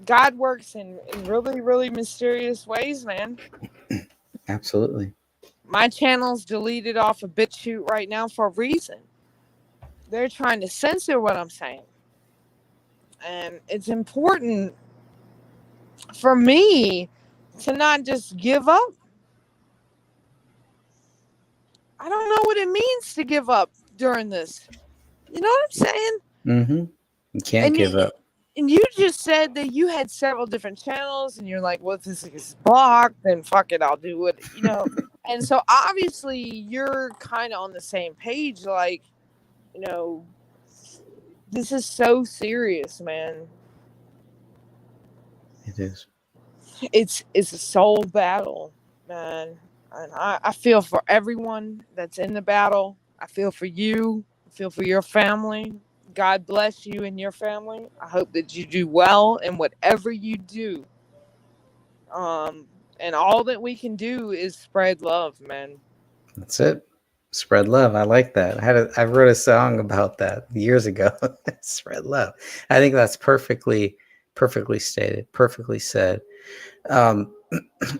God works in really, really mysterious ways, man. Absolutely. My channel's deleted off of BitChute right now for a reason. They're trying to censor what I'm saying. And it's important for me to not just give up. I don't know what it means to give up during this. You know what I'm saying? Mm-hmm. You can't give up. And you just said that you had several different channels, and you're like, well, if this is blocked, then fuck it, I'll do it, you know. And so obviously you're kind of on the same page, like, you know, this is so serious, man. It is. It's a soul battle, man. And I feel for everyone that's in the battle. I feel for you. I feel for your family. God bless you and your family. I hope that you do well in whatever you do. And all that we can do is spread love, man. That's it. Spread love. I like that. I wrote a song about that years ago. Spread love. I think that's perfectly stated, perfectly said. I'm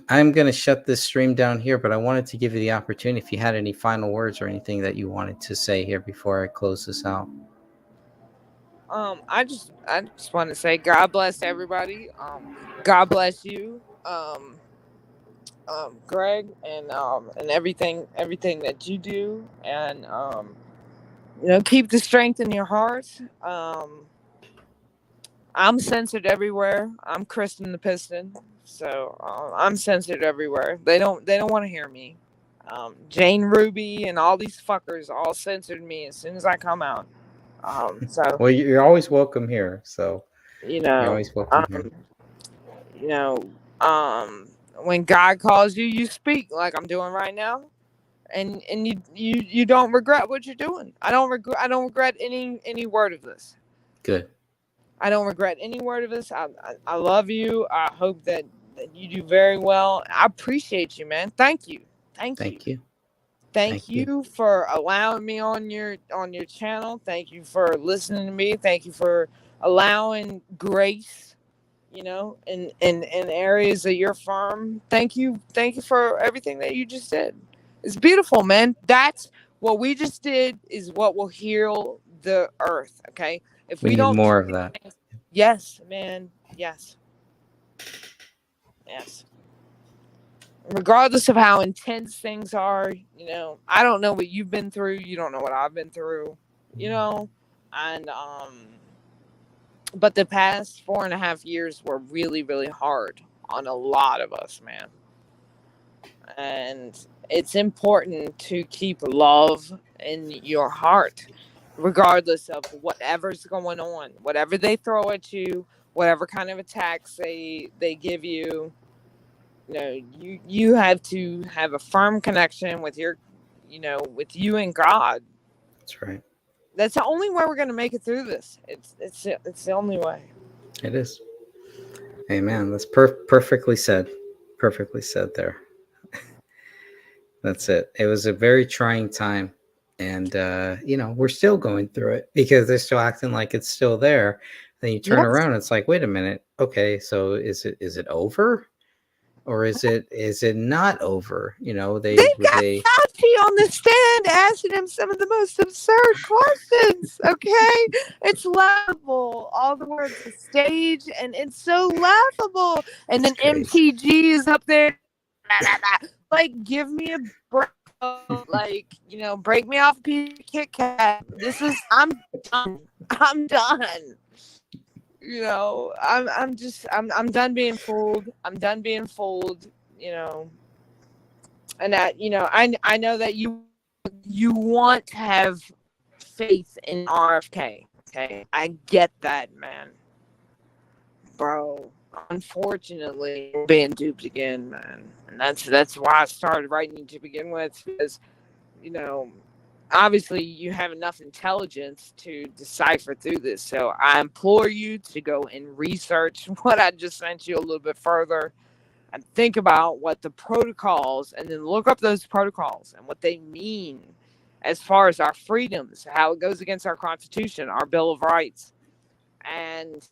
going to shut this stream down here, but I wanted to give you the opportunity if you had any final words or anything that you wanted to say here before I close this out. I just want to say God bless everybody. God bless you, Greg, and everything that you do, and you know, keep the strength in your heart. I'm censored everywhere. I'm Kristen the Piston, so I'm censored everywhere. They don't want to hear me. Jane Ruby and all these fuckers all censored me as soon as I come out. So Well, you're always welcome here. So you know, you're always welcome here. You know, when God calls you, you speak like I'm doing right now, and you don't regret what you're doing. I don't regret any word of this. Good. I don't regret any word of this. I love you. I hope that you do very well. I appreciate you, man. Thank you. Thank you. Thank you for allowing me on your channel. Thank you for listening to me. Thank you for allowing grace, you know, in areas of your farm. Thank you for everything that you just did. It's beautiful, man. That's what we just did is what will heal the earth. Okay, if We need don't more of that. Yes, man. Yes. Regardless of how intense things are, you know, I don't know what you've been through. You don't know what I've been through, you know, and but the past 4.5 years were really, really hard on a lot of us, man. And it's important to keep love in your heart, regardless of whatever's going on, whatever they throw at you, whatever kind of attacks they give you. You know, you have to have a firm connection with your, you know, with you and God. That's right. That's the only way we're going to make it through this. It's the only way. It is. Amen. That's perfectly said. Perfectly said there. That's it. It was a very trying time. And, you know, we're still going through it because they're still acting like it's still there. Then you turn around, it's like, wait a minute. Okay, so is it over? Or is it not over? You know, They've got Fauci on the stand asking him some of the most absurd questions. Okay, it's laughable. All the words are stage, and it's so laughable. And then MTG is up there, like, give me a break. Like, you know, break me off a piece of Kit Kat. I'm done. I'm done. You know, I'm done being fooled. I'm done being fooled. You know, and that, you know, I know that you want to have faith in RFK. Okay, I get that, man. Bro, unfortunately, we're being duped again, man, and that's why I started writing to begin with, because, you know, obviously you have enough intelligence to decipher through this. So I implore you to go and research what I just sent you a little bit further. and think about what the protocols, and then look up those protocols and what they mean as far as our freedoms, how it goes against our Constitution, our Bill of Rights. And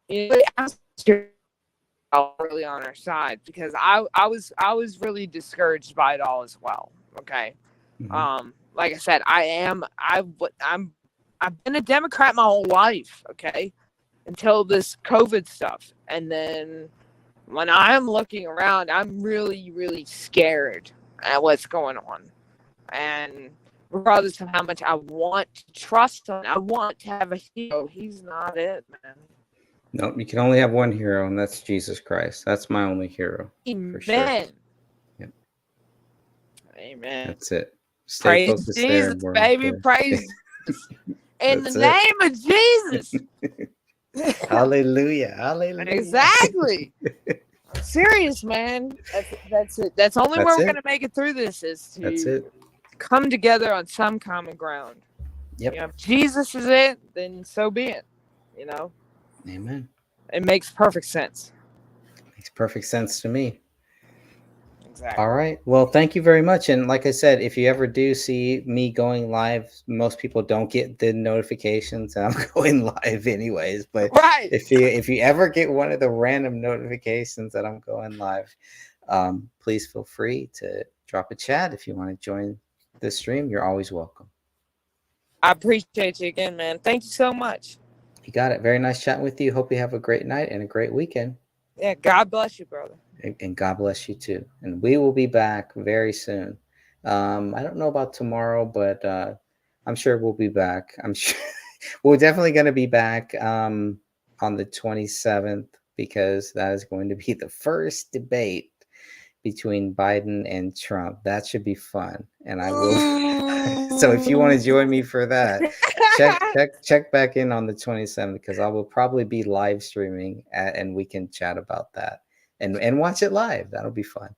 it was really on our side, because I was really discouraged by it all as well. Okay. Like I said, I've been a Democrat my whole life, okay, until this COVID stuff. And then when I'm looking around, I'm really, really scared at what's going on. And regardless of how much I want to trust him, I want to have a hero, he's not it, man. No, you can only have one hero, and that's Jesus Christ. That's my only hero. Amen. For sure. Yep. Amen. That's it. Stay Praise focused there. Jesus, And we're baby. good. Praise in the That's name of Jesus. Hallelujah. Hallelujah. Exactly. I'm serious, man. That's it. That's only That's way we're it. going to make it through this, is That's to it. come together on some common ground. Yep. You know, if Jesus is it, then so be it. You know? Amen. It makes perfect sense. Makes perfect sense to me. Exactly. All right. Well, thank you very much. And like I said, if you ever do see me going live, most people don't get the notifications, and I'm going live anyways. But right. if you ever get one of the random notifications that I'm going live, please feel free to drop a chat. If you want to join the stream, you're always welcome. I appreciate you again, man. Thank you so much. You got it. Very nice chatting with you. Hope you have a great night and a great weekend. Yeah. God bless you, brother. And God bless you too. And we will be back very soon. I don't know about tomorrow, but I'm sure we'll be back. I'm sure we're definitely going to be back on the 27th, because that is going to be the first debate between Biden and Trump. That should be fun. And I will. So if you want to join me for that, check back in on the 27th, because I will probably be live streaming and we can chat about that. And watch it live. That'll be fun.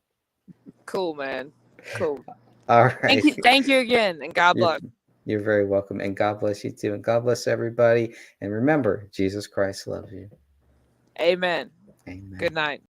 Cool, man. Cool. All right. Thank you again, and God bless. You're very welcome, and God bless you too, and God bless everybody. And remember, Jesus Christ loves you. Amen. Amen. Good night.